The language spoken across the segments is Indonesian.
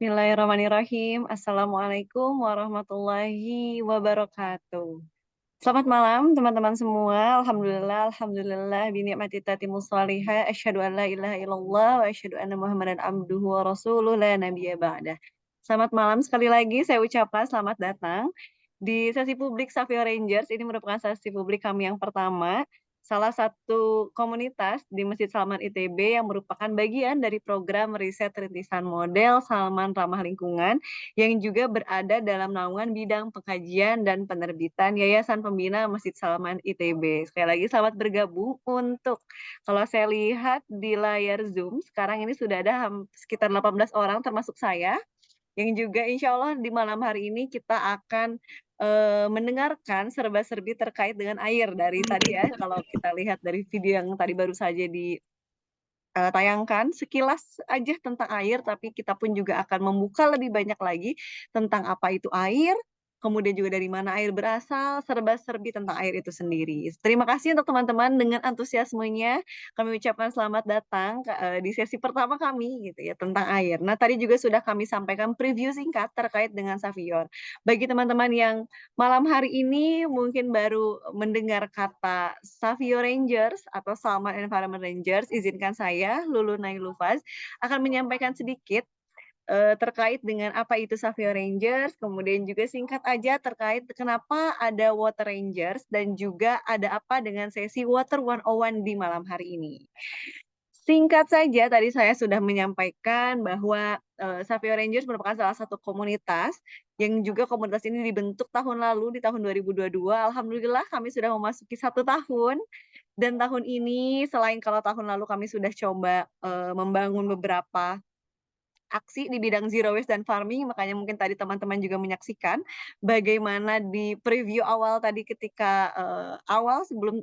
Bismillahirrahmanirrahim. Assalamualaikum warahmatullahi wabarakatuh. Selamat malam teman-teman semua. Alhamdulillah binikmati tatimus shalihah. Asyhadu an la ilaha illallah wa asyhadu anna Muhammadan abduhu wa rasuluh la nabiyya ba'dah. Selamat malam sekali lagi saya ucapkan selamat datang di sesi publik Savio Rangers. Ini merupakan sesi publik kami yang pertama, salah satu komunitas di Masjid Salman ITB yang merupakan bagian dari program riset rintisan model Salman Ramah Lingkungan yang juga berada dalam naungan bidang pengkajian dan penerbitan Yayasan Pembina Masjid Salman ITB. Sekali lagi selamat bergabung untuk, kalau saya lihat di layar Zoom, sekarang ini sudah ada sekitar 18 orang termasuk saya, yang juga insya Allah di malam hari ini kita akan mendengarkan serba-serbi terkait dengan air dari tadi ya, kalau kita lihat dari video yang tadi baru saja ditayangkan sekilas aja tentang air, tapi kita pun juga akan membuka lebih banyak lagi tentang apa itu air, kemudian juga dari mana air berasal, serba-serbi tentang air itu sendiri. Terima kasih untuk teman-teman dengan antusiasmenya. Kami ucapkan selamat datang di sesi pertama kami gitu ya tentang air. Nah, tadi juga sudah kami sampaikan preview singkat terkait dengan Savior. Bagi teman-teman yang malam hari ini mungkin baru mendengar kata Savio Rangers atau Salman Environment Rangers, izinkan saya, Lulu Nailufaz, akan menyampaikan sedikit terkait dengan apa itu Savio Rangers, kemudian juga singkat aja terkait kenapa ada Water Rangers, dan juga ada apa dengan sesi Water 101 di malam hari ini. Singkat saja, tadi saya sudah menyampaikan bahwa Savio Rangers merupakan salah satu komunitas yang juga komunitas ini dibentuk tahun lalu di tahun 2022. Alhamdulillah kami sudah memasuki 1 tahun, dan tahun ini selain kalau tahun lalu kami sudah coba membangun beberapa aksi di bidang zero waste dan farming, makanya mungkin tadi teman-teman juga menyaksikan bagaimana di preview awal tadi ketika awal sebelum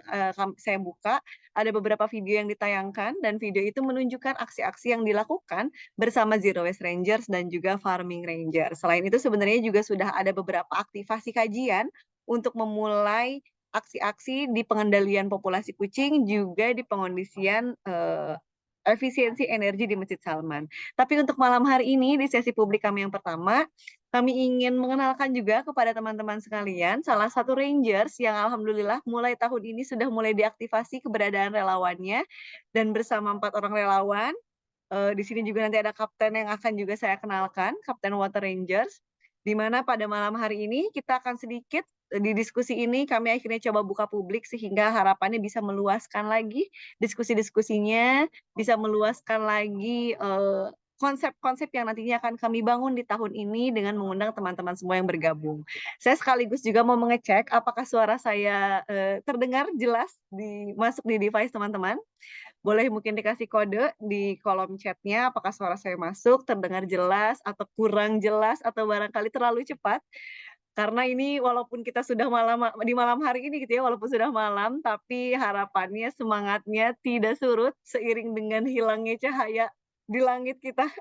saya buka, ada beberapa video yang ditayangkan dan video itu menunjukkan aksi-aksi yang dilakukan bersama Zero Waste Rangers dan juga Farming Rangers. Selain itu sebenarnya juga sudah ada beberapa aktivasi kajian untuk memulai aksi-aksi di pengendalian populasi kucing, juga di pengondisian efisiensi energi di Masjid Salman. Tapi untuk malam hari ini di sesi publik kami yang pertama, kami ingin mengenalkan juga kepada teman-teman sekalian salah satu Rangers yang alhamdulillah mulai tahun ini sudah mulai diaktifasi keberadaan relawannya, dan bersama 4 orang relawan. Di sini juga nanti ada kapten yang akan juga saya kenalkan, Kapten Water Rangers, di mana pada malam hari ini kita akan sedikit di diskusi ini kami akhirnya coba buka publik sehingga harapannya bisa meluaskan lagi diskusi-diskusinya, bisa meluaskan lagi konsep-konsep yang nantinya akan kami bangun di tahun ini dengan mengundang teman-teman semua yang bergabung. Saya sekaligus juga mau mengecek apakah suara saya terdengar jelas masuk di device teman-teman. Boleh mungkin dikasih kode di kolom chatnya apakah suara saya masuk, terdengar jelas, atau kurang jelas, atau barangkali terlalu cepat. Karena ini walaupun kita sudah di malam hari ini gitu ya, walaupun sudah malam, tapi harapannya, semangatnya tidak surut seiring dengan hilangnya cahaya di langit kita.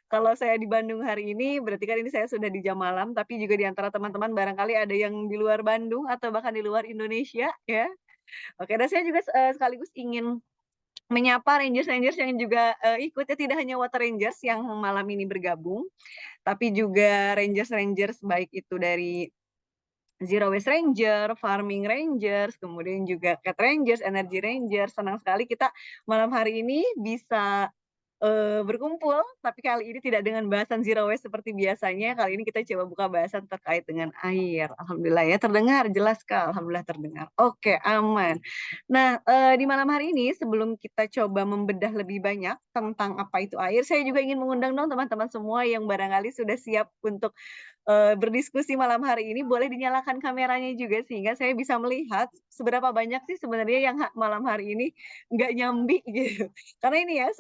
Kalau saya di Bandung hari ini, berarti kan ini saya sudah di jam malam, tapi juga di antara teman-teman barangkali ada yang di luar Bandung atau bahkan di luar Indonesia ya. Oke, dan saya juga sekaligus ingin menyapa Rangers-Rangers yang juga ikut ya, tidak hanya Water Rangers yang malam ini bergabung, tapi juga Rangers-Rangers baik itu dari Zero Waste Ranger, Farming Rangers, kemudian juga Cat Rangers, Energy Rangers. Senang sekali kita malam hari ini bisa berkumpul, tapi kali ini tidak dengan bahasan zero waste seperti biasanya. Kali ini kita coba buka bahasan terkait dengan air. Alhamdulillah ya, terdengar jelas Kak. Alhamdulillah terdengar. Oke, aman. Nah, di malam hari ini sebelum kita coba membedah lebih banyak tentang apa itu air, saya juga ingin mengundang dong teman-teman semua yang barangkali sudah siap untuk berdiskusi malam hari ini, boleh dinyalakan kameranya juga sehingga saya bisa melihat seberapa banyak sih sebenarnya yang malam hari ini nggak nyambi gitu. Karena ini ya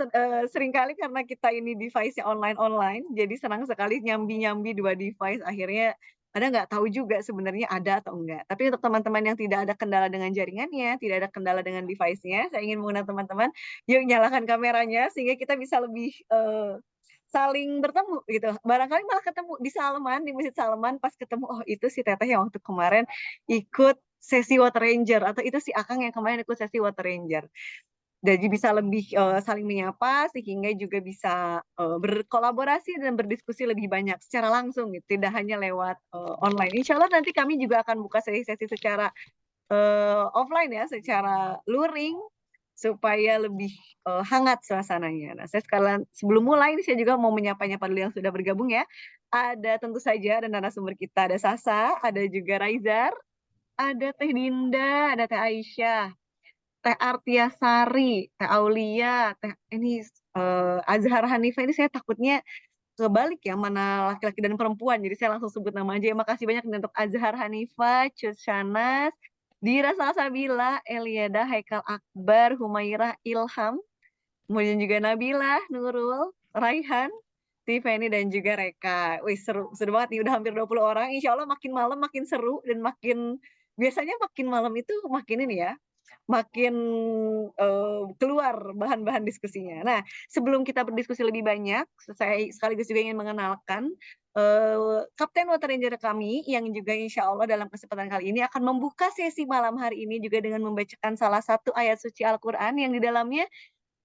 seringkali karena kita ini device-nya online-online, jadi senang sekali nyambi-nyambi dua device akhirnya ada nggak tahu juga sebenarnya ada atau enggak. Tapi untuk teman-teman yang tidak ada kendala dengan jaringannya, tidak ada kendala dengan device-nya, saya ingin mengundang teman-teman, yuk nyalakan kameranya sehingga kita bisa lebih saling bertemu gitu. Barangkali malah ketemu di Salman, di Masjid Salman pas ketemu, oh itu si Teteh yang waktu kemarin ikut sesi Water Ranger atau itu si Akang yang kemarin ikut sesi Water Ranger. Jadi bisa lebih saling menyapa sehingga juga bisa berkolaborasi dan berdiskusi lebih banyak secara langsung gitu, tidak hanya lewat online. Insya Allah nanti kami juga akan buka sesi-sesi secara offline ya, secara luring supaya lebih hangat suasananya. Nah, saya sekalian sebelum mulai ini saya juga mau menyapa-nyapa dulu yang sudah bergabung ya. Ada tentu saja ada narasumber kita, ada Sasa, ada juga Raizar, ada Teh Dinda, ada Teh Aisyah, Teh Artiasari, Teh Aulia, Teh ini Azhar Hanifah ini saya takutnya kebalik ya mana laki-laki dan perempuan. Jadi saya langsung sebut nama aja. Ya, makasih banyak untuk Azhar Hanifah, Cus Shanas, Dira Salsabila, Eliada, Haikal Akbar, Humairah Ilham, kemudian juga Nabila, Nurul, Raihan, Tiffany dan juga Reka. Wih seru, seru banget nih udah hampir 20 orang. Insya Allah makin malam makin seru dan makin biasanya makin malam itu makin ini ya, makin keluar bahan-bahan diskusinya. Nah, sebelum kita berdiskusi lebih banyak, saya sekaligus juga ingin mengenalkan Kapten Water Ranger kami yang juga insya Allah dalam kesempatan kali ini akan membuka sesi malam hari ini juga dengan membacakan salah satu ayat suci Al-Quran yang di dalamnya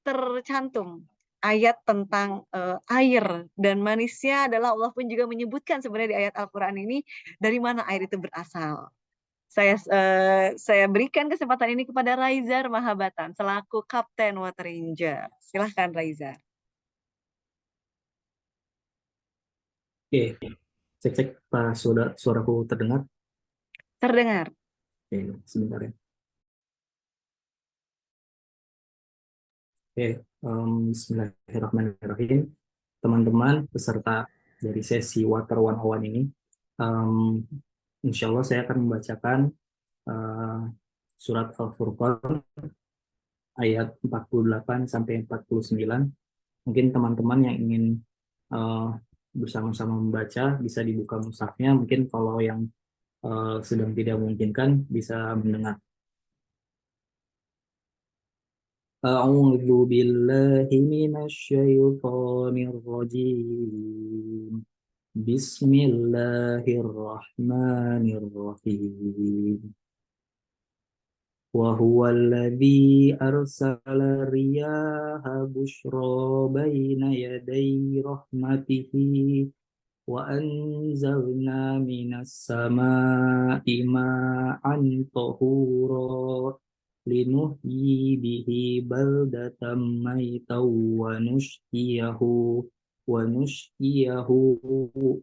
tercantum ayat tentang air dan manisnya adalah Allah pun juga menyebutkan sebenarnya di ayat Al-Quran ini dari mana air itu berasal. Saya berikan kesempatan ini kepada Raizar Mahabatan selaku Kapten Water Ranger. Silahkan Raizar. Oke, cek-cek Pak, suaraku terdengar. Terdengar. Oke, sebentar ya. Oke, Bismillahirrahmanirrahim. Teman-teman peserta dari sesi Water 101 ini, um, insya Allah saya akan membacakan uh, surat Al-Furqan ayat 48 sampai 49. Mungkin teman-teman yang ingin uh, bersama-sama membaca bisa dibuka mushafnya. Mungkin kalau yang sedang tidak memungkinkan bisa mendengar. أعوذ بالله من الشيطان الرجيم بسم الله الرحمن الرحيم وهو الذي أرسل الرياح بشرى بين يدي رحمته وأنزلنا من السماء ماء طهورا لنحيي به بلدة ميتا ونشقيه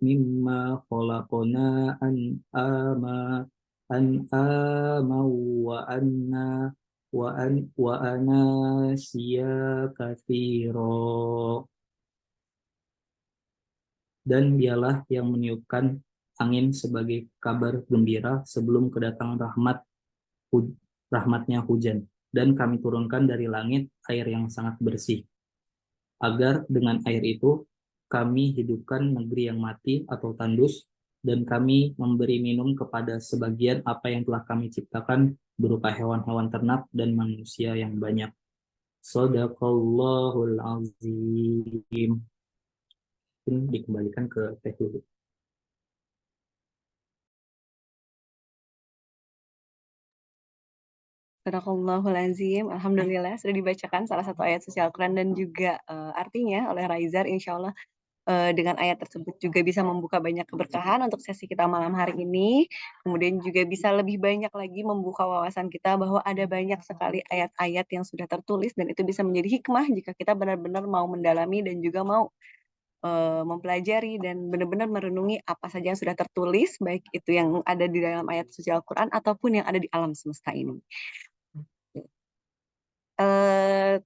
مما خلقنا أنعاما وأناسيا كثيرا. Dan dialah yang meniupkan angin sebagai kabar gembira sebelum kedatangan rahmatnya hujan. Dan kami turunkan dari langit air yang sangat bersih, agar dengan air itu kami hidupkan negeri yang mati atau tandus, dan kami memberi minum kepada sebagian apa yang telah kami ciptakan berupa hewan-hewan ternak dan manusia yang banyak. Shadaqallahul azim. Ini dikembalikan ke teh dulu. Sadaqallahul azim. Alhamdulillah sudah dibacakan salah satu ayat suci Al-Quran dan juga artinya oleh Raizar insya Allah. dengan ayat tersebut juga bisa membuka banyak keberkahan untuk sesi kita malam hari ini. Kemudian juga bisa lebih banyak lagi membuka wawasan kita bahwa ada banyak sekali ayat-ayat yang sudah tertulis dan itu bisa menjadi hikmah jika kita benar-benar mau mendalami dan juga mau mempelajari dan benar-benar merenungi apa saja yang sudah tertulis, baik itu yang ada di dalam ayat suci Al-Quran ataupun yang ada di alam semesta ini.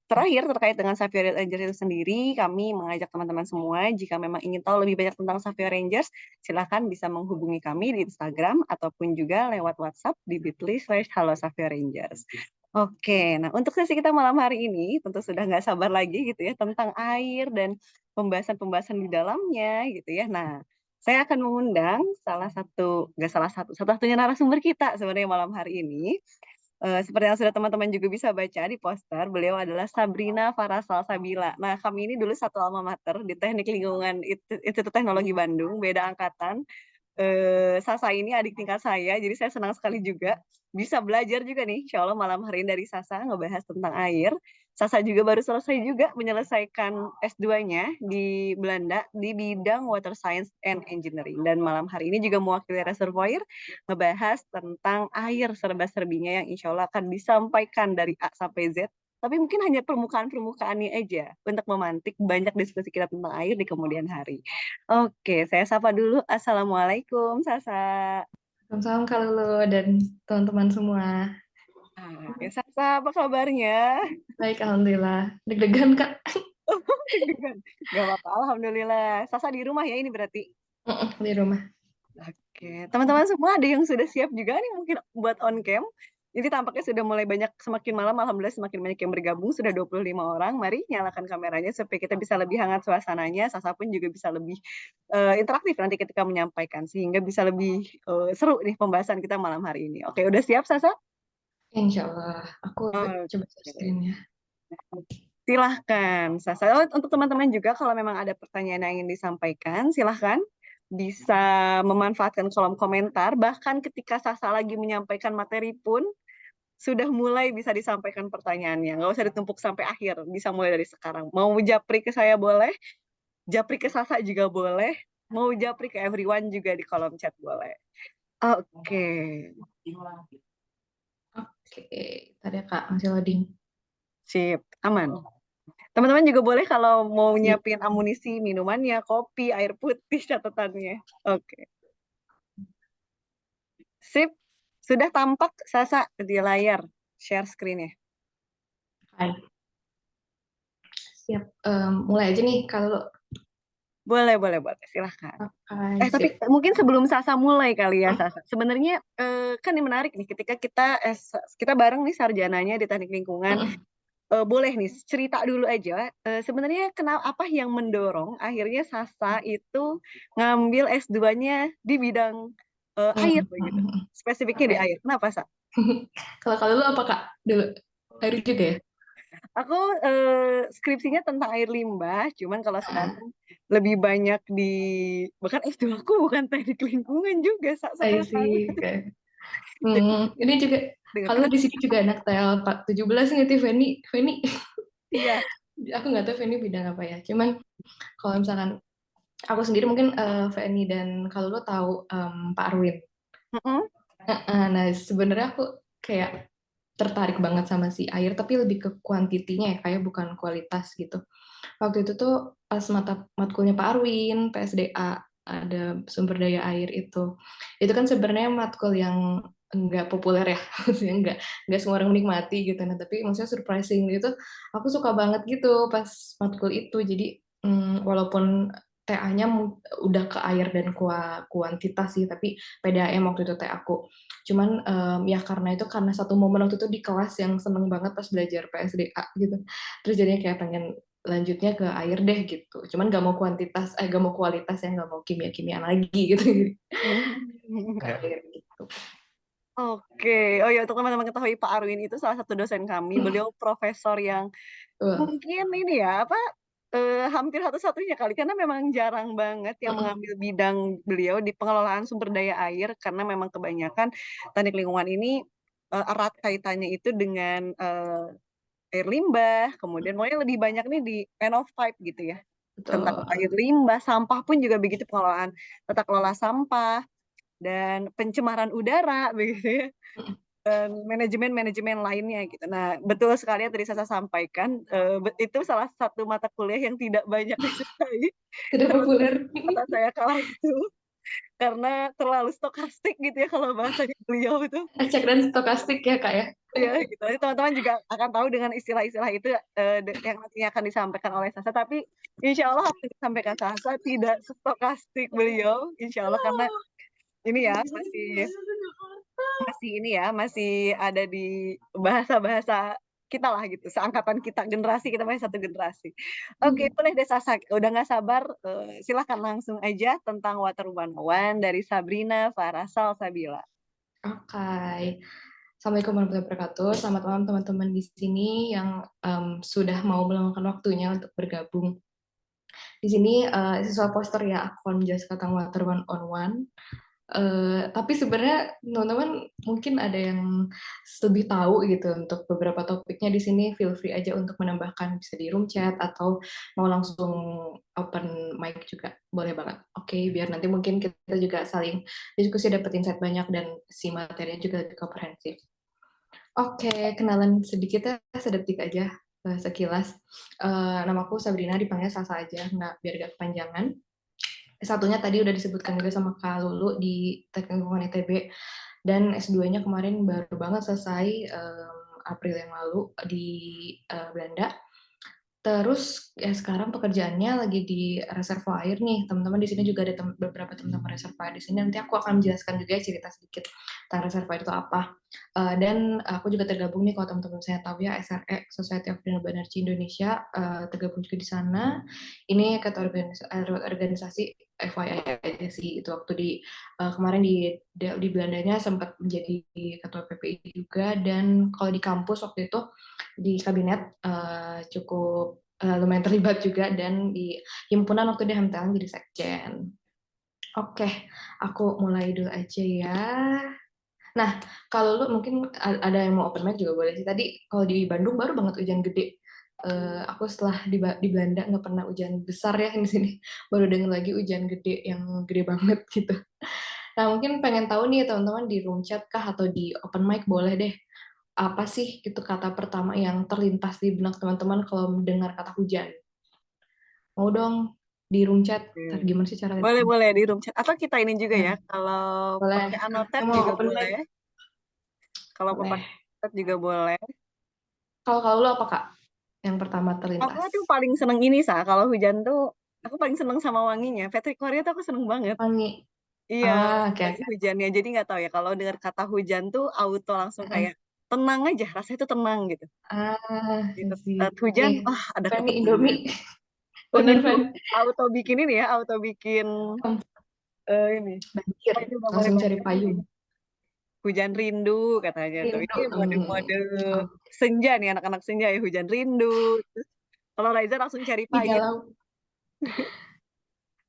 Terakhir terkait dengan Savia Rangers itu sendiri, kami mengajak teman-teman semua jika memang ingin tahu lebih banyak tentang Savia Rangers, silahkan bisa menghubungi kami di Instagram ataupun juga lewat WhatsApp di bit.ly/halo Savia Rangers. Oke, nah untuk sesi kita malam hari ini tentu sudah nggak sabar lagi gitu ya tentang air dan pembahasan-pembahasan di dalamnya gitu ya. Nah, saya akan mengundang salah satu-satunya narasumber kita sebenarnya malam hari ini. Seperti yang sudah teman-teman juga bisa baca di poster, beliau adalah Sabrina Farasal Sabila. Nah, kami ini dulu satu alma mater di Teknik Lingkungan Institut Teknologi Bandung, beda angkatan. Sasa ini adik tingkat saya, jadi saya senang sekali juga bisa belajar juga nih, insya Allah malam hari ini dari Sasa ngebahas tentang air. Sasa juga baru selesai juga menyelesaikan S2-nya di Belanda di bidang Water Science and Engineering. Dan malam hari ini juga mewakili Reservoir ngebahas tentang air serba-serbinya yang insya Allah akan disampaikan dari A sampai Z. Tapi mungkin hanya permukaan-permukaannya aja untuk memantik banyak diskusi kita tentang air di kemudian hari. Oke, saya sapa dulu. Assalamualaikum, Sasa. Salam Kak Lulu dan teman-teman semua. Oke, Sasa, apa kabarnya? Baik, Alhamdulillah. Deg-degan, Kak. Deg-degan. Gak apa-apa, Alhamdulillah. Sasa di rumah ya ini berarti? Di rumah. Oke, teman-teman semua ada yang sudah siap juga nih mungkin buat on cam. Jadi tampaknya sudah mulai banyak, semakin malam Alhamdulillah semakin banyak yang bergabung, sudah 25 orang. Mari nyalakan kameranya supaya kita bisa lebih hangat suasananya, Sasa pun juga bisa lebih interaktif nanti ketika menyampaikan, sehingga bisa lebih seru nih pembahasan kita malam hari ini. Oke, udah siap Sasa? Insya Allah. Aku coba share Oke. screen-nya. Silahkan, Sasa. Untuk teman-teman juga kalau memang ada pertanyaan yang ingin disampaikan, silahkan bisa memanfaatkan kolom komentar. Bahkan ketika Sasa lagi menyampaikan materi pun, sudah mulai bisa disampaikan pertanyaannya. Nggak usah ditumpuk sampai akhir, bisa mulai dari sekarang. Mau japri ke saya boleh, japri ke Sasa juga boleh, mau japri ke everyone juga di kolom chat boleh. Oke. Oke, tadi ya Kak, masih loading. Sip, aman. Teman-teman juga boleh kalau mau nyiapin amunisi, minumannya, kopi, air putih, catatannya. Oke. Sip, sudah tampak Sasa di layar share screen-nya. Hai. Siap. Mulai aja nih kalau Boleh, silahkan. Tapi sip. mungkin sebelum Sasa mulai kali ya Sasa. Sebenarnya kan ini menarik nih ketika kita bareng nih sarjananya di teknik lingkungan. Boleh nih cerita dulu aja. Sebenarnya apa yang mendorong akhirnya Sasa itu ngambil S2-nya di bidang air begitu. Spesifiknya di air. Kenapa, Sa? Kalau dulu apa Kak? Dulu air juga ya? Aku skripsinya tentang air limbah, cuman kalau sekarang lebih banyak bahkan S2 aku bukan teknik lingkungan juga I sekarang. see. Okay. Ini juga kalau Kenapa? di sini juga anak TL 17 nih Feni. Iya. Aku nggak tahu Feni bidang apa ya. Cuman kalau misalkan aku sendiri mungkin Feni dan kalau lo tahu Pak Arwin. Nah sebenarnya aku kayak tertarik banget sama si air, tapi lebih ke kuantitinya ya, kayak bukan kualitas gitu. Waktu itu tuh pas matkulnya Pak Arwin, PSDA, ada sumber daya air itu kan sebenarnya matkul yang nggak populer ya, maksudnya nggak semua orang menikmati gitu. Nah tapi maksudnya surprising gitu, aku suka banget gitu pas matkul itu. Jadi walaupun TA-nya udah ke air dan kuantitas sih, tapi PDAM waktu itu TA aku. Cuman ya karena satu momen waktu itu di kelas yang seneng banget pas belajar PSDA gitu. Terus jadinya kayak pengen lanjutnya ke air deh gitu. Cuman gak mau gak mau kualitas ya, gak mau kimia-kimiaan lagi gitu. Air gitu. Oke, oh ya untuk teman-teman ketahui Pak Arwin itu salah satu dosen kami. Beliau profesor yang mungkin ini ya hampir satu-satunya kali karena memang jarang banget yang mengambil bidang beliau di pengelolaan sumber daya air karena memang kebanyakan teknik lingkungan ini erat kaitannya itu dengan air limbah, kemudian maunya lebih banyak nih di end of pipe gitu ya. tentang betul. air limbah, sampah pun juga begitu, pengelolaan tata kelola sampah, dan pencemaran udara, begitu ya, Mhm. dan manajemen-manajemen lainnya gitu. Nah, betul sekali yang tadi Sasa sampaikan, itu salah satu mata kuliah yang tidak banyak disukai, Tidak termasuk populer. kata saya kala itu, karena terlalu stokastik gitu ya kalau bahasanya beliau itu. Acak dan stokastik ya, Kak, ya? Iya, gitu. Nanti teman-teman juga akan tahu dengan istilah-istilah itu, yang nantinya akan disampaikan oleh Sasa, tapi insya Allah apa yang disampaikan Sasa tidak stokastik beliau, insya Allah, karena ini ya masih masih ini ya, masih ada di bahasa-bahasa kita lah gitu, seangkatan kita, generasi kita masih satu generasi. Oke, Mhm. boleh deh Sasa, udah nggak sabar, silakan langsung aja tentang Water 101 dari Sabrina, Farasal, Sabila. Oke. Assalamualaikum warahmatullahi wabarakatuh. Selamat malam teman-teman di sini yang sudah mau meluangkan waktunya untuk bergabung. Di sini siswa poster ya, aku akan menjelaskan tentang Water One on One. Tapi sebenarnya teman-teman mungkin ada yang lebih tahu gitu untuk beberapa topiknya di sini. Feel free aja untuk menambahkan, bisa di room chat atau mau langsung open mic juga boleh banget. Oke, biar nanti mungkin kita juga saling diskusi, dapat insight banyak dan si materinya juga lebih komprehensif. Oke, kenalan sedikit ya, sedetik aja, sekilas. Namaku Sabrina, dipanggil Sasa aja, nggak biar gak kepanjangan. Satunya tadi udah disebutkan juga sama Kak Lulu di Teknik Lingkungan ITB, dan S2-nya kemarin baru banget selesai April yang lalu di Belanda. Terus ya sekarang pekerjaannya lagi di reservoir nih, teman-teman di sini juga ada beberapa teman-teman reservoir di sini. Nanti aku akan menjelaskan juga cerita sedikit tentang reservoir itu apa. Dan aku juga tergabung nih, kalau teman-teman saya tahu ya, SRE Society of Renewable Energy Indonesia, tergabung juga di sana. Ini ketua organisasi FYI aja sih, itu waktu di kemarin di Belandanya sempat menjadi ketua PPI juga, dan kalau di kampus waktu itu di kabinet cukup lumayan terlibat juga, dan di himpunan waktu di HMTL jadi sekjen. Oke, aku mulai dulu aja ya. Nah, kalau lu mungkin ada yang mau open mic juga boleh sih. Tadi kalau di Bandung baru banget hujan gede. Aku setelah di Belanda nggak pernah hujan besar ya di sini. Baru denger lagi hujan gede yang gede banget gitu. Nah, mungkin pengen tahu nih teman-teman di room chat kah atau di open mic boleh deh. Apa sih itu kata pertama yang terlintas di benak teman-teman kalau mendengar kata hujan? Mau dong di room chat. Ntar gimana sih cara Boleh, boleh di room chat. Atau kita ini juga ya, Nah, kalau boleh. pakai Anotet Yang mau juga open mic? boleh. Kalau mau Boleh. pakai Anotet juga boleh. Kalau lu apa, Kak? Yang pertama Aku terlintas. tuh paling seneng ini, kalau hujan tuh, aku paling seneng sama wanginya. Patrick Warrior tuh aku seneng banget. Wangi. Iya, Oke, wangi oke. hujannya. Jadi nggak tahu ya, kalau dengar kata hujan tuh auto langsung Heeh. kayak tenang aja, rasanya tuh tenang gitu. Gitu. Sih. Saat hujan, Nih, ada Fanny ketenangan. Indomie. Oh Bener, gitu, Fan. auto bikin ini ya, auto bikin ini. Banjir. Apa itu namanya, Langsung cari banjir? payung. Hujan rindu katanya tuh. Rindu. Ini mode-mode Oh, senja nih, anak-anak senja ya, hujan rindu. Terus kalau Raiza langsung cari ih, payung. galau.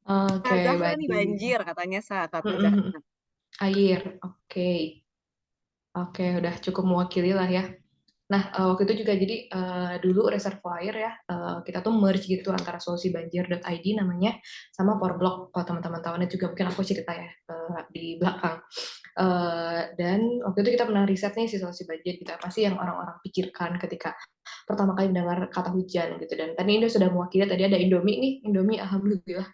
Oke, Zahra nih baik. banjir katanya, kata Mm-mm. Zahra. Air. Oke. Oke, udah cukup mewakili lah ya. Nah, waktu itu juga jadi dulu Reservoir ya, kita tuh merge gitu antara solusibanjir.id namanya sama Powerblock. Kalau teman-teman tahu, juga mungkin aku cerita ya di belakang. Dan waktu itu kita pernah riset nih si solusi banjir gitu, apa sih yang orang-orang pikirkan ketika pertama kali mendengar kata hujan gitu. Dan tadi Indo sudah mewakili, tadi ada Indomie nih, Indomie alhamdulillah.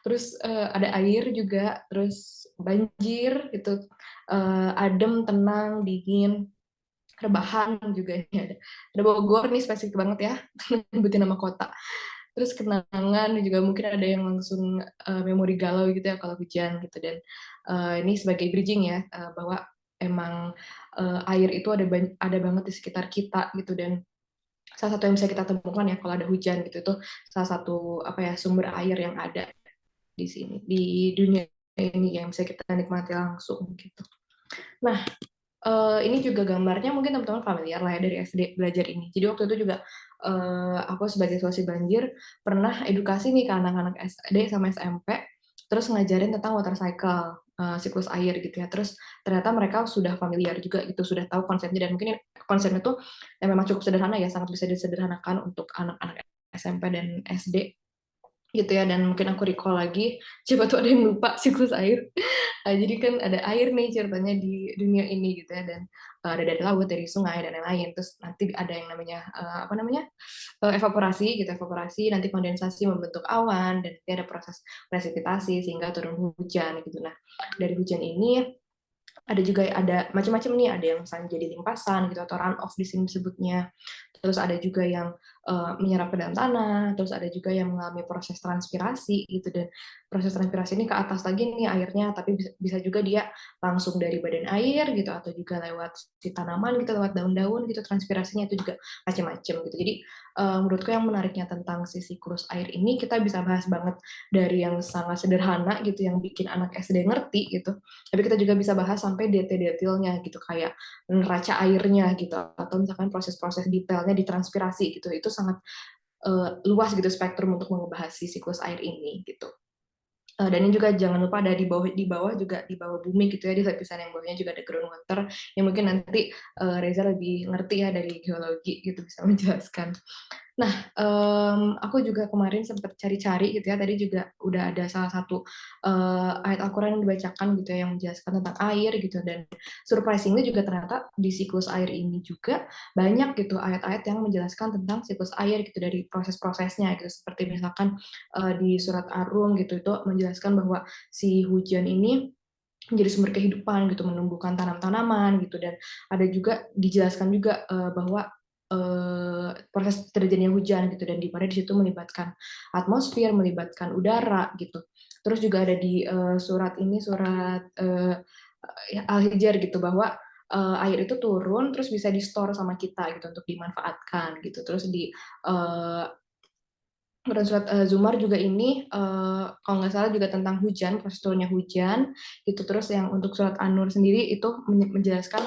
Terus ada air juga, terus banjir gitu, adem, tenang, dingin, rebahan juga ini ada. Ada Bogor nih spesifik banget ya, nyebutin nama kota. Terus kenangan juga mungkin ada yang langsung memori galau gitu ya kalau hujan gitu. Dan ini sebagai bridging ya, bahwa emang air itu ada banget di sekitar kita gitu. Dan salah satu yang bisa kita temukan ya kalau ada hujan gitu, itu salah satu apa ya, sumber air yang ada di sini, di dunia ini, yang bisa kita nikmati langsung gitu. Nah, ini juga gambarnya mungkin teman-teman familiar lah ya dari SD belajar ini. Jadi waktu itu juga aku sebagai solusi banjir pernah edukasi nih ke anak-anak SD sama SMP, terus ngajarin tentang water cycle, siklus air gitu ya. Terus ternyata mereka sudah familiar juga gitu, sudah tahu konsepnya, dan mungkin konsepnya tuh memang cukup sederhana ya, sangat bisa disederhanakan untuk anak-anak SMP dan SD. gitu ya. Dan mungkin aku recall lagi, coba tuh ada yang lupa siklus air. Jadi kan ada air nih ceritanya di dunia ini gitu ya, dan ada dari laut, dari sungai dan lain-lain. Terus nanti ada yang namanya apa namanya, evaporasi gitu, evaporasi nanti kondensasi membentuk awan, dan nanti ada proses presipitasi sehingga turun hujan gitu. Nah, dari hujan ini ada macam-macam nih, ada yang misalnya jadi limpasan gitu atau run off di sini disebutnya. Terus ada juga yang menyerap ke dalam tanah, terus ada juga yang mengalami proses transpirasi gitu, dan proses transpirasi ini ke atas lagi nih airnya, tapi bisa juga dia langsung dari badan air gitu, atau juga lewat si tanaman gitu, lewat daun-daun gitu, transpirasinya itu juga macam-macam gitu. Jadi menurutku yang menariknya tentang si siklus air ini, kita bisa bahas banget dari yang sangat sederhana gitu, yang bikin anak SD ngerti gitu, tapi kita juga bisa bahas sampai detail-detailnya gitu, kayak neraca airnya gitu, atau misalkan proses-proses detailnya di transpirasi gitu. Itu sangat luas gitu spektrum untuk membahas si siklus air ini gitu. Dan ini juga jangan lupa ada di bawah juga, di bawah bumi gitu ya, di lapisan yang bawahnya juga ada groundwater, yang mungkin nanti Reza lebih ngerti ya dari geologi gitu, bisa menjelaskan. Nah, aku juga kemarin sempat cari-cari gitu ya, tadi juga udah ada salah satu ayat Al-Quran yang dibacakan gitu ya, yang menjelaskan tentang air gitu, dan surprisingly juga ternyata di siklus air ini juga banyak gitu ayat-ayat yang menjelaskan tentang siklus air gitu, dari proses-prosesnya gitu, seperti misalkan di surat Ar-Rum gitu, itu menjelaskan bahwa si hujan ini menjadi sumber kehidupan gitu, menumbuhkan tanam-tanaman gitu, dan ada juga dijelaskan juga bahwa proses terjadinya hujan gitu, dan di mana di situ melibatkan atmosfer, melibatkan udara gitu. Terus juga ada di surat Al-Hijr gitu, bahwa air itu turun terus bisa di-store sama kita gitu untuk dimanfaatkan gitu. Terus di Quran surat Zumar juga ini kalau nggak salah juga tentang hujan, proses turunnya hujan gitu. Terus yang untuk surat An-Nur sendiri itu menjelaskan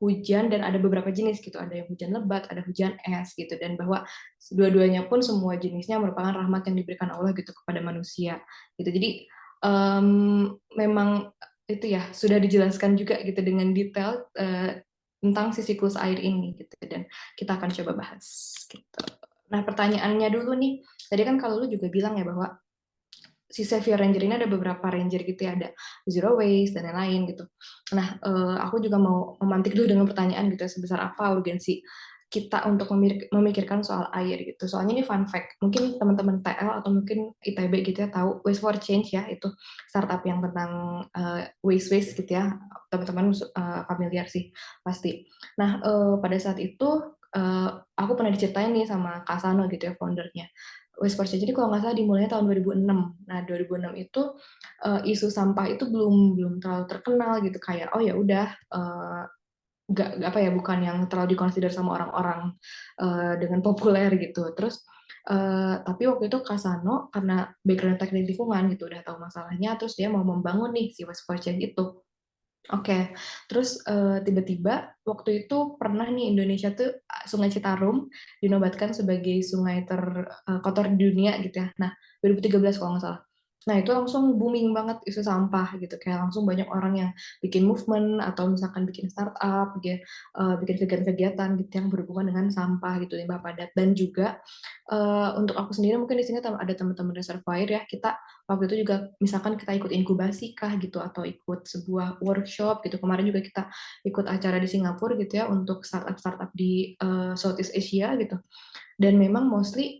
hujan, dan ada beberapa jenis gitu, ada yang hujan lebat, ada hujan es gitu, dan bahwa dua-duanya pun semua jenisnya merupakan rahmat yang diberikan Allah gitu kepada manusia gitu. Jadi memang itu ya sudah dijelaskan juga gitu dengan detail tentang si siklus air ini gitu, dan kita akan coba bahas gitu. Nah, pertanyaannya dulu nih, tadi kan kalau lu juga bilang ya bahwa si Savior Ranger ini ada beberapa ranger gitu ya, ada Zero Waste dan lain-lain gitu. Nah, aku juga mau memantik dulu dengan pertanyaan gitu ya, sebesar apa urgensi kita untuk memikirkan soal air gitu. Soalnya ini fun fact, mungkin teman-teman TL atau mungkin ITB gitu ya tahu Waste for Change ya, itu startup yang tentang waste gitu ya, teman-teman familiar sih pasti. Nah, pada saat itu aku pernah diceritain nih sama Kak Sano gitu ya, foundernya Waste for Change. Jadi kalau nggak salah dimulainya tahun 2006. Nah, 2006 itu isu sampah itu belum terlalu terkenal gitu, kayak oh ya udah nggak apa ya, bukan yang terlalu dikonsider sama orang-orang dengan populer gitu. Terus tapi waktu itu Kasano karena background teknik lingkungan gitu udah tahu masalahnya, terus dia mau membangun nih si Waste for Change itu. Oke, terus tiba-tiba waktu itu pernah nih Indonesia tuh Sungai Citarum dinobatkan sebagai sungai terkotor di dunia gitu ya. Nah, 2013 kalau nggak salah. Nah, itu langsung booming banget isu sampah gitu. Kayak langsung banyak orang yang bikin movement atau misalkan bikin startup, bikin kegiatan-kegiatan gitu yang berhubungan dengan sampah gitu, limbah padat. Dan juga untuk aku sendiri mungkin di sini ada teman-teman reservoir ya, kita waktu itu juga misalkan kita ikut inkubasi kah gitu, atau ikut sebuah workshop gitu. Kemarin juga kita ikut acara di Singapura gitu ya untuk startup-startup di Southeast Asia gitu. Dan memang mostly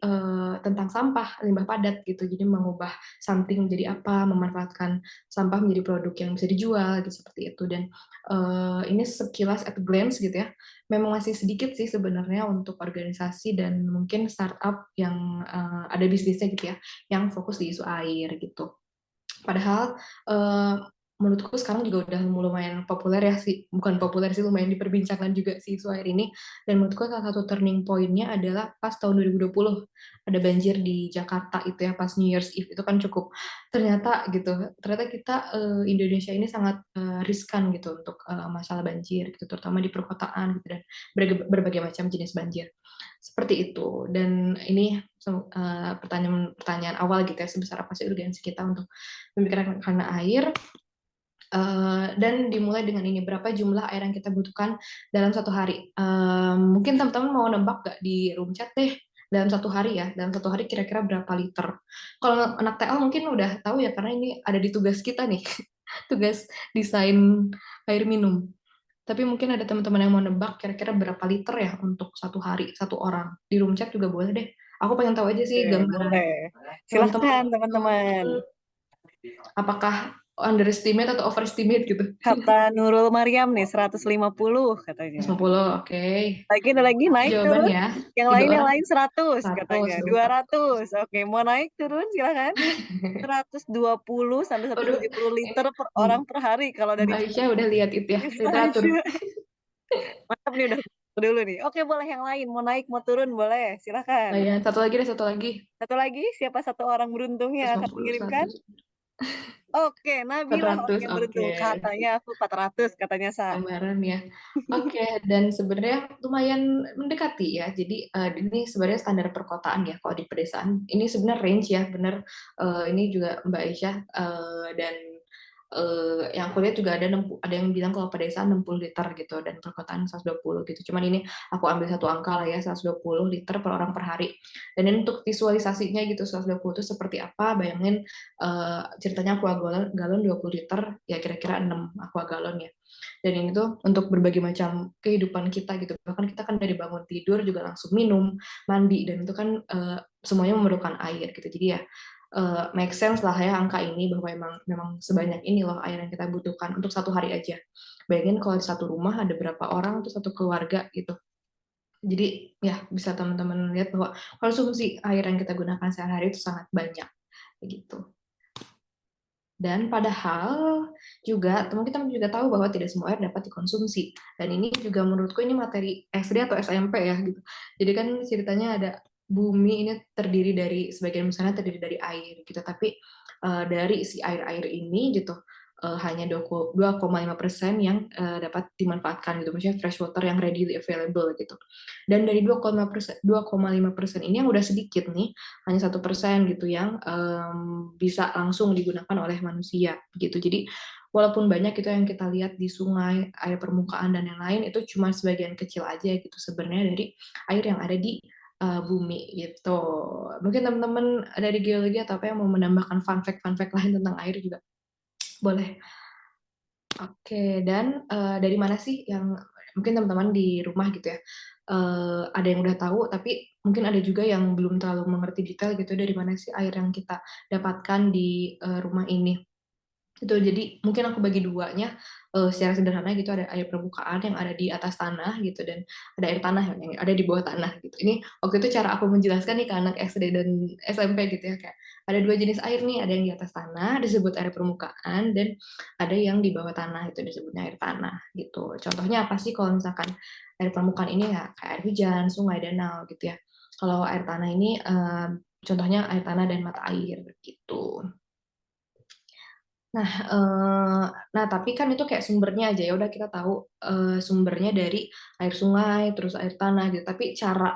tentang sampah limbah padat gitu, jadi mengubah something menjadi apa, memanfaatkan sampah menjadi produk yang bisa dijual gitu, seperti itu. Dan ini sekilas at glance gitu ya, memang masih sedikit sih sebenarnya untuk organisasi dan mungkin startup yang ada bisnisnya gitu ya, yang fokus di isu air gitu. Padahal menurutku sekarang juga udah lumayan populer ya sih, bukan populer sih, lumayan diperbincangkan juga si isu air ini. Dan menurutku salah satu turning point-nya adalah pas tahun 2020 ada banjir di Jakarta itu ya, pas New Year's Eve itu kan cukup ternyata kita Indonesia ini sangat riskan gitu untuk masalah banjir gitu, terutama di perkotaan gitu, dan berbagai macam jenis banjir seperti itu. Dan ini pertanyaan awal gitu ya, sebesar apa sih urgensi kita untuk memikirkan karena air, dan dimulai dengan ini, berapa jumlah air yang kita butuhkan dalam satu hari. Mungkin teman-teman mau nebak gak di room chat deh, dalam satu hari ya, dalam satu hari kira-kira berapa liter. Kalau anak TA mungkin udah tahu ya, karena ini ada di tugas kita nih, tugas desain air minum. Tapi mungkin ada teman-teman yang mau nebak kira-kira berapa liter ya untuk satu hari, satu orang. Di room chat juga boleh deh. Aku pengen tahu aja sih Oke, gambaran boleh. teman-teman. Silahkan teman-teman. Apakah underestimate atau overestimate gitu? Kata Nurul Maryam nih 150 katanya. 150, oke. Lagi naik turun. Jawabannya, Yang 3 orang lain 100 100 katanya. dong. 200. Oke, mau naik turun silakan. 120 sampai Aduh, 170 liter per ini orang per hari kalau dari Mbak Aisyah udah lihat itu ya, literatur. Mantap nih, udah dulu nih. Oke, boleh yang lain. Mau naik, mau turun, boleh. Silakan. Ya, satu lagi deh, satu lagi. Satu lagi, siapa satu orang beruntung yang akan 150, mengirimkan? 100. Oke, Nabilah orang 400, yang oke. beruntung. Katanya aku 400, katanya Sa. Gambaran ya. Oke, dan sebenarnya lumayan mendekati ya. Jadi ini sebenarnya standar perkotaan ya kalau di pedesaan. Ini sebenarnya range ya, benar. Ini juga Mbak Aisyah dan yang aku lihat juga ada yang bilang kalau pedesaan 60 liter gitu dan perkotaan 120 gitu. Cuman ini aku ambil satu angka lah ya, 120 liter per orang per hari. Dan ini untuk visualisasinya gitu, 120 itu seperti apa? Bayangin ceritanya aqua galon 20 liter, ya kira-kira 6 aqua galon ya. Dan ini tuh untuk berbagai macam kehidupan kita gitu. Bahkan kita kan dari bangun tidur juga langsung minum, mandi, dan itu kan semuanya memerlukan air gitu. Jadi ya make sense lah ya angka ini bahwa memang sebanyak ini loh air yang kita butuhkan untuk satu hari aja. Bayangin kalau di satu rumah ada berapa orang tuh satu keluarga gitu. Jadi ya bisa teman-teman lihat bahwa konsumsi air yang kita gunakan sehari-hari itu sangat banyak begitu. Dan padahal juga teman-teman juga tahu bahwa tidak semua air dapat dikonsumsi. Dan ini juga menurutku ini materi SD atau SMP ya gitu. Jadi kan ceritanya ada bumi ini terdiri dari sebagian besarnya terdiri dari air gitu. Tapi dari si air-air ini gitu hanya 2,5% yang dapat dimanfaatkan gitu. Maksudnya fresh water yang readily available gitu. Dan dari 2,5% ini yang udah sedikit nih, hanya 1% gitu yang bisa langsung digunakan oleh manusia gitu. Jadi walaupun banyak itu yang kita lihat di sungai, air permukaan dan yang lain itu cuma sebagian kecil aja gitu sebenarnya dari air yang ada di bumi gitu. Mungkin teman-teman dari geologi atau apa yang mau menambahkan fun fact lain tentang air juga boleh. Oke, dan dari mana sih yang mungkin teman-teman di rumah gitu ya, ada yang udah tahu, tapi mungkin ada juga yang belum terlalu mengerti detail gitu, dari mana sih air yang kita dapatkan di rumah ini. Itu jadi mungkin aku bagi duanya secara sederhana gitu, ada air permukaan yang ada di atas tanah gitu dan ada air tanah yang ada di bawah tanah gitu. Ini waktu itu cara aku menjelaskan nih ke anak SD dan SMP gitu ya, kayak ada dua jenis air nih, ada yang di atas tanah disebut air permukaan dan ada yang di bawah tanah itu disebutnya air tanah gitu. Contohnya apa sih kalau misalkan air permukaan ini ya kayak air hujan, sungai, danau gitu ya. Kalau air tanah ini contohnya air tanah dan mata air gitu. Nah, tapi kan itu kayak sumbernya aja ya udah kita tahu sumbernya dari air sungai, terus air tanah gitu. Tapi cara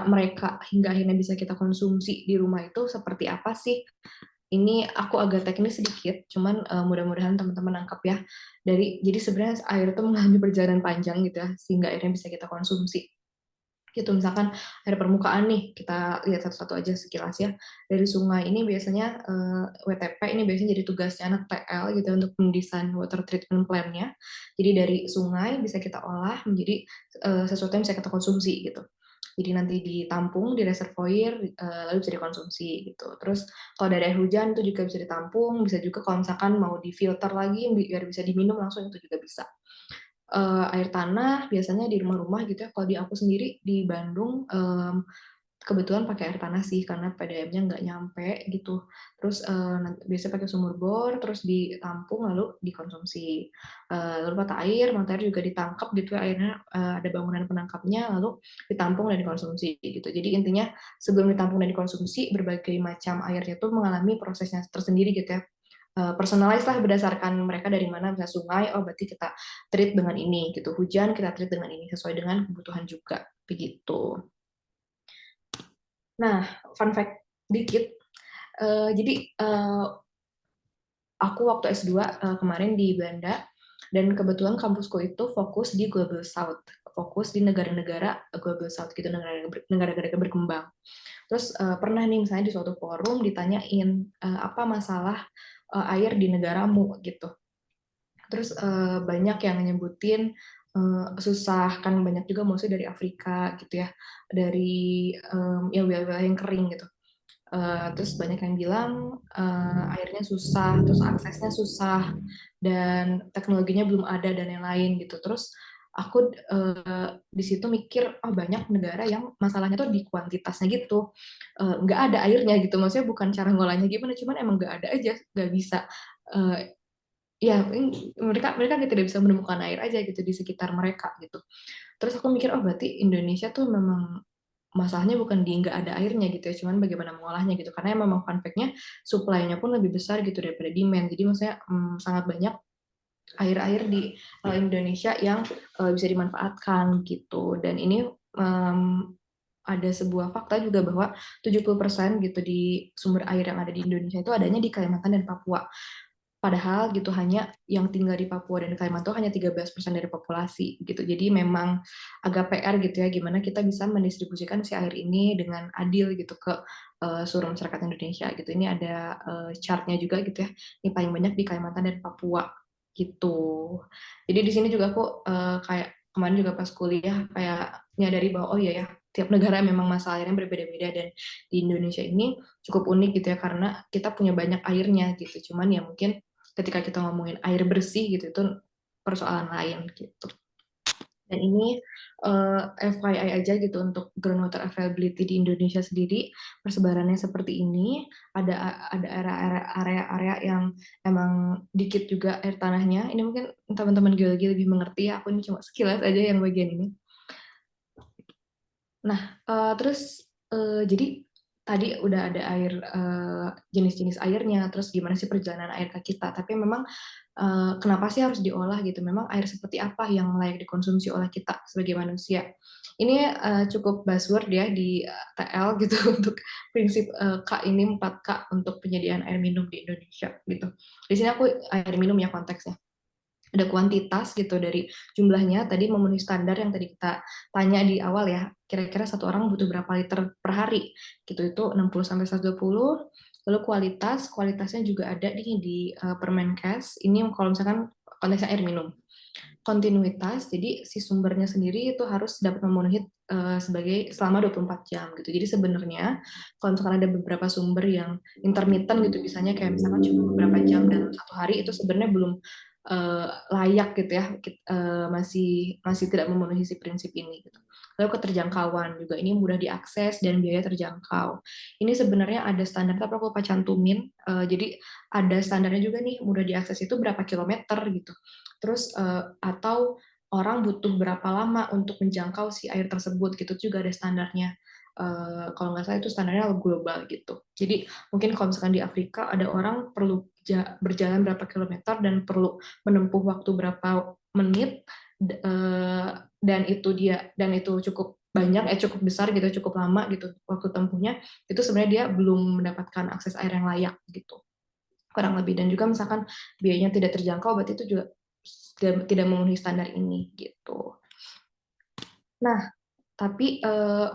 mereka hingga akhirnya bisa kita konsumsi di rumah itu seperti apa sih? Ini aku agak teknis sedikit, cuman mudah-mudahan teman-teman nangkap ya. Jadi sebenarnya air itu mengalami perjalanan panjang gitu ya, sehingga airnya bisa kita konsumsi gitu. Misalkan air permukaan nih, kita lihat satu-satu aja sekilas ya. Dari sungai ini biasanya WTP ini biasanya jadi tugasnya anak TL gitu untuk mendesain water treatment plan-nya. Jadi dari sungai bisa kita olah menjadi sesuatu yang bisa kita konsumsi gitu. Jadi nanti ditampung di reservoir lalu bisa dikonsumsi gitu. Terus kalau dari air hujan itu juga bisa ditampung, bisa juga kalau misalkan mau difilter lagi biar bisa diminum langsung itu juga bisa. Air tanah biasanya di rumah-rumah gitu ya. Kalau di aku sendiri di Bandung kebetulan pakai air tanah sih karena PDM-nya nggak nyampe gitu. Terus biasanya pakai sumur bor, terus ditampung lalu dikonsumsi. Lalu mata air juga ditangkap gitu ya, airnya ada bangunan penangkapnya lalu ditampung dan dikonsumsi gitu. Jadi intinya sebelum ditampung dan dikonsumsi berbagai macam airnya tuh mengalami prosesnya tersendiri gitu ya. Personalize lah berdasarkan mereka dari mana, bisa sungai, oh berarti kita treat dengan ini gitu, hujan kita treat dengan ini sesuai dengan kebutuhan juga begitu. Nah, fun fact dikit, jadi aku waktu S2 kemarin di Belanda Dan kebetulan kampusku itu fokus di Global South, fokus di negara-negara Global South gitu, negara-negara berkembang. Terus pernah nih misalnya di suatu forum ditanyain apa masalah air di negaramu gitu. Terus banyak yang nyebutin susah, kan banyak juga mostly dari Afrika gitu ya, dari ya wilayah yang kering gitu. Terus banyak yang bilang airnya susah, terus aksesnya susah, dan teknologinya belum ada dan yang lain gitu. Terus aku di situ mikir, oh banyak negara yang masalahnya tuh di kuantitasnya gitu, nggak ada airnya gitu. Maksudnya bukan cara ngolahnya gimana, cuman emang nggak ada aja, nggak bisa. Ya mereka mereka tidak bisa menemukan air aja gitu di sekitar mereka gitu. Terus aku mikir, oh berarti Indonesia tuh memang masalahnya bukan di nggak ada airnya gitu ya, cuman bagaimana mengolahnya gitu. Karena memang fun fact-nya supply-nya pun lebih besar gitu daripada demand. Jadi maksudnya sangat banyak air-air di Indonesia yang bisa dimanfaatkan gitu. Dan ini ada sebuah fakta juga bahwa 70% gitu di sumber air yang ada di Indonesia itu adanya di Kalimantan dan Papua. Padahal gitu hanya yang tinggal di Papua dan Kalimantan hanya 13% dari populasi gitu. Jadi memang agak PR gitu ya, gimana kita bisa mendistribusikan si air ini dengan adil gitu ke seluruh masyarakat Indonesia gitu. Ini ada chart-nya juga gitu ya. Ini paling banyak di Kalimantan dan Papua gitu. Jadi di sini juga aku kayak kemarin juga pas kuliah kayak nyadari bahwa oh iya ya, tiap negara memang masalahnya berbeda-beda, dan di Indonesia ini cukup unik gitu ya karena kita punya banyak airnya gitu. Cuman ya mungkin ketika kita ngomongin air bersih gitu itu persoalan lain gitu. Dan ini FYI aja gitu untuk groundwater availability di Indonesia sendiri, persebarannya seperti ini. Ada area-area yang emang dikit juga air tanahnya. Ini mungkin teman-teman geologi lebih mengerti ya, aku ini cuma sekilas aja yang bagian ini. Nah, terus jadi tadi udah ada air, jenis-jenis airnya, terus gimana sih perjalanan air ke kita. Tapi memang kenapa sih harus diolah gitu? Memang air seperti apa yang layak dikonsumsi oleh kita sebagai manusia? Ini cukup buzzword ya di TL gitu untuk prinsip K ini 4K untuk penyediaan air minum di Indonesia gitu. Di sini aku air minum ya konteksnya. Ada kuantitas gitu dari jumlahnya, tadi memenuhi standar yang tadi kita tanya di awal ya, kira-kira satu orang butuh berapa liter per hari gitu, itu 60-120. Lalu kualitasnya juga ada di Permenkes, ini kalau misalkan konteksnya air minum. Kontinuitas, jadi si sumbernya sendiri itu harus dapat memenuhi sebagai selama 24 jam gitu. Jadi sebenarnya kalau misalkan ada beberapa sumber yang intermittent gitu, misalnya kayak misalkan cuma beberapa jam dalam satu hari, itu sebenarnya belum layak gitu ya, masih tidak memenuhi si prinsip ini gitu. Lalu keterjangkauan juga, ini mudah diakses dan biaya terjangkau. Ini sebenarnya ada standar, tapi aku lupa cantumin. Jadi ada standarnya juga nih, mudah diakses itu berapa kilometer gitu. Terus atau orang butuh berapa lama untuk menjangkau si air tersebut gitu, juga ada standarnya. Kalau nggak salah itu standarnya global gitu. Jadi mungkin kalau misalkan di Afrika ada orang perlu berjalan berapa kilometer dan perlu menempuh waktu berapa menit, dan itu cukup banyak, cukup besar gitu, cukup lama gitu waktu tempuhnya, itu sebenarnya dia belum mendapatkan akses air yang layak gitu, kurang lebih. Dan juga misalkan biayanya tidak terjangkau, berarti itu juga tidak memenuhi standar ini gitu. Nah, tapi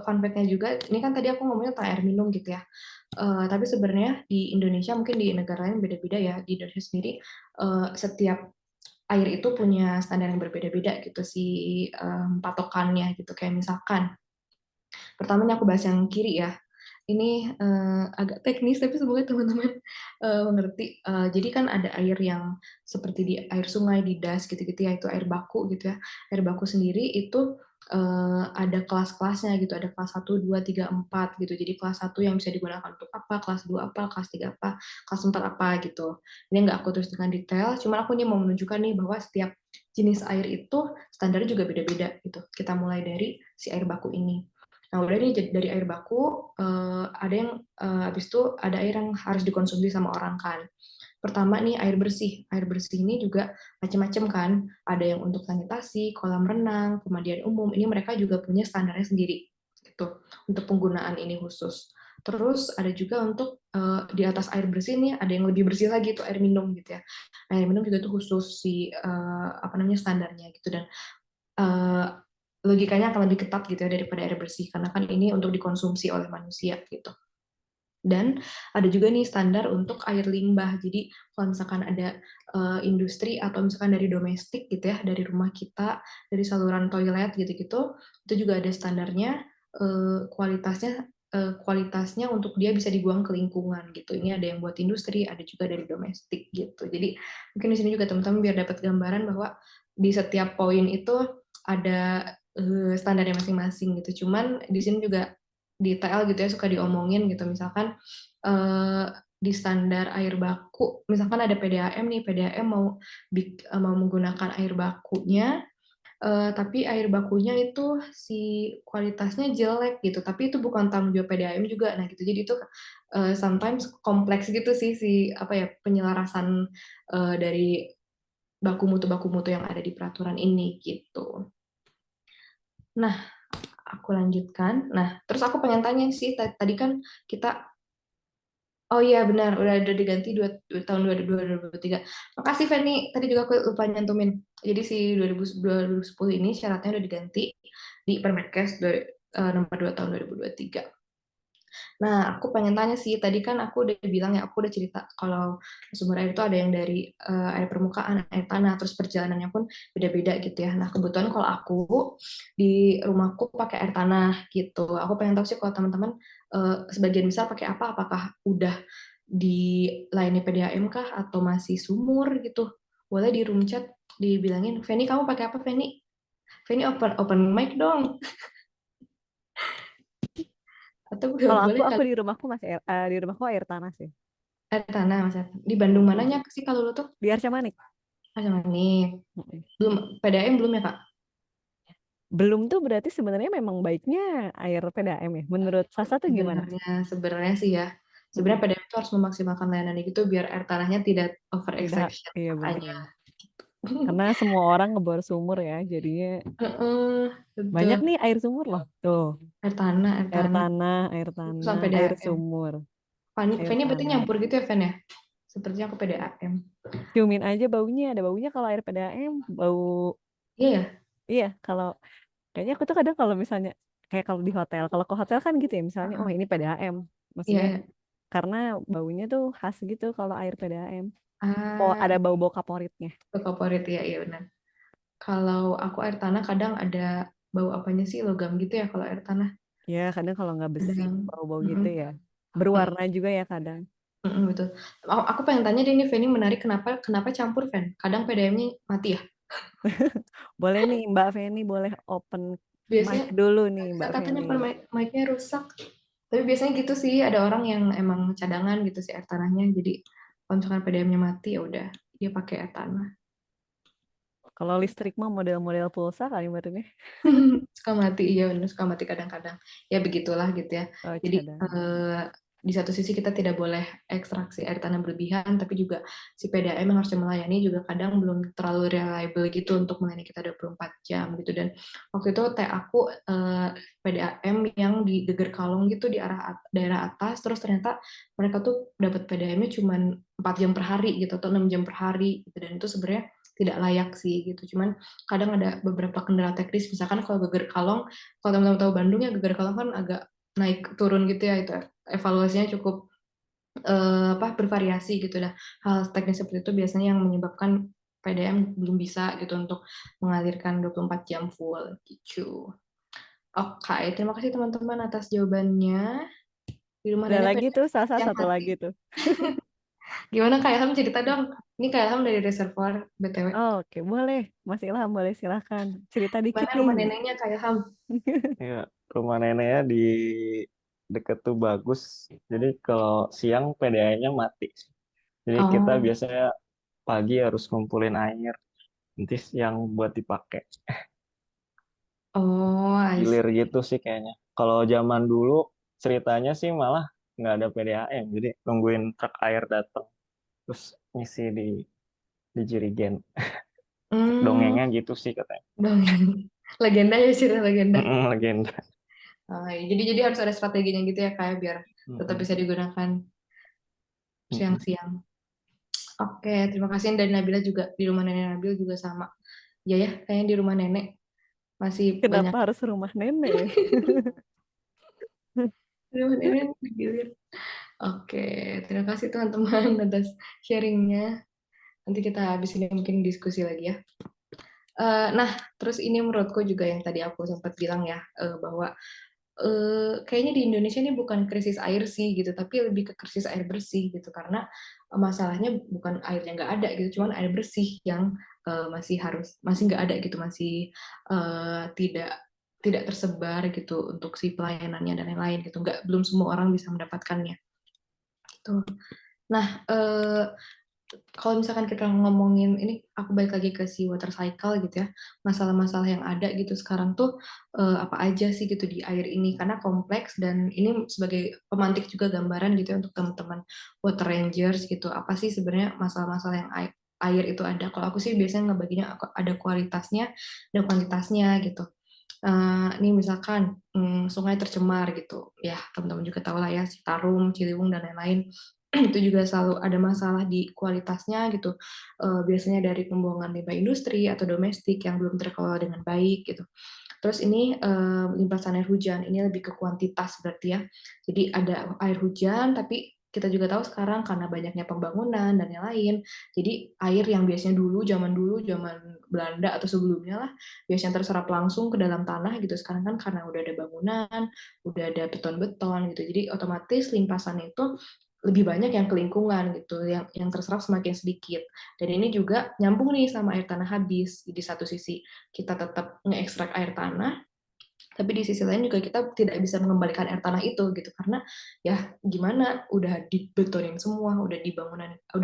fun fact-nya juga, ini kan tadi aku ngomongnya tentang air minum gitu ya. Tapi sebenarnya di Indonesia, mungkin di negara lain beda-beda ya. Di Indonesia sendiri, setiap air itu punya standar yang berbeda-beda gitu sih, patokannya gitu. Kayak misalkan, pertama ini aku bahas yang kiri ya. Ini agak teknis, tapi semoga teman-teman mengerti. Jadi kan ada air yang seperti di air sungai, di das gitu-gitu ya, itu air baku gitu ya. Air baku sendiri itu ada kelas-kelasnya gitu, ada kelas 1, 2, 3, 4 gitu. Jadi kelas 1 yang bisa digunakan untuk apa, kelas 2 apa, kelas 3 apa, kelas 4 apa gitu. Ini nggak aku tulis dengan detail, cuman aku ini mau menunjukkan nih bahwa setiap jenis air itu standarnya juga beda-beda gitu. Kita mulai dari si air baku ini. Nah, udah nih dari air baku, ada yang habis itu ada air yang harus dikonsumsi sama orang kan. Pertama nih air bersih. Air bersih ini juga macam-macam kan. Ada yang untuk sanitasi, kolam renang, pemandian umum. Ini mereka juga punya standarnya sendiri gitu untuk penggunaan ini khusus. Terus ada juga untuk di atas air bersih nih ada yang lebih bersih lagi tuh air minum gitu ya. Air minum juga tuh khusus si apa namanya standarnya gitu dan eh, logikanya akan lebih ketat gitu ya daripada air bersih karena kan ini untuk dikonsumsi oleh manusia gitu. Dan ada juga nih standar untuk air limbah. Jadi kalau misalkan ada industri atau misalkan dari domestik gitu ya, dari rumah kita, dari saluran toilet gitu-gitu, itu juga ada standarnya kualitasnya untuk dia bisa dibuang ke lingkungan gitu. Ini ada yang buat industri, ada juga dari domestik gitu. Jadi mungkin di sini juga teman-teman biar dapat gambaran bahwa di setiap poin itu ada standarnya masing-masing gitu. Cuman di sini juga detail gitu ya suka diomongin gitu misalkan di standar air baku misalkan ada PDAM nih PDAM mau menggunakan air bakunya tapi air bakunya itu si kualitasnya jelek gitu tapi itu bukan tanggung jawab PDAM juga nah gitu jadi itu sometimes kompleks gitu sih si apa ya penyelarasan dari baku mutu yang ada di peraturan ini gitu. Nah, aku lanjutkan. Nah, terus aku pengen tanya sih, tadi kan kita, oh iya benar, udah diganti tahun 2023. Makasih Fanny, tadi juga aku lupa nyantumin. Jadi si 2010 ini syaratnya udah diganti di Permenkes nomor 2 tahun 2023. Nah, aku pengen tanya sih, tadi kan aku udah bilang ya, aku udah cerita kalau sumber air itu ada yang dari air permukaan, air tanah, terus perjalanannya pun beda-beda gitu ya. Nah, kebetulan kalau aku di rumahku pakai air tanah gitu. Aku pengen tahu sih kalau teman-teman sebagian besar pakai apa? Apakah udah dilayani PDAM kah atau masih sumur gitu? Boleh di room chat dibilangin, Feni kamu pakai apa Feni? Feni open mic dong. Atau Kalau boleh aku kali di rumahku masih di rumahku air tanah sih. air tanah Mas Evan. Di Bandung Mm-mm. mananya sih kalau lu tuh? Di Arca Manik. Macam nih. Mm-mm. Belum PDAM belum ya, Kak? Belum tuh berarti sebenarnya memang baiknya air PDAM ya. Menurut Sasa tuh gimana? Sebenarnya sih ya. Sebenarnya Mm-mm. PDAM itu harus memaksimalkan layanan itu biar air tanahnya tidak over Tidak, extraction. iya Makanya. bener. Karena semua orang ngebor sumur ya, jadinya banyak Betul. nih air sumur loh. Tuh, Air tanah. air Terus tanah, sampai air PDAM. sumur, air Fanny berarti tanah. nyampur gitu ya, Fan ya? Sepertinya aku PDAM. Ciumin aja baunya, ada baunya kalau air PDAM, bau. Iya ya? Iya, kalau kayaknya aku tuh kadang kalau misalnya kayak kalau di hotel, kalau ke hotel kan gitu ya, misalnya oh Heeh. ini PDAM, Iya, maksudnya ya. karena baunya tuh khas gitu kalau air PDAM. Oh, Ah, ada bau-bau kaporitnya. itu favorit ya, iya benar. Kalau aku air tanah kadang ada bau apanya sih logam gitu ya kalau air tanah. Ya, kadang kalau nggak bersih, Kadang. bau-bau gitu Mm-mm. ya. Berwarna juga ya kadang. Betul. Aku pengen tanya deh nih, Feni menarik kenapa kenapa campur, Fen? Kadang PDM-nya mati ya? Boleh nih Mbak Feni, boleh open mic Biasanya dulu nih Mbak katanya Feni. mic-nya rusak. Tapi biasanya gitu sih, ada orang yang emang cadangan gitu sih air tanahnya. Jadi kalau misalkan PDM-nya mati ya udah dia pakai air tanah. Kalau listrik mah model-model pulsa kali barunya. Suka mati, iya benar suka mati kadang-kadang. Ya begitulah gitu ya. Oh, Jadi cadangan. di satu sisi kita tidak boleh ekstraksi air tanah berlebihan, tapi juga si PDAM yang harusnya melayani juga kadang belum terlalu reliable gitu untuk melayani kita 24 jam gitu. Dan waktu itu teh aku PDAM yang di Geger Kalong gitu di arah daerah atas, terus ternyata mereka tuh dapat PDAM-nya cuma 4 jam per hari gitu atau 6 jam per hari gitu. Dan itu sebenarnya tidak layak sih gitu. Cuman kadang ada beberapa kendala teknis, misalkan kalau Geger Kalong, kalau teman-teman tahu Bandung ya Geger Kalong kan agak naik turun gitu ya, itu evaluasinya cukup bervariasi gitu dah. Hal teknis seperti itu biasanya yang menyebabkan PDM belum bisa gitu untuk mengalirkan 24 jam full gitu. Oke, terima kasih teman-teman atas jawabannya. Di rumah Ada nenek lagi PDM tuh Sasa yang satu mati. lagi tuh. Gimana Kak Ilham cerita dong? Ini Kak Ilham dari Reservoir BTW. Oh, oke, boleh. Mas Ilham boleh silahkan. Cerita dikit Mana nih. rumah neneknya Kak Ilham? Ya, rumah neneknya di deket tuh bagus. Jadi kalau siang PDA-nya mati. Jadi kita Oh, biasanya pagi harus ngumpulin air. Nanti siang buat dipakai. oh, I see. Gilir gitu sih kayaknya. Kalau zaman dulu ceritanya sih malah nggak ada PDAM. Jadi nungguin truk air datang. Terus ngisi di jerigen. Hmm, Dongengnya gitu sih katanya. dong. Legenda ya cerita legenda. Legenda. Jadi harus ada strateginya gitu ya kayak biar tetap bisa digunakan siang-siang. Oke, terima kasih. Dan Nabila juga di rumah nenek Nabil juga sama. Ya, kayaknya di rumah nenek masih banyak. Kenapa harus rumah nenek? Di rumah nenek digilir. Oke, terima kasih teman-teman atas sharingnya. Nanti kita habis ini mungkin diskusi lagi ya. Nah, terus ini menurutku juga yang tadi aku sempat bilang ya, bahwa kayaknya di Indonesia ini bukan krisis air sih gitu, tapi lebih ke krisis air bersih gitu, karena masalahnya bukan airnya nggak ada gitu, cuman air bersih yang masih nggak ada gitu, masih tidak tersebar gitu untuk si pelayanannya dan lain-lain gitu, belum semua orang bisa mendapatkannya. Gitu. Nah, kalau misalkan kita ngomongin ini, aku balik lagi ke si water cycle gitu ya, masalah-masalah yang ada gitu sekarang tuh apa aja sih gitu di air ini, karena kompleks, dan ini sebagai pemantik juga gambaran gitu ya untuk teman-teman water rangers gitu, apa sih sebenarnya masalah-masalah yang air itu ada. Kalau aku sih biasanya ngebaginya ada kualitasnya dan kuantitasnya gitu. Ini misalkan sungai tercemar gitu, ya teman-teman juga tahu lah ya, Citarum, Ciliwung dan lain-lain. Itu juga selalu ada masalah di kualitasnya gitu, biasanya dari pembuangan limbah industri atau domestik yang belum terkelola dengan baik gitu. Terus ini limpasan air hujan, ini lebih ke kuantitas berarti ya. Jadi ada air hujan, tapi kita juga tahu sekarang karena banyaknya pembangunan dan yang lain, jadi air yang biasanya zaman Belanda atau sebelumnya lah, biasanya terserap langsung ke dalam tanah gitu, sekarang kan karena udah ada bangunan, udah ada beton-beton gitu, jadi otomatis limpasan itu lebih banyak yang ke lingkungan gitu, yang terserap semakin sedikit. Dan ini juga nyambung nih sama air tanah habis. Di satu sisi kita tetap ngeekstrak air tanah, tapi di sisi lain juga kita tidak bisa mengembalikan air tanah itu gitu, karena ya gimana, udah dibetonin semua, udah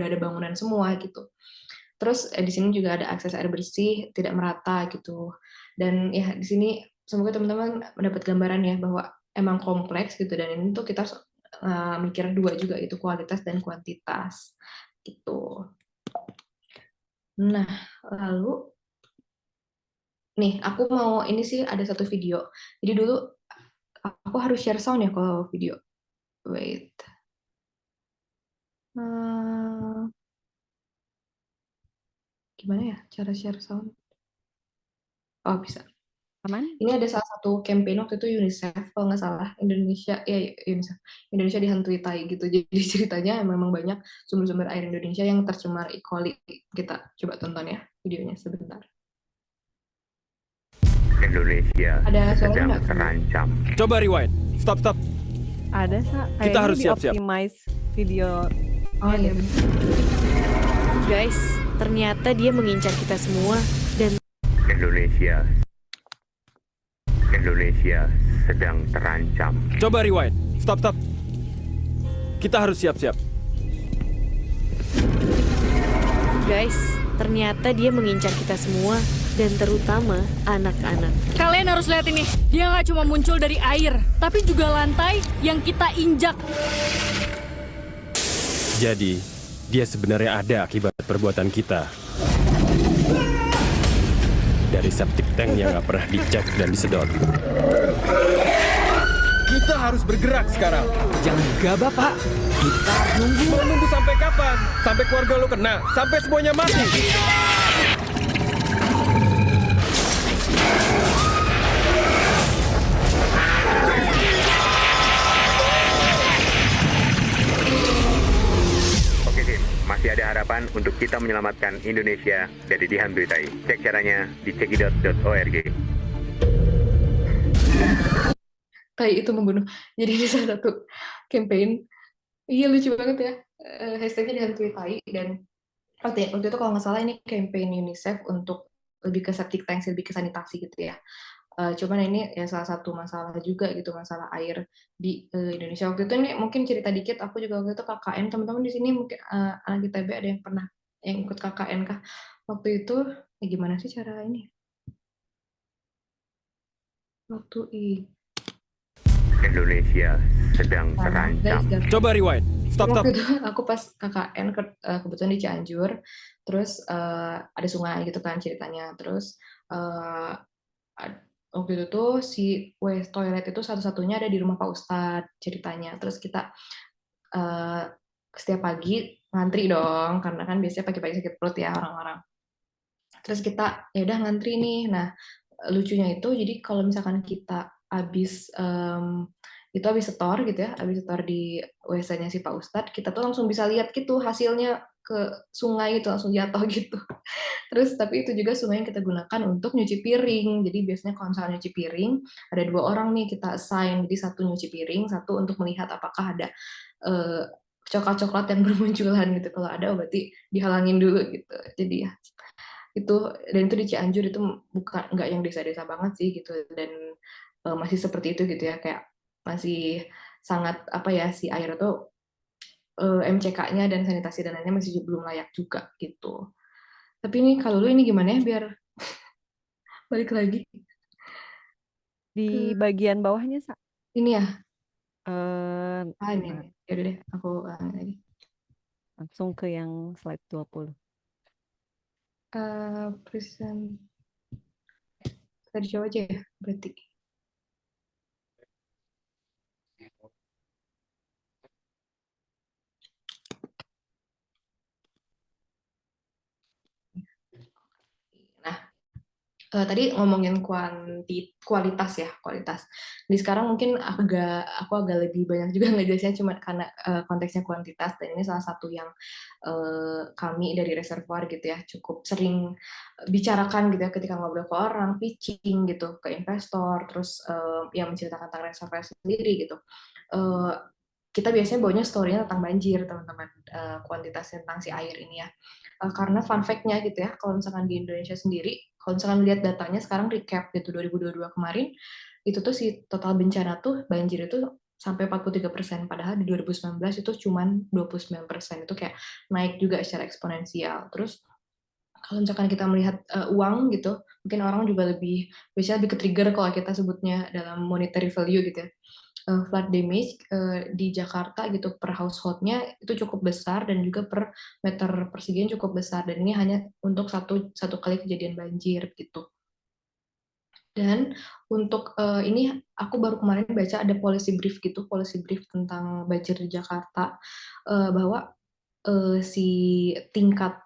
ada bangunan semua gitu. Terus di sini juga ada akses air bersih tidak merata gitu. Dan ya di sini semoga teman-teman mendapat gambaran ya bahwa emang kompleks gitu, dan ini tuh kita mikir dua juga itu, kualitas dan kuantitas gitu. Nah, lalu nih aku mau ini sih ada satu video. Jadi dulu aku harus share sound ya kalau video. Wait. Gimana ya cara share sound? Oh, bisa. Aman? Ini ada salah satu campaign waktu itu UNICEF kalau nggak salah, UNICEF Indonesia dihantui tai gitu. Jadi ceritanya memang banyak sumber-sumber air Indonesia yang tercemar E. coli. Kita coba tonton ya videonya sebentar. Indonesia Ada sedang suaranya nggak? terancam. Coba rewind. Stop. Ada, Sa. Kita harus siap-siap. Optimize video. Oh iya. Guys, ternyata dia mengincar kita semua dan Indonesia sedang terancam. Coba rewind. Stop. Kita harus siap-siap. guys, ternyata dia mengincar kita semua dan terutama anak-anak. Kalian harus lihat ini. Dia nggak cuma muncul dari air, tapi juga lantai yang kita injak. Jadi, dia sebenarnya ada akibat perbuatan kita. Dari septic tank yang nggak pernah dicek dan disedot. Kita harus bergerak sekarang. Jangan gegabah, Pak. Kita nunggu. Mau nunggu sampai kapan? Sampai keluarga lo kena? Sampai semuanya mati? Oke tim, masih ada harapan untuk kita menyelamatkan Indonesia dari dihantui tai. Cek caranya di cekidot.org. Tai itu membunuh. Jadi ini salah satu campaign. Iya lucu banget ya. Hashtagnya dihantui tai. Dan waktu itu kalau nggak salah ini campaign UNICEF untuk lebih ke septic tank, lebih ke sanitasi gitu ya. Cuman ini ya salah satu masalah juga gitu, masalah air di Indonesia. Waktu itu ini mungkin cerita dikit, aku juga waktu itu KKN, teman-teman di sini mungkin anak ITB ada yang pernah yang ikut KKN kah? Waktu itu ya gimana sih cara ini? Waktu Indonesia sedang terancam. Coba rewind. Stop. Waktu itu aku pas KKN kebetulan di Cianjur, terus ada sungai gitu kan ceritanya, terus waktu itu tuh si toilet itu satu-satunya ada di rumah Pak Ustadz ceritanya. Terus kita setiap pagi ngantri dong, karena kan biasanya pagi-pagi sakit perut ya orang-orang. Terus kita ya udah ngantri nih. Nah, lucunya itu jadi kalau misalkan kita habis setor gitu ya, habis setor di WC-nya si Pak Ustadz, kita tuh langsung bisa lihat gitu hasilnya ke sungai gitu, langsung jatuh gitu. Terus tapi itu juga sungai yang kita gunakan untuk nyuci piring. Jadi biasanya kalau misalnya nyuci piring, ada 2 orang nih kita assign. Jadi satu nyuci piring, satu untuk melihat apakah ada coklat-coklat yang bermunculan gitu. Kalau ada berarti dihalangin dulu gitu. Jadi ya itu, dan itu di Cianjur, itu bukan nggak yang desa-desa banget sih gitu, dan masih seperti itu gitu ya, kayak masih sangat apa ya, si air itu MCK-nya dan sanitasi dan lainnya masih belum layak juga gitu. Tapi ini kalau lu ini gimana ya biar balik lagi Di ke bagian bawahnya, Sa. ini ya. Bentar. Ini yaudah deh, aku ulangin lagi. Langsung ke yang slide 20. Present. Tadi coba aja ya, berarti. Nah, tadi ngomongin kualitas ya, kualitas. Di sekarang mungkin aku agak lebih banyak juga ngejelasinnya, cuma karena konteksnya kuantitas, dan ini salah satu yang kami dari reservoir gitu ya cukup sering bicarakan gitu ya ketika ngobrol ke orang, pitching gitu ke investor, terus yang menceritakan tentang reservoir sendiri gitu. Kita biasanya bawanya story-nya tentang banjir, teman-teman, kuantitasnya tentang si air ini ya. Karena fun fact-nya gitu ya, kalau misalkan di Indonesia sendiri, kalau misalkan lihat datanya sekarang recap gitu 2022 kemarin, itu tuh si total bencana tuh banjir itu sampai 43%, padahal di 2019 itu cuma 29%. Itu kayak naik juga secara eksponensial. Terus kalau misalkan kita melihat uang gitu, mungkin orang juga biasanya lebih ke-trigger kalau kita sebutnya dalam monetary value gitu ya. Flood damage di Jakarta gitu per household-nya itu cukup besar, dan juga per meter persegian cukup besar, dan ini hanya untuk satu kali kejadian banjir gitu. Dan untuk ini aku baru kemarin baca ada policy brief tentang banjir di Jakarta, bahwa si tingkat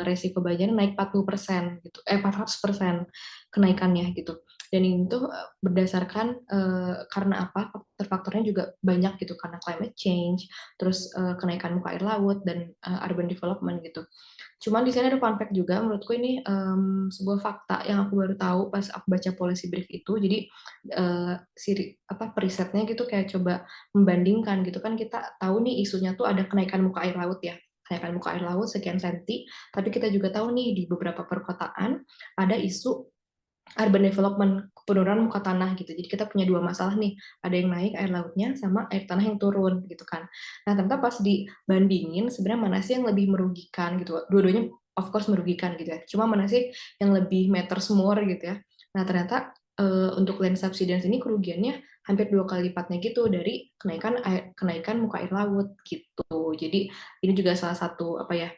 resiko banjir naik 40% gitu, 400% kenaikannya gitu. Dan ini tuh berdasarkan karena apa? Faktor-faktornya juga banyak gitu, karena climate change, terus kenaikan muka air laut, dan urban development gitu. Cuman di sini ada fun fact juga, menurutku ini sebuah fakta yang aku baru tahu pas aku baca policy brief itu. Jadi perisetnya gitu kayak coba membandingkan gitu kan, kita tahu nih isunya tuh ada kenaikan muka air laut ya, kenaikan muka air laut sekian senti, tapi kita juga tahu nih di beberapa perkotaan ada isu urban development, penurunan muka tanah gitu. Jadi kita punya 2 masalah nih, ada yang naik air lautnya sama air tanah yang turun gitu kan. Nah, ternyata pas dibandingin sebenarnya mana sih yang lebih merugikan gitu. Dua-duanya of course merugikan gitu ya. Cuma mana sih yang lebih matters more gitu ya. Nah, ternyata untuk land subsidence ini kerugiannya hampir 2 kali lipatnya gitu dari kenaikan muka air laut gitu. Jadi ini juga salah satu apa ya,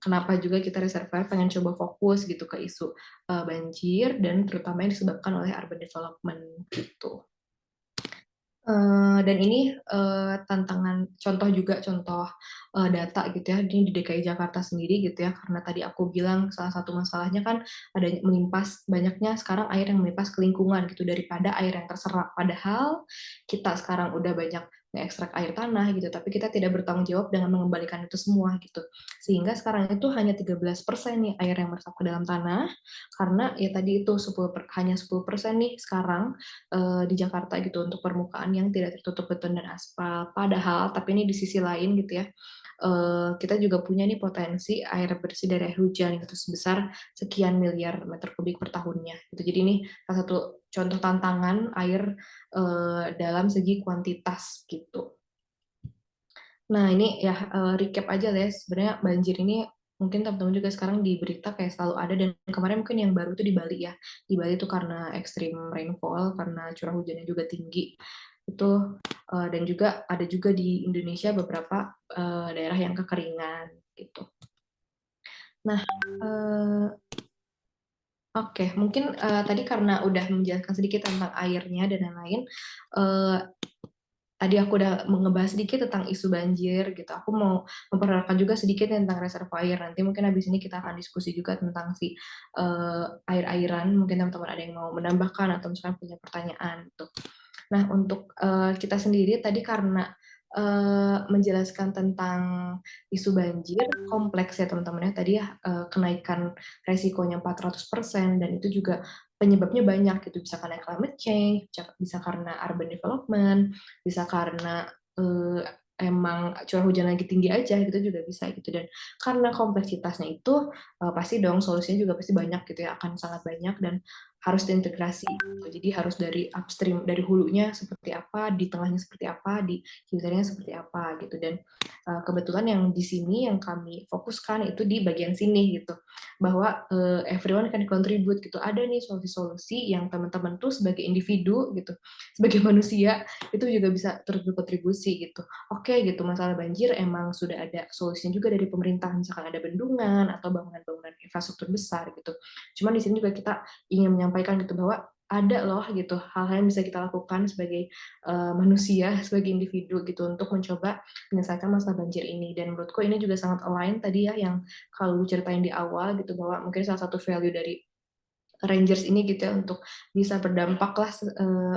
kenapa juga kita reservoir pengen coba fokus gitu ke isu banjir, dan terutama yang disebabkan oleh urban development gitu. Dan ini contoh data gitu ya, ini di DKI Jakarta sendiri gitu ya, karena tadi aku bilang salah satu masalahnya kan ada banyaknya sekarang air yang melimpas ke lingkungan gitu daripada air yang terserap. Padahal kita sekarang udah banyak mengekstrak air tanah gitu, tapi kita tidak bertanggung jawab dengan mengembalikan itu semua gitu. Sehingga sekarang itu hanya 13% nih air yang meresap ke dalam tanah, karena ya tadi itu hanya 10% nih sekarang di Jakarta gitu untuk permukaan yang tidak tertutup beton dan aspal. Padahal, tapi ini di sisi lain gitu ya, kita juga punya nih potensi air bersih dari air hujan gitu sebesar sekian miliar meter kubik per tahunnya. Gitu. Jadi ini salah satu contoh tantangan air dalam segi kuantitas gitu. Nah ini ya recap aja ya, sebenarnya banjir ini mungkin teman-teman juga sekarang di berita kayak selalu ada, dan kemarin mungkin yang baru itu di Bali ya. Di Bali itu karena extreme rainfall, karena curah hujannya juga tinggi. Itu dan juga ada juga di Indonesia beberapa daerah yang kekeringan gitu. Nah, Oke, mungkin tadi karena udah menjelaskan sedikit tentang airnya dan lain-lain, tadi aku udah ngebahas sedikit tentang isu banjir gitu. Aku mau memperkenalkan juga sedikit tentang reservoir. Nanti mungkin habis ini kita akan diskusi juga tentang si air-airan. Mungkin teman-teman ada yang mau menambahkan atau misalkan punya pertanyaan gitu. Nah, untuk kita sendiri tadi karena menjelaskan tentang isu banjir kompleks ya teman-teman ya. Tadi ya kenaikan resikonya 400% dan itu juga penyebabnya banyak gitu, bisa karena climate change, bisa karena urban development, bisa karena emang curah hujan lagi tinggi aja gitu juga bisa gitu. Dan karena kompleksitasnya itu pasti dong solusinya juga pasti banyak gitu ya, akan sangat banyak dan harus diintegrasi gitu. Jadi harus dari upstream, dari hulunya seperti apa, di tengahnya seperti apa, di hilirnya seperti apa gitu. Dan kebetulan yang di sini yang kami fokuskan itu di bagian sini gitu, bahwa everyone can contribute gitu. Ada nih solusi-solusi yang teman-teman tuh sebagai individu gitu, sebagai manusia itu juga bisa terus berkontribusi gitu. Oke gitu, masalah banjir emang sudah ada solusinya juga dari pemerintah, misalkan ada bendungan atau bangunan-bangunan infrastruktur besar gitu. Cuman di sini juga kita ingin menyampaikan gitu bahwa ada loh gitu hal-hal yang bisa kita lakukan sebagai manusia, sebagai individu gitu untuk mencoba menyelesaikan masalah banjir ini. Dan menurutku ini juga sangat align tadi ya yang kalau ceritain di awal gitu, bahwa mungkin salah satu value dari Rangers ini gitu ya untuk bisa berdampak lah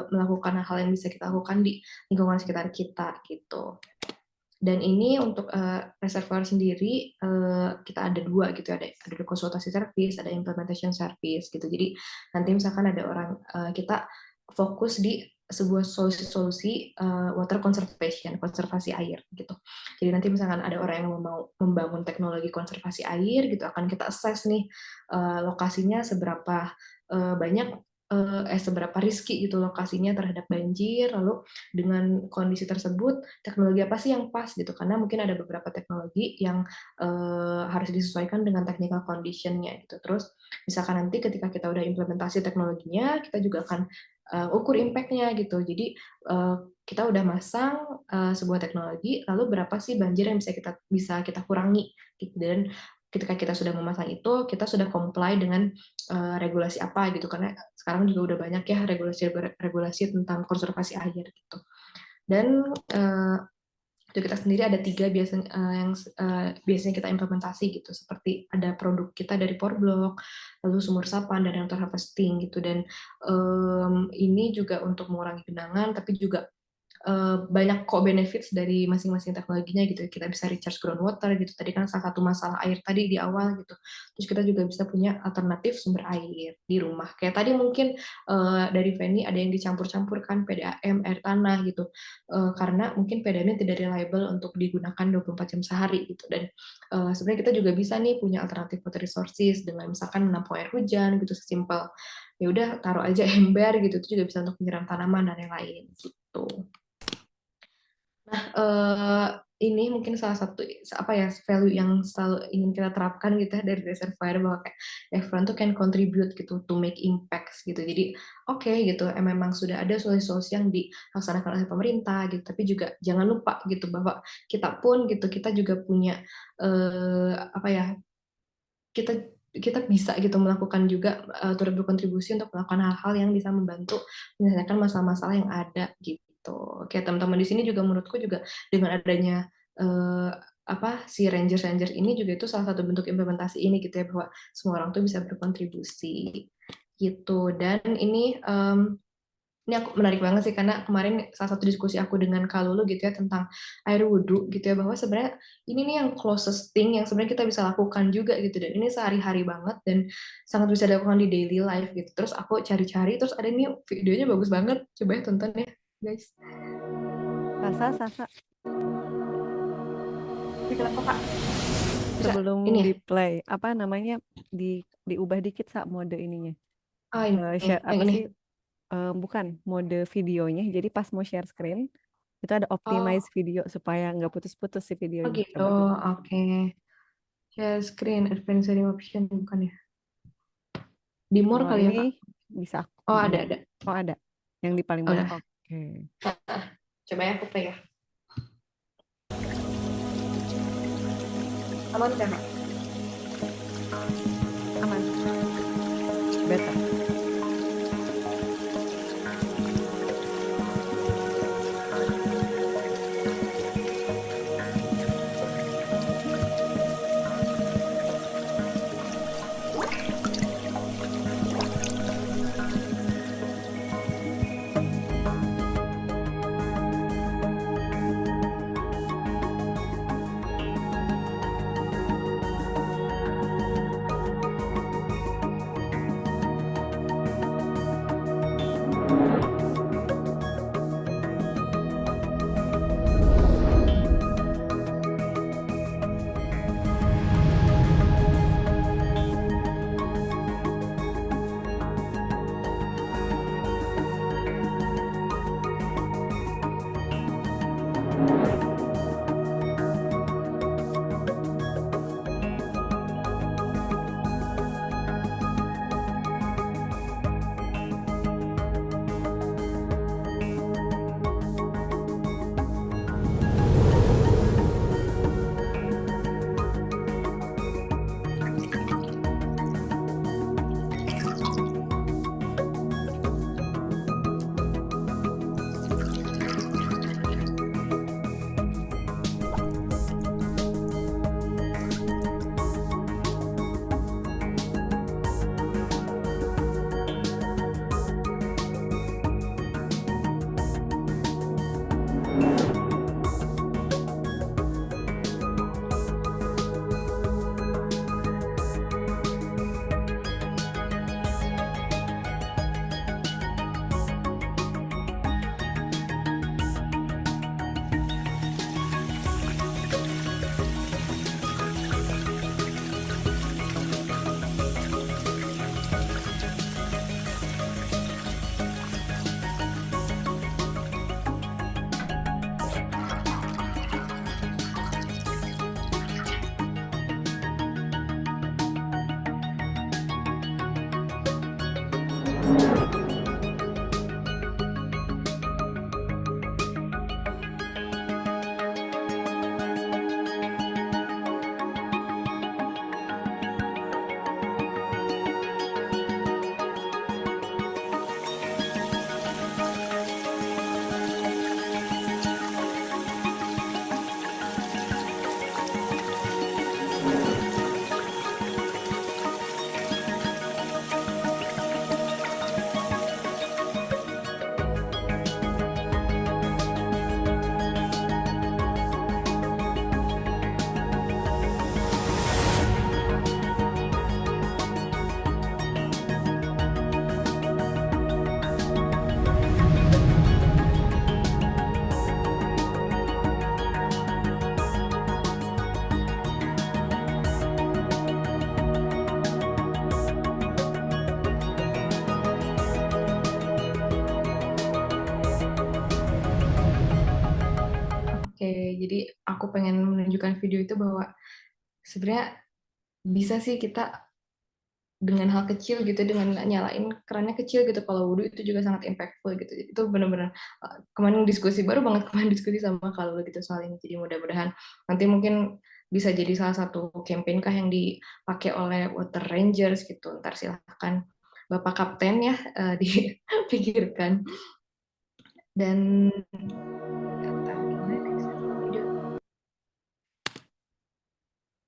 melakukan hal yang bisa kita lakukan di lingkungan sekitar kita gitu. Dan ini untuk reservoir sendiri kita ada dua gitu, ada konsultasi service, ada implementation service gitu. Jadi nanti misalkan ada orang kita fokus di sebuah solusi-solusi water conservation, konservasi air gitu. Jadi nanti misalkan ada orang yang mau membangun teknologi konservasi air gitu, akan kita assess nih lokasinya seberapa banyak seberapa risky gitu lokasinya terhadap banjir, lalu dengan kondisi tersebut teknologi apa sih yang pas gitu, karena mungkin ada beberapa teknologi yang harus disesuaikan dengan technical condition-nya gitu. Terus misalkan nanti ketika kita udah implementasi teknologinya, kita juga akan ukur impact-nya gitu. Jadi kita udah masang sebuah teknologi, lalu berapa sih banjir yang bisa kita kurangi gitu. Dan ketika kita sudah memasang itu, kita sudah comply dengan regulasi apa gitu, karena sekarang juga udah banyak ya regulasi tentang konservasi air gitu. Dan untuk kita sendiri ada 3 biasanya yang biasanya kita implementasi gitu, seperti ada produk kita dari Porblock, lalu sumur resapan dan water harvesting gitu. Dan ini juga untuk mengurangi genangan, tapi juga banyak kok benefits dari masing-masing teknologinya gitu. Kita bisa recharge groundwater gitu. Tadi kan salah satu masalah air tadi di awal gitu. Terus kita juga bisa punya alternatif sumber air di rumah. Kayak tadi mungkin dari Feni ada yang dicampur-campurkan PDAM, air tanah gitu. Karena mungkin PDAM-nya tidak reliable untuk digunakan 24 jam sehari gitu. Dan sebenarnya kita juga bisa nih punya alternatif water resources dengan misalkan menampung air hujan gitu, sesimpel ya udah taruh aja ember gitu, itu juga bisa untuk menyiram tanaman dan yang lain gitu. Nah, ini mungkin salah satu value yang selalu ingin kita terapkan gitu ya dari reservoir, bahwa kayak everyone tuh can contribute gitu to make impacts gitu. Jadi oke gitu, memang sudah ada solusi-solusi yang dilaksanakan oleh pemerintah gitu, tapi juga jangan lupa gitu bahwa kita pun gitu, kita juga punya kita bisa gitu melakukan juga turut berkontribusi untuk melakukan hal-hal yang bisa membantu menyelesaikan masalah-masalah yang ada gitu. Kayak teman-teman di sini juga menurutku juga dengan adanya si Rangers ini juga itu salah satu bentuk implementasi ini gitu ya, bahwa semua orang tuh bisa berkontribusi gitu. Dan ini aku menarik banget sih, karena kemarin salah satu diskusi aku dengan Kalulu gitu ya tentang air wudhu gitu ya, bahwa sebenarnya ini nih yang closest thing yang sebenarnya kita bisa lakukan juga gitu, dan ini sehari-hari banget dan sangat bisa dilakukan di daily life gitu. Terus aku cari-cari, terus ada nih videonya bagus banget, coba ya tonton ya guys. Sasa. Tapi kenapa Kak? Sebelum ini ya? di play, apa namanya, diubah dikit mode ininya. Ini, Apa sih? Bukan mode videonya, jadi pas mau share screen itu ada optimize video supaya nggak putus-putus si videonya. Oh gitu, oke. Share screen, advanced option bukan ya? Di more kali ya Kak? Bisa. Oh ada. Oh ada, yang di paling bawah. Oke. Coba ya aku play ya. Aman kan Kak? Aman. better. Oke, jadi aku pengen menunjukkan video itu bahwa sebenarnya bisa sih kita dengan hal kecil gitu, dengan nyalain kerannya kecil gitu, kalau wudhu itu juga sangat impactful gitu. Jadi itu benar-benar kemarin baru banget kemarin diskusi sama kalau gitu soal ini. Jadi mudah-mudahan nanti mungkin bisa jadi salah satu campaign kah yang dipakai oleh Water Rangers gitu. Ntar silahkan Bapak Kapten ya dipikirkan. Dan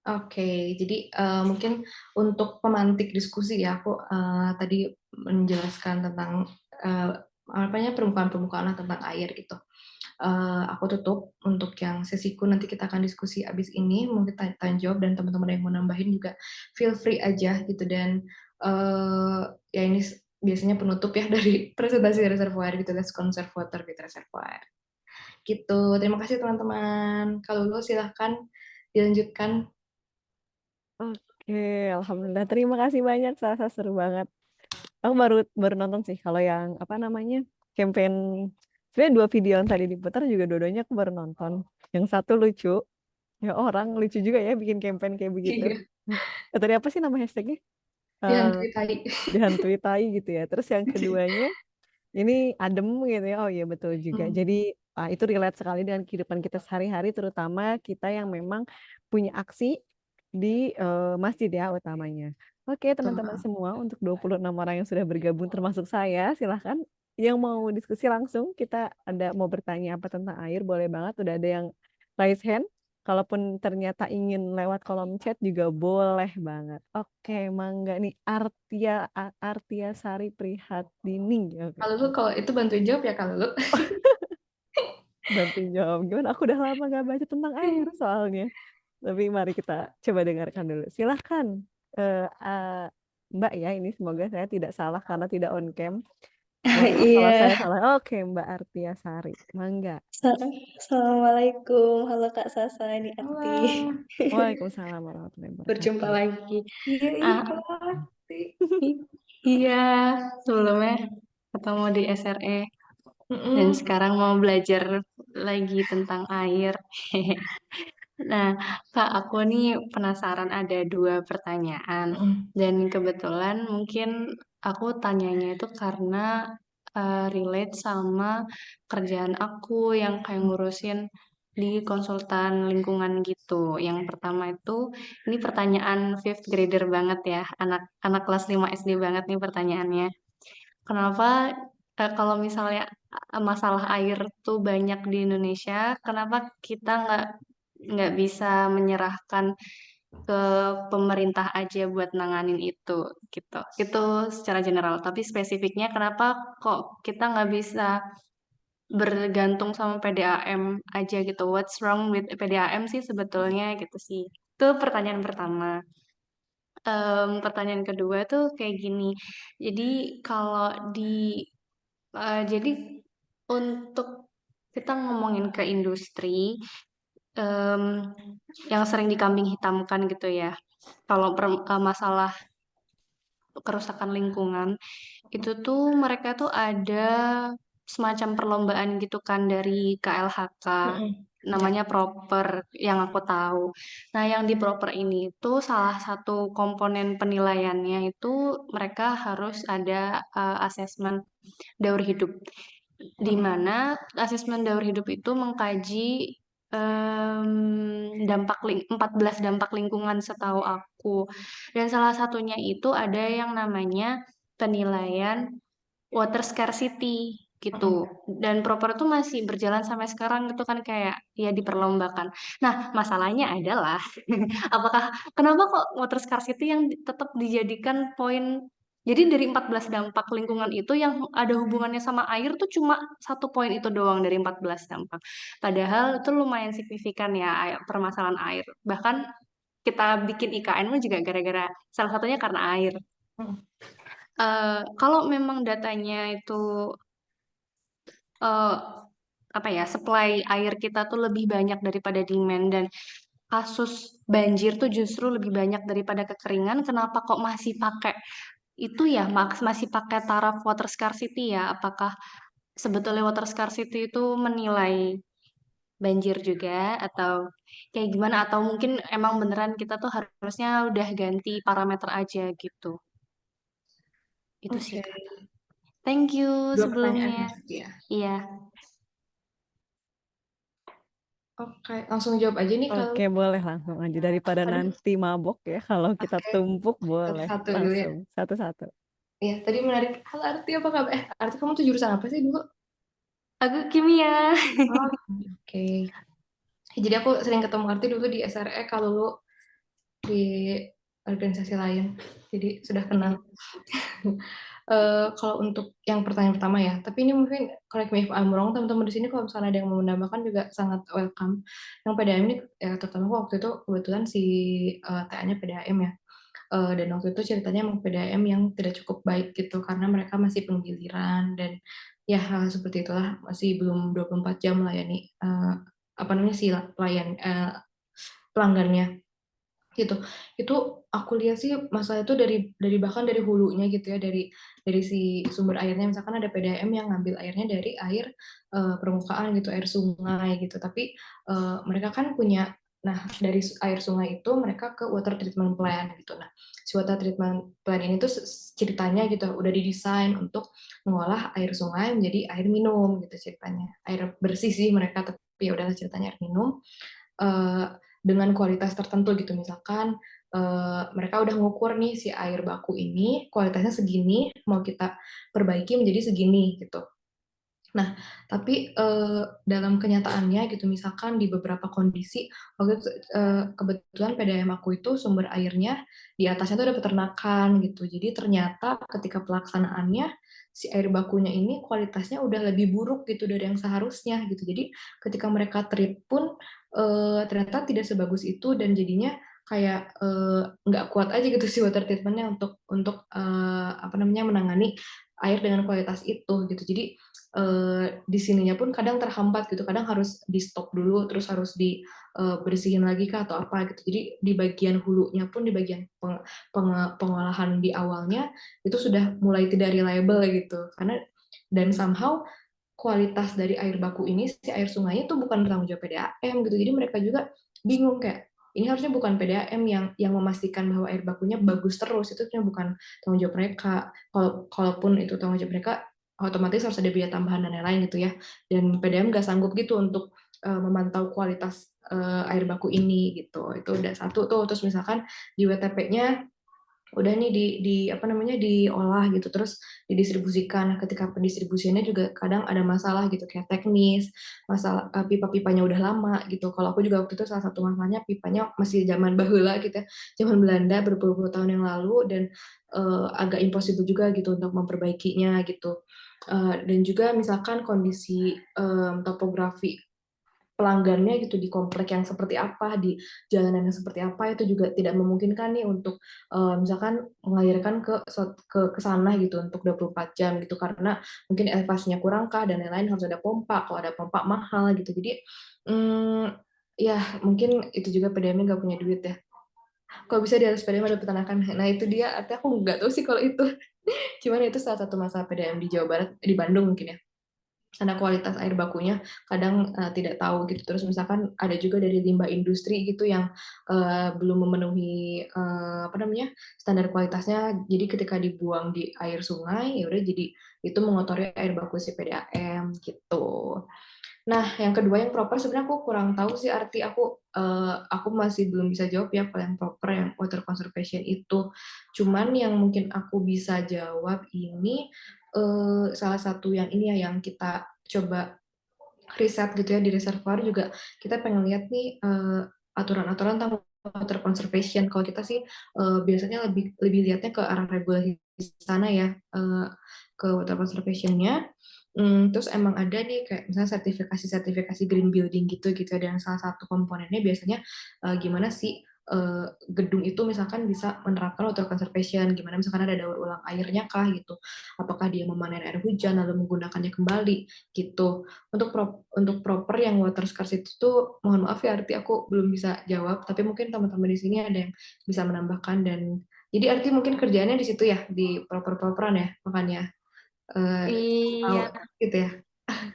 Oke, jadi mungkin untuk pemantik diskusi ya, aku tadi menjelaskan tentang permukaan-permukaan lah tentang air gitu. Aku tutup untuk yang sesiku, nanti kita akan diskusi abis ini, mungkin tanya jawab, dan teman-teman yang mau nambahin juga feel free aja gitu. Dan ya ini biasanya penutup ya dari presentasi reservoir gitu, let's conserve water with reservoir. Gitu, terima kasih teman-teman. Kalau lu silahkan dilanjutkan. Oke, alhamdulillah. Terima kasih banyak, Sasa, seru banget. Aku baru nonton sih kalau yang apa namanya campaign. Sebenarnya 2 video yang tadi diputar juga dua-duanya aku baru nonton. Yang satu lucu, ya orang lucu juga ya bikin campaign kayak begitu. Iya. Tadi apa sih nama hashtagnya? Dihantui tai. Dihantui tai gitu ya. Terus yang keduanya ini adem gitu ya. Oh iya betul juga. Jadi itu relate sekali dengan kehidupan kita sehari-hari, terutama kita yang memang punya aksi di masjid ya utamanya. Oke, teman-teman semua, untuk 26 orang yang sudah bergabung termasuk saya, silahkan yang mau diskusi langsung, kita mau bertanya apa tentang air, boleh banget. Udah ada yang raise hand. Kalaupun ternyata ingin lewat kolom chat juga boleh banget. Oke, mangga nih Artia Sari Prihatini. Oke. Kalau itu bantuin jawab ya kalau lu. Bantuin jawab gimana? Aku udah lama gak baca tentang air soalnya. Tapi mari kita coba dengarkan dulu. Silahkan Mbak ya, ini semoga saya tidak salah karena tidak on cam. Kalau saya salah. Oke, Mbak Artia Sari, mangga. Assalamualaikum, halo Kak Sasa, ini Arti. Waalaikumsalam warahmatullahi wabarakatuh. Berjumpa lagi. Iya, sebelumnya ketemu di SRE dan sekarang mau belajar lagi tentang air. Nah, Kak, aku nih penasaran, ada 2 pertanyaan. Dan kebetulan mungkin aku tanyanya itu karena relate sama kerjaan aku yang kayak ngurusin di konsultan lingkungan gitu. Yang pertama itu, ini pertanyaan 5th grader banget ya, anak kelas 5 SD banget nih pertanyaannya. Kenapa kalau misalnya masalah air tuh banyak di Indonesia, kenapa kita nggak bisa menyerahkan ke pemerintah aja buat nanganin itu gitu. Itu secara general. Tapi spesifiknya kenapa kok kita nggak bisa bergantung sama PDAM aja gitu. What's wrong with PDAM sih sebetulnya gitu sih. Itu pertanyaan pertama. Pertanyaan kedua tuh kayak gini. Jadi jadi untuk kita ngomongin ke industri yang sering dikambing hitamkan gitu ya. Kalau masalah kerusakan lingkungan itu tuh mereka tuh ada semacam perlombaan gitu kan dari KLHK, namanya Proper yang aku tahu. Nah, yang di Proper ini tuh salah satu komponen penilaiannya itu mereka harus ada asesmen daur hidup, di mana asesmen daur hidup itu mengkaji 14 dampak lingkungan setahu aku. Dan salah satunya itu ada yang namanya penilaian water scarcity gitu. Dan Proper itu masih berjalan sampai sekarang gitu kan, kayak ya diperlombakan. Nah, masalahnya adalah kenapa kok water scarcity yang tetap dijadikan poin. Jadi dari 14 dampak lingkungan itu yang ada hubungannya sama air tuh cuma 1 poin itu doang dari 14 dampak. Padahal itu lumayan signifikan ya permasalahan air. Bahkan kita bikin IKN juga gara-gara salah satunya karena air. Kalau memang datanya itu supply air kita tuh lebih banyak daripada demand dan kasus banjir tuh justru lebih banyak daripada kekeringan, kenapa kok masih pakai itu ya, masih pakai taraf water scarcity ya? Apakah sebetulnya water scarcity itu menilai banjir juga atau kayak gimana? Atau mungkin emang beneran kita tuh harusnya udah ganti parameter aja gitu? Itu sih, Kak. Thank you 2 sebelumnya. pertanyaan. Iya. Oke, langsung jawab aja nih kalau. Oke, boleh langsung aja daripada nanti mabok ya. Kalau kita tumpuk boleh Satu-satu dulu ya. langsung satu-satu. Iya, tadi menarik. Halo Arti, apa kabar? Arti kamu tuh jurusan apa sih dulu? Aku kimia. Oh, oke. Jadi aku sering ketemu Arti dulu di SRE, kalau lu di organisasi lain. Jadi sudah kenal. Kalau untuk yang pertanyaan pertama ya, tapi ini mungkin correct me if I'm wrong, teman-teman di sini kalau misalnya ada yang mau menambahkan juga sangat welcome. Yang PDAM ini ya, terutama waktu itu kebetulan si TA-nya PDAM ya, dan waktu itu ceritanya emang PDAM yang tidak cukup baik gitu karena mereka masih penggiliran dan ya hal seperti itulah, masih belum 24 jam melayani si pelanggannya gitu. Itu aku lihat sih masalah itu dari bahkan dari hulunya gitu ya, dari si sumber airnya, misalkan ada PDAM yang ngambil airnya dari air permukaan gitu, air sungai gitu, tapi mereka kan punya, nah dari air sungai itu mereka ke water treatment plant gitu. Nah, si water treatment plant ini tuh ceritanya gitu udah didesain untuk mengolah air sungai menjadi air minum gitu ceritanya. Air bersih sih mereka, tapi ya udahlah ceritanya air minum dengan kualitas tertentu gitu, misalkan mereka udah ngukur nih si air baku ini kualitasnya segini, mau kita perbaiki menjadi segini gitu. Nah, tapi dalam kenyataannya gitu, misalkan di beberapa kondisi, waktu itu kebetulan PDAM aku itu sumber airnya di atasnya tuh ada peternakan gitu. Jadi ternyata ketika pelaksanaannya si air bakunya ini kualitasnya udah lebih buruk gitu dari yang seharusnya gitu. Jadi ketika mereka treat pun ternyata tidak sebagus itu dan jadinya kayak nggak kuat aja gitu si water treatmentnya untuk apa namanya menangani air dengan kualitas itu gitu. Jadi di sininya pun kadang terhambat gitu, kadang harus di stop dulu, terus harus dibersihin lagi kah atau apa gitu. Jadi di bagian hulunya pun, di bagian pengolahan di awalnya itu sudah mulai tidak reliable gitu, karena dan somehow kualitas dari air baku ini, si air sungainya itu bukan tanggung jawab PDAM gitu. Jadi mereka juga bingung kayak ini harusnya bukan PDAM yang memastikan bahwa air bakunya bagus terus, itu bukan tanggung jawab mereka. Kalaupun itu tanggung jawab mereka, otomatis harus ada biaya tambahan dan lain-lain gitu ya. Dan PDAM nggak sanggup gitu untuk memantau kualitas air baku ini gitu. Itu udah satu tuh. Terus misalkan di WTP-nya udah nih di apa namanya diolah gitu, terus didistribusikan. Nah, ketika pendistribusiannya juga kadang ada masalah gitu, kayak teknis, masalah pipa-pipanya udah lama gitu. Kalau aku juga waktu itu salah satu masalahnya pipanya masih zaman baheula gitu ya, zaman Belanda berpuluh-puluh tahun yang lalu, dan agak impossible juga gitu untuk memperbaikinya gitu. Dan juga misalkan kondisi topografi pelanggannya gitu di komplek yang seperti apa, di jalanan yang seperti apa, itu juga tidak memungkinkan nih untuk misalkan mengalirkan ke sana gitu untuk 24 jam gitu, karena mungkin elevasinya kurang kah dan lain-lain, harus ada pompa, kalau ada pompa mahal gitu. Jadi ya mungkin itu juga PDAM-nya nggak punya duit ya. Kalau bisa di atas PDAM ada peternakan, nah itu dia, artinya aku nggak tahu sih kalau itu. Cuman itu salah satu masalah PDAM di Jawa Barat, di Bandung mungkin ya. Karena kualitas air bakunya kadang tidak tahu gitu. Terus misalkan ada juga dari limbah industri gitu yang belum memenuhi apa namanya standar kualitasnya. Jadi ketika dibuang di air sungai, ya udah jadi itu mengotori air baku si PDAM gitu. Nah, yang kedua yang proper sebenarnya aku kurang tahu sih arti, aku masih belum bisa jawab ya kalau yang proper yang water conservation itu. Cuman yang mungkin aku bisa jawab ini salah satu yang ini ya yang kita coba riset gitu ya di reservoir juga, kita pengen lihat nih aturan-aturan tentang water conservation. Kalau kita sih biasanya lebih lihatnya ke arah regulasi sana ya, ke water conservation-nya. Terus emang ada nih kayak misalnya sertifikasi green building gitu ya, dan salah satu komponennya biasanya gimana sih gedung itu misalkan bisa menerapkan water conservation, gimana misalkan ada daur ulang airnya kah gitu, apakah dia memanen air hujan lalu menggunakannya kembali gitu. Untuk proper yang water scarcity itu mohon maaf ya Arti, aku belum bisa jawab, tapi mungkin teman-teman di sini ada yang bisa menambahkan. Dan jadi Arti mungkin kerjaannya di situ ya, di properan ya, makanya Iya, gitu ya.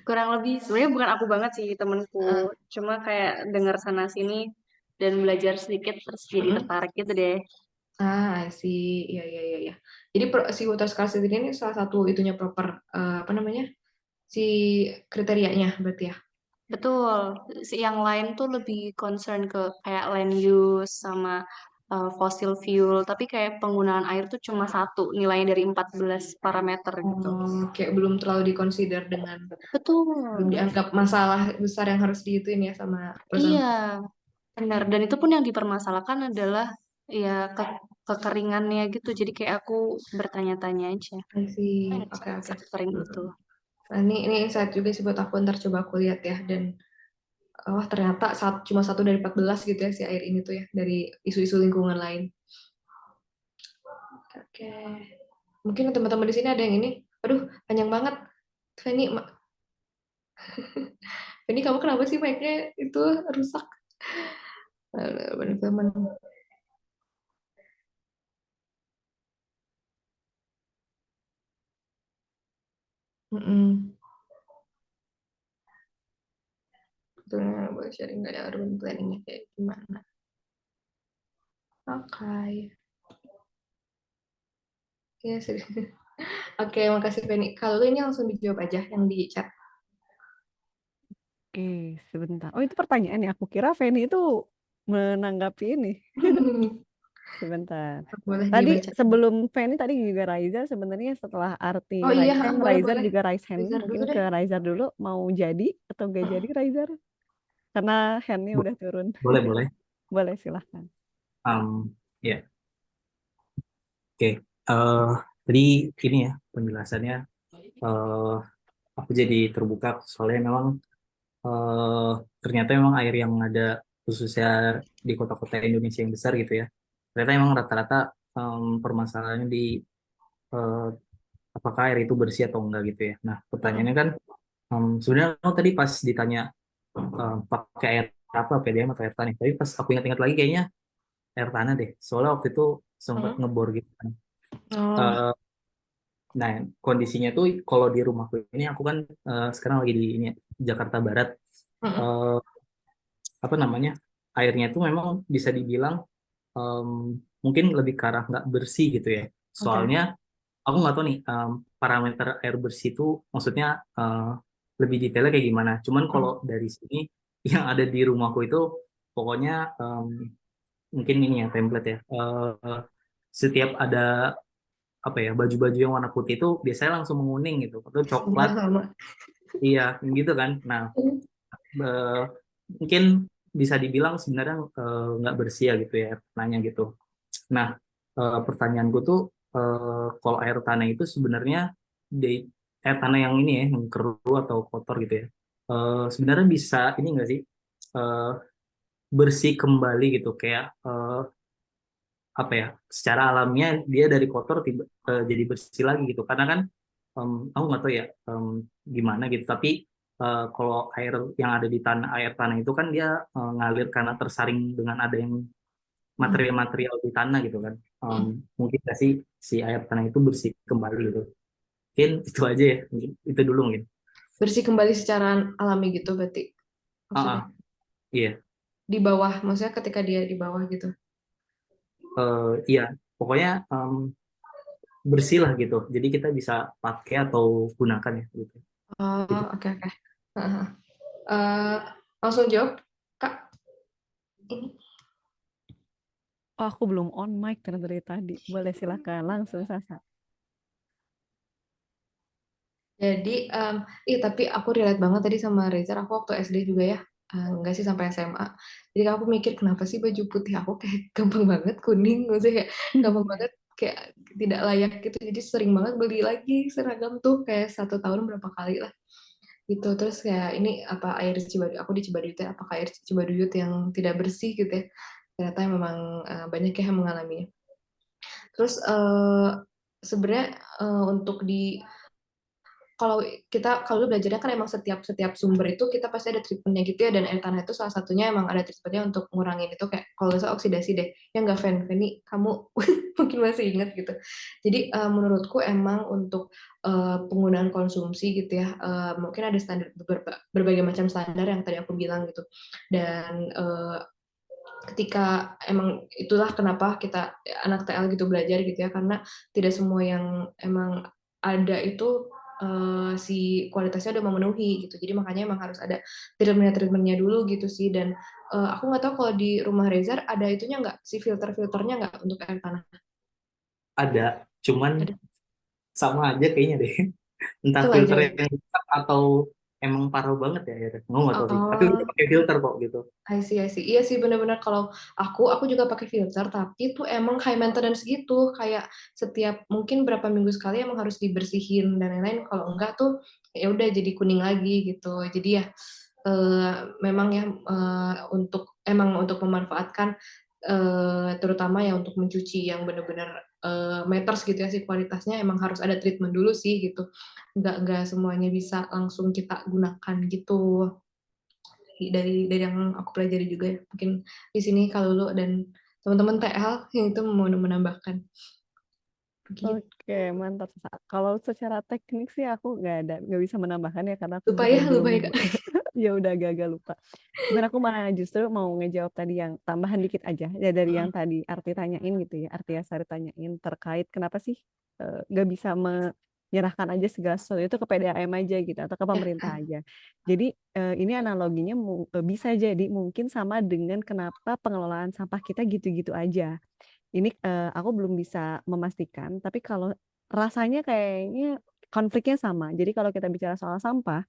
kurang lebih sebenarnya bukan aku banget sih, temenku. Cuma kayak dengar sana sini dan belajar sedikit terus jadi tertarik gitu deh. I see. Iya. Jadi si water scarcity ini salah satu itunya proper apa namanya? Si kriterianya berarti ya. Betul. Yang lain tuh lebih concern ke kayak land use sama fossil fuel, tapi kayak penggunaan air tuh cuma satu nilainya dari 14 parameter gitu. Kayak belum terlalu dikonsider dengan belum Betul. dianggap masalah besar yang harus diituin ya sama perusahaan. Iya, benar. Dan itu pun yang dipermasalahkan adalah ya kekeringannya gitu. Jadi kayak aku bertanya-tanya aja. I see. Oke. Sering itu. Nah, ini insight juga sih buat aku, ntar coba aku lihat ya. Dan ternyata cuma 1 dari 14 gitu ya si air ini tuh ya, dari isu-isu lingkungan lain. Oke. Mungkin teman-teman di sini ada yang ini. Aduh, panjang banget. Feni, Feni kamu kenapa sih mic-nya itu rusak? Teman-teman. Sebetulnya boleh sharing nggak ya urban planning-nya kayak gimana? Oke. Ya, Oke, makasih Feni. Kalau ini langsung dijawab aja yang di chat. Oke, sebentar. Oh, itu pertanyaan ya. Aku kira Feni itu menanggapi ini. Sebentar. Boleh Tadi dibaca. sebelum Feni tadi juga Raizar, sebenarnya setelah arti Oh iya, raise hand, boleh Raizar boleh. juga raise hand. Raizar dulu Mungkin deh. ke Raizar dulu, mau jadi atau gak jadi Raizar? Karena handnya Bo- udah turun. Boleh, boleh. Boleh, silahkan. Ya, oke. Tadi ini ya penjelasannya, aku jadi terbuka soalnya memang ternyata memang air yang ada khususnya di kota-kota Indonesia yang besar gitu ya. Ternyata memang rata-rata permasalahannya di eh, apakah air itu bersih atau enggak gitu ya. Nah, pertanyaannya kan sebenarnya aku tadi pas ditanya pakai air apa, PDAM atau air tanah. Tapi pas aku ingat-ingat lagi kayaknya air tanah deh. Soalnya waktu itu sempat ngebor gitu kan. Oh. Nah, kondisinya tuh kalau di rumahku ini, aku kan sekarang lagi di ini, Jakarta Barat. Eh, apa namanya, airnya itu memang bisa dibilang mungkin lebih ke arah nggak bersih gitu ya. Soalnya aku nggak tahu nih parameter air bersih itu maksudnya lebih detailnya kayak gimana. Cuman kalau dari sini yang ada di rumahku itu pokoknya mungkin ini ya template ya. Setiap ada apa ya, baju-baju yang warna putih itu biasanya langsung menguning gitu atau coklat. Sama. Iya gitu kan. Nah, mungkin bisa dibilang sebenarnya nggak bersih ya gitu ya air tanahnya gitu. Nah, pertanyaanku tuh kalau air tanah itu sebenarnya di air tanah yang ini ya, yang keruh atau kotor gitu ya, sebenarnya bisa ini nggak sih eh, bersih kembali gitu, kayak apa ya, secara alamnya dia dari kotor jadi bersih lagi gitu, karena kan aku nggak tahu ya gimana gitu, tapi kalau air yang ada di tanah, air tanah itu kan dia ngalir karena tersaring dengan ada yang material-material di tanah gitu kan. Mungkin nggak sih si air tanah itu bersih kembali gitu. Mungkin itu aja ya, itu dulu mungkin. Bersih kembali secara alami gitu berarti maksudnya. Iya. Di bawah, maksudnya ketika dia di bawah gitu. Iya, pokoknya bersih lah gitu. Jadi kita bisa pakai atau gunakan ya gitu. Oh, Gitu. oke. Langsung jawab, Kak. Oh, aku belum on mic dari tadi. Boleh silakan langsung Sasa. Jadi, tapi aku relate banget tadi sama Reza. Aku waktu SD juga ya, enggak sih sampai SMA. Jadi aku mikir kenapa sih baju putih aku kayak gampang banget kuning, maksudnya kayak gampang banget kayak tidak layak gitu. Jadi sering banget beli lagi seragam tuh kayak 1 tahun berapa kali lah gitu. Terus kayak ini apa air Cibaduyut, aku di Cibaduyut ya, apakah air Cibaduyut yang tidak bersih gitu ya? Ternyata memang banyak yang mengalaminya. Terus sebenarnya untuk di kalau lu belajarnya kan emang setiap sumber itu kita pasti ada treatmentnya gitu ya, dan air tanah itu salah satunya emang ada treatmentnya untuk ngurangin itu, kayak kalau nggak salah oksidasi deh, yang nggak Feni kamu mungkin masih ingat gitu. Jadi menurutku emang untuk penggunaan konsumsi gitu ya, mungkin ada standar berbagai macam standar yang tadi aku bilang gitu, dan ketika emang itulah kenapa kita anak TL gitu belajar gitu ya, karena tidak semua yang emang ada itu si kualitasnya udah memenuhi gitu, jadi makanya emang harus ada treatmentnya dulu gitu sih. Dan aku nggak tahu kalau di rumah Rezar ada itunya nggak, si filternya nggak untuk air tanah? Ada, cuman sama aja kayaknya deh. Entah Sama filter aja. yang rusak atau emang parah banget ya airnya. Nggak tahu sih. Tapi udah Oh. pakai filter kok gitu. I see. Iya sih, benar-benar kalau aku juga pakai filter, tapi itu emang high maintenance gitu, kayak setiap mungkin berapa minggu sekali emang harus dibersihin dan lain-lain, kalau enggak tuh ya udah jadi kuning lagi gitu. Jadi ya memang ya untuk memanfaatkan terutama ya untuk mencuci yang benar-benar matters gitu ya, sih kualitasnya emang harus ada treatment dulu sih gitu. Enggak semuanya bisa langsung kita gunakan gitu. Dari yang aku pelajari juga ya, mungkin di sini kalau lu dan teman-teman TL yang itu mau menambahkan. Gitu. Oke, mantap. Kalau secara teknik sih aku nggak bisa menambahkan ya, karena aku Lupa juga ya Kak. ya udah agak lupa. Cuman aku malah justru mau ngejawab tadi yang tambahan dikit aja ya dari yang tadi Arti tanyain gitu ya, Arti Asari tanyain terkait kenapa sih nggak bisa menyerahkan aja segala sesuatu itu ke PDAM aja gitu atau ke pemerintah aja. Jadi ini analoginya bisa jadi mungkin sama dengan kenapa pengelolaan sampah kita gitu-gitu aja. Ini aku belum bisa memastikan, tapi kalau rasanya kayaknya konfliknya sama. Jadi kalau kita bicara soal sampah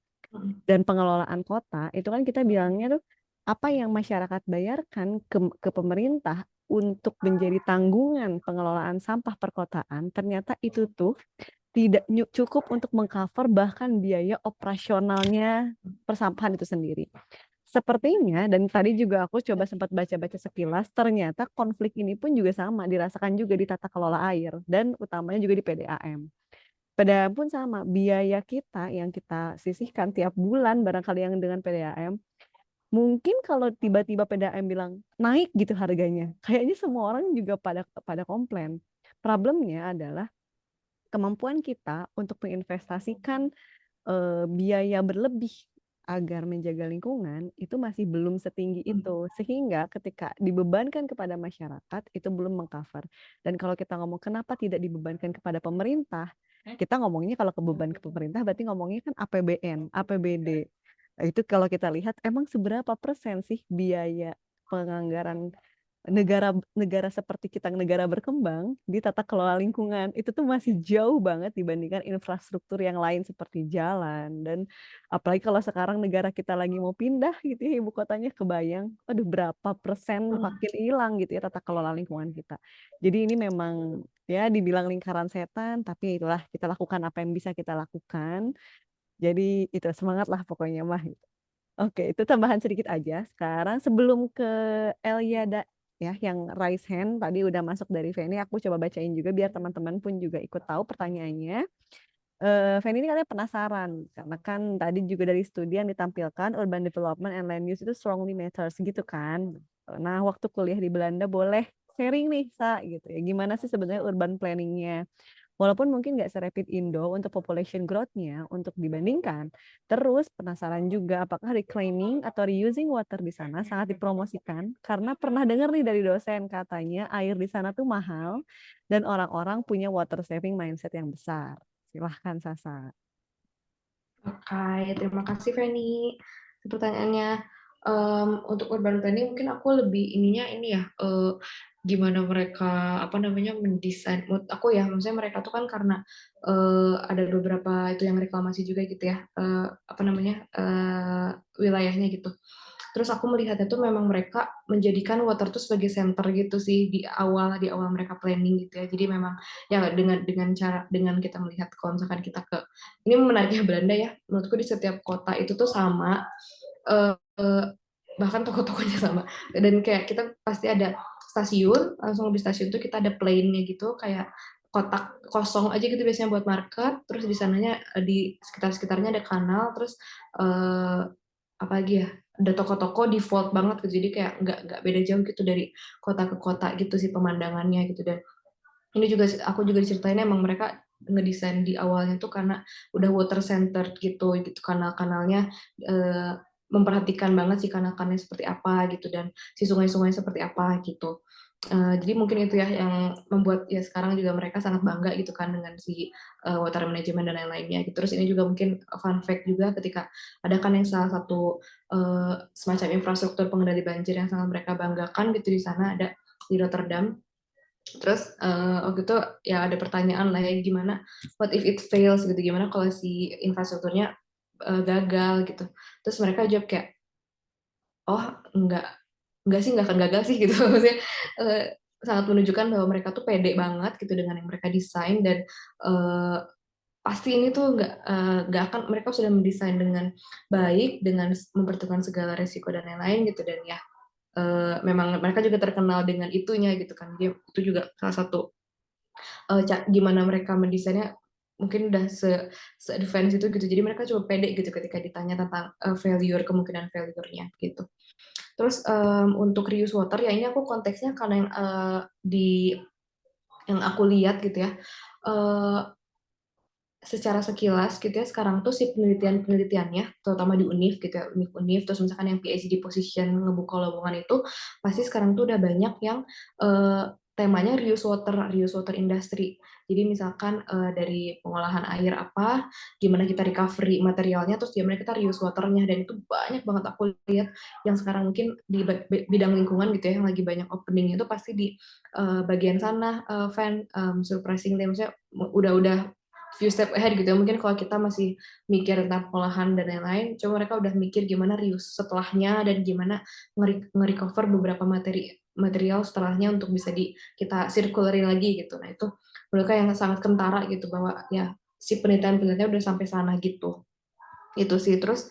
dan pengelolaan kota, itu kan kita bilangnya tuh apa yang masyarakat bayarkan ke pemerintah untuk menjadi tanggungan pengelolaan sampah perkotaan, ternyata itu tuh tidak cukup untuk mengcover bahkan biaya operasionalnya persampahan itu sendiri. Sepertinya, dan tadi juga aku coba sempat baca-baca sekilas, ternyata konflik ini pun juga sama, dirasakan juga di tata kelola air, dan utamanya juga di PDAM. PDAM pun sama, biaya kita yang kita sisihkan tiap bulan, barangkali yang dengan PDAM, mungkin kalau tiba-tiba PDAM bilang naik gitu harganya, kayaknya semua orang juga pada komplain. Problemnya adalah kemampuan kita untuk menginvestasikan biaya berlebih agar menjaga lingkungan itu masih belum setinggi itu, sehingga ketika dibebankan kepada masyarakat itu belum mengcover. Dan kalau kita ngomong kenapa tidak dibebankan kepada pemerintah, kita ngomongnya kalau beban ke pemerintah berarti ngomongnya kan APBN, APBD. Itu kalau kita lihat emang seberapa persen sih biaya penganggaran negara seperti kita, negara berkembang di tata kelola lingkungan itu tuh masih jauh banget dibandingkan infrastruktur yang lain seperti jalan. Dan apalagi kalau sekarang negara kita lagi mau pindah gitu ya, ibu kotanya, kebayang aduh berapa persen makin hilang gitu ya tata kelola lingkungan kita. Jadi ini memang ya dibilang lingkaran setan, tapi itulah kita lakukan apa yang bisa kita lakukan. Jadi itu semangat lah pokoknya mah. Oke, itu tambahan sedikit aja. Sekarang sebelum ke Eliada ya, yang raise hand tadi udah masuk dari Feni, aku coba bacain juga biar teman-teman pun juga ikut tahu pertanyaannya. Feni ini katanya penasaran, karena kan tadi juga dari studi yang ditampilkan urban development and land use itu strongly matters gitu kan. Nah, waktu kuliah di Belanda boleh sharing nih, Sa, gitu ya. Gimana sih sebenarnya urban planning-nya? Walaupun mungkin nggak serapid Indo untuk population growth-nya untuk dibandingkan. Terus penasaran juga apakah reclaiming atau reusing water di sana sangat dipromosikan, karena pernah dengar nih dari dosen katanya air di sana tuh mahal dan orang-orang punya water saving mindset yang besar. Silahkan Sasa. Oke, terima kasih Feni. Pertanyaannya untuk urban planning mungkin aku lebih ininya ini ya gimana mereka mendesain. Menurut aku ya, maksudnya mereka tuh kan karena ada beberapa itu yang reklamasi juga gitu ya wilayahnya gitu. Terus aku melihatnya tuh memang mereka menjadikan water tuh sebagai center gitu sih di awal mereka planning gitu ya. Jadi memang ya dengan kita melihat kalau misalkan kita ini menariknya Belanda ya, menurutku di setiap kota itu tuh sama, bahkan toko-tokonya sama, dan kayak kita pasti ada stasiun, langsung di stasiun tuh kita ada plane-nya gitu, kayak kotak kosong aja gitu biasanya buat market, terus di sananya di sekitarnya ada kanal, terus apa lagi ya, ada toko-toko default banget gitu, jadi kayak nggak beda jauh gitu dari kota ke kota gitu sih pemandangannya gitu. Dan ini juga aku juga diceritain emang mereka ngedesain di awalnya tuh karena udah water centered gitu kanal-kanalnya memperhatikan banget sih kanal-kanalnya seperti apa gitu dan si sungai-sungai seperti apa gitu. Jadi mungkin itu ya yang membuat ya sekarang juga mereka sangat bangga gitu kan dengan si water management dan lain-lainnya. Terus ini juga mungkin fun fact juga ketika ada kan yang salah satu semacam infrastruktur pengendali banjir yang sangat mereka banggakan gitu di sana, ada di Rotterdam. Terus waktu itu ya ada pertanyaan lah ya gimana what if it fails gitu, gimana kalau si infrastrukturnya gagal gitu. Terus mereka jawab kayak oh enggak sih, nggak akan gagal sih gitu. Maksudnya sangat menunjukkan bahwa mereka tuh pede banget gitu dengan yang mereka desain, dan pasti ini tuh nggak akan, mereka sudah mendesain dengan baik dengan memperhitungkan segala resiko dan lain-lain gitu. Dan ya memang mereka juga terkenal dengan itunya gitu kan. Dia itu juga salah satu gimana mereka mendesainnya mungkin udah se-advance itu gitu. Jadi mereka coba pede gitu ketika ditanya tentang kemungkinan failure-nya gitu. Terus untuk reuse water ya ini aku konteksnya karena yang aku lihat gitu ya. Secara sekilas gitu ya, sekarang tuh si penelitiannya terutama di UNIF gitu ya, UNIF terus misalkan yang PhD position ngebuka lowongan itu pasti sekarang tuh udah banyak yang temanya reuse water industry. Jadi misalkan dari pengolahan air apa, gimana kita recovery materialnya, terus gimana kita reuse waternya, dan itu banyak banget aku lihat yang sekarang mungkin di bidang lingkungan gitu ya, yang lagi banyak opening itu pasti di bagian sana, surprisingly, maksudnya udah few step ahead gitu ya. Mungkin kalau kita masih mikir tentang pengolahan dan lain-lain, cuma mereka udah mikir gimana reuse setelahnya dan gimana nge-recover beberapa material setelahnya untuk bisa kita circularin lagi gitu. Nah itu mereka yang sangat kentara gitu bahwa ya si penelitian-penelitian udah sampai sana gitu. Itu sih. Terus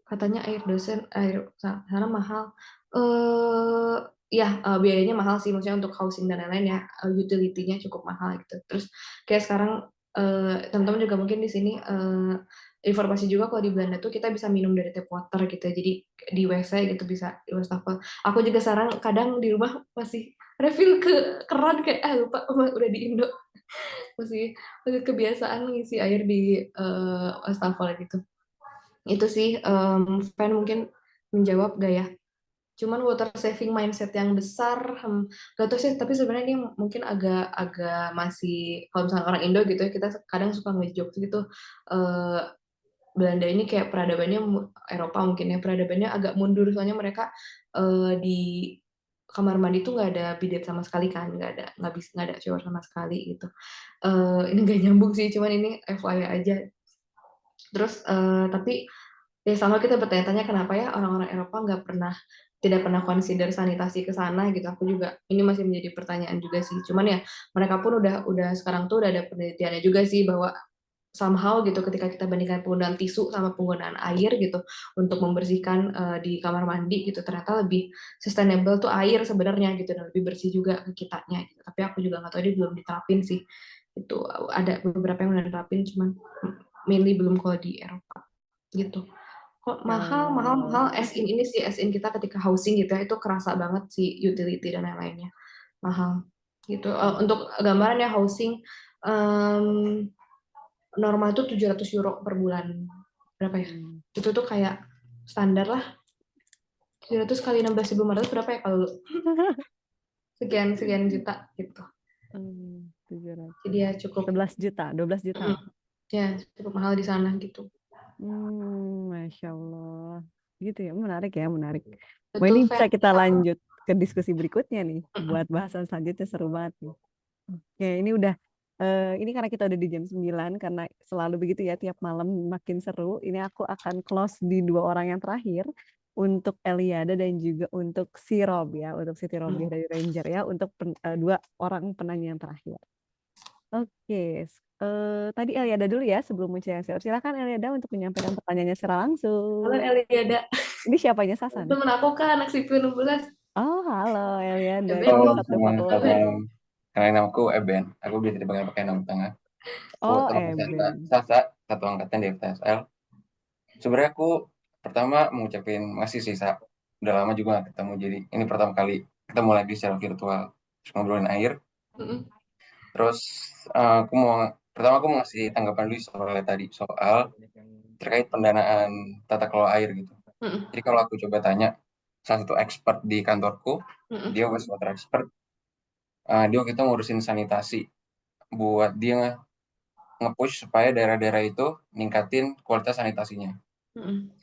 katanya air sana mahal. Biayanya mahal sih, maksudnya untuk housing dan lain-lain ya, utility-nya cukup mahal gitu. Terus kayak sekarang teman-teman juga mungkin di sini informasi juga kalau di Belanda tuh kita bisa minum dari tap water gitu ya. Jadi di WC gitu bisa di wastafel. Aku juga sekarang kadang di rumah masih refill ke keran kayak lupa udah di Indo. masih kebiasaan ngisi air di wastafel gitu. Itu sih Fan mungkin menjawab gak ya? Cuman water saving mindset yang besar, gak tau sih, tapi sebenarnya ini mungkin agak masih, kalau misalnya orang Indo gitu ya, kita kadang suka ngejokes gitu, Belanda ini kayak peradabannya, Eropa mungkin ya, peradabannya agak mundur, soalnya mereka di kamar mandi tuh nggak ada bidet sama sekali kan, nggak ada shower sama sekali gitu. Ini nggak nyambung sih, cuman ini FYI aja. Terus tapi ya sama kita bertanya-tanya kenapa ya orang-orang Eropa tidak pernah consider sanitasi ke sana gitu. Aku juga ini masih menjadi pertanyaan juga sih. Cuman ya mereka pun udah sekarang tuh udah ada penelitiannya juga sih bahwa somehow gitu ketika kita bandingkan penggunaan tisu sama penggunaan air gitu untuk membersihkan di kamar mandi gitu, ternyata lebih sustainable tuh air sebenarnya gitu, dan lebih bersih juga ke kitanya gitu. Tapi aku juga nggak tahu, dia belum diterapin sih. Itu ada beberapa yang udah diterapin, cuman mainly belum kalau di Eropa gitu. Kok mahal as in ini sih, as in kita ketika housing gitu ya, itu kerasa banget sih utility dan lain-lainnya mahal gitu. Untuk gambaran ya, housing normal itu 700 euro per bulan, berapa ya? Itu tuh kayak standar lah, 700 kali 16.500 berapa ya kalau sekian juta gitu. 700. Jadi ya cukup 11 juta, 12 juta. Ya cukup mahal di sana gitu. Masya Allah. Gitu ya, menarik ya, menarik. Betul, Wah, ini bisa Fen. kita lanjut ke diskusi berikutnya nih. Buat bahasan selanjutnya seru banget nih. Oke, ini udah, ini karena kita udah di jam 9, karena selalu begitu ya, tiap malam makin seru. Ini aku akan close di 2 orang yang terakhir, untuk Eliada dan juga untuk si Rob ya, untuk Siti Robiah dari Ranger ya, untuk 2 orang penanya yang terakhir. Oke, tadi Eliada dulu ya sebelum mencairkan. Silakan Eliada untuk menyampaikan pertanyaannya secara langsung. Halo Eliada. Ini siapanya Sasan? Temen aku kan, anak sipil 16. Oh, halo Eliada. Halo, kenalin namaku Eben. Aku biasa dipanggil pakai nama tengah. Oh, Eben. Sasa, satu angkatan di FTSL. Sebenarnya aku pertama mengucapin makasih sih, Sa. Udah lama juga gak ketemu, jadi ini pertama kali ketemu lagi secara virtual, terus ngobrolin air. Terus aku mau ngasih tanggapan dulu soal terkait pendanaan tata kelola air gitu. Jadi kalau aku coba tanya salah satu expert di kantorku, dia wastewater expert, dia waktu itu ngurusin sanitasi buat dia nge-push supaya daerah-daerah itu ningkatin kualitas sanitasinya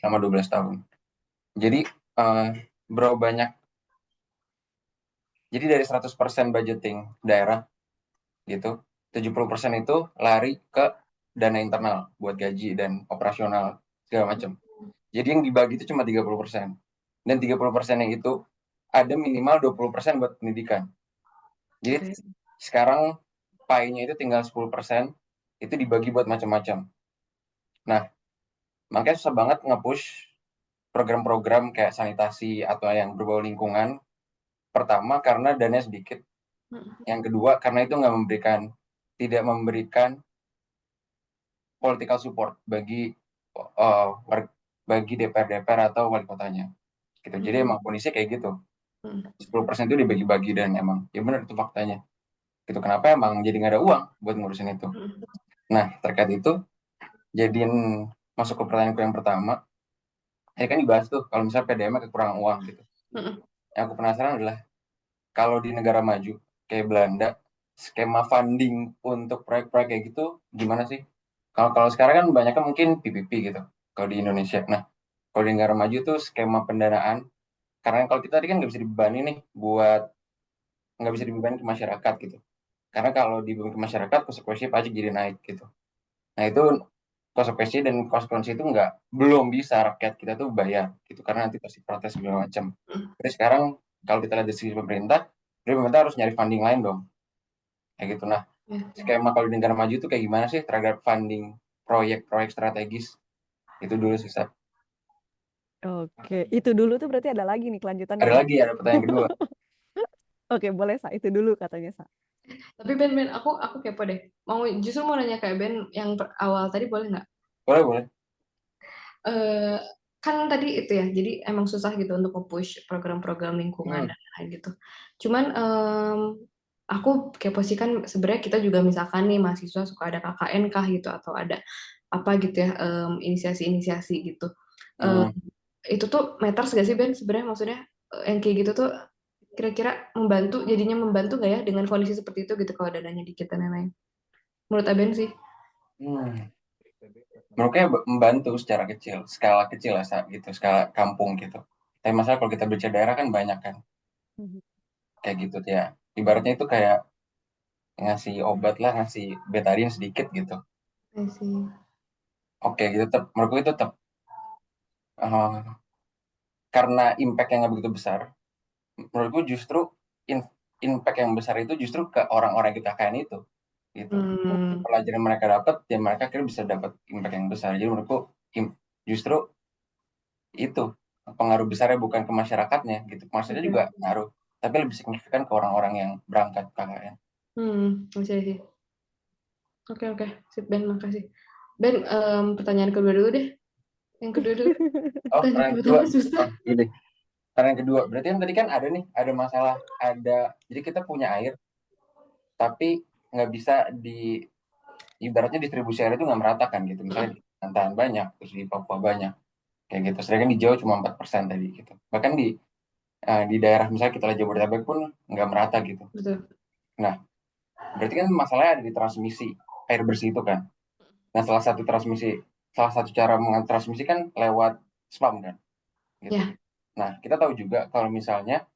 selama 12 tahun. Jadi berapa banyak, jadi dari 100% budgeting daerah gitu, 70% itu lari ke dana internal buat gaji dan operasional segala macam. Jadi yang dibagi itu cuma 30%. Dan 30%-nya itu ada minimal 20% buat pendidikan. Jadi sekarang pie-nya itu tinggal 10%, itu dibagi buat macam-macam. Nah, makanya susah banget nge-push program-program kayak sanitasi atau yang berbau lingkungan. Pertama, karena dananya sedikit. Yang kedua, karena itu tidak memberikan political support bagi DPR atau wali kotanya. Gitu. Jadi emang kondisinya kayak gitu. 10% itu dibagi-bagi dan emang ya benar itu faktanya. Gitu. Kenapa emang jadi nggak ada uang buat ngurusin itu? Nah, terkait itu, jadiin masuk ke pertanyaanku yang pertama. Ya kan dibahas tuh kalau misalnya PDM kekurangan uang gitu. Yang aku penasaran adalah kalau di negara maju kayak Belanda, skema funding untuk proyek-proyek kayak gitu gimana sih? Kalau sekarang kan banyaknya mungkin PPP gitu kalau di Indonesia. Nah, kalau di negara maju tuh skema pendanaan, karena kalau kita tadi kan nggak bisa dibebani nih nggak bisa dibebani ke masyarakat gitu. Karena kalau dibeban ke masyarakat, konsekuensi pajak jadi naik gitu. Nah itu konsekuensi itu belum bisa rakyat kita tuh bayar gitu, karena nanti pasti protes segala macam. Jadi sekarang kalau kita lihat dari sisi pemerintah harus nyari funding lain dong, kayak gitu. Nah, skema kalau di negara maju itu kayak gimana sih terhadap funding proyek-proyek strategis? Itu dulu sih, Sat. Oke, itu dulu tuh berarti ada lagi nih kelanjutannya. Ada lagi, ada pertanyaan kedua. Oke, boleh, Sa. Itu dulu katanya, Sa. Tapi Ben, aku kepo deh. Justru mau nanya kayak Ben yang awal tadi, boleh nggak? Boleh. Kan tadi itu ya, jadi emang susah gitu untuk nge-push program-program lingkungan dan lain gitu. Cuman aku kepo sih, kan sebenarnya kita juga misalkan nih mahasiswa suka ada KKN kah gitu, atau ada apa gitu ya, inisiasi-inisiasi gitu. Itu tuh matters gak sih Ben sebenarnya, maksudnya yang kayak gitu tuh kira-kira jadinya membantu nggak ya dengan kondisi seperti itu gitu, kalau dananya dikit dan lain-lain? Menurut Aben sih. Menurutnya membantu secara kecil, skala kecil lah gitu, skala kampung gitu. Tapi masalah kalau kita bicara daerah kan banyak kan, kayak gitu ya. Ibaratnya itu kayak ngasih obat lah, ngasih betadine sedikit gitu. Oke, gitu. Menurutku itu tetap karena impact yang nggak begitu besar. Menurutku justru impact yang besar itu justru ke orang-orang yang kita KKN itu. Gitu. Pelajaran mereka dapat, ya mereka akhirnya bisa dapat impact yang besar. Jadi menurutku justru itu pengaruh besarnya bukan ke masyarakatnya gitu. Maksudnya juga ngaruh, tapi lebih signifikan ke orang-orang yang berangkat KKN. Bisa sih. Oke, sip Ben, makasih. Ben, pertanyaan kedua dulu deh. Yang kedua dulu. Pertanyaan kedua. Gini. Pertanyaan kedua, berarti kan tadi kan ada masalah, jadi kita punya air, tapi nggak bisa ibaratnya distribusi air itu nggak merata kan gitu. Misalnya di Kalimantan banyak, terus di Papua banyak, kayak gitu. Sedangkan di Jawa cuma 4% tadi gitu. Bahkan di daerah misalnya kita lihat Jabodetabek pun nggak merata gitu. Nah, berarti kan masalahnya ada di transmisi air bersih itu kan. Nah, salah satu cara mentransmisi kan lewat spam kan. Gitu. Nah, kita tahu juga kalau misalnya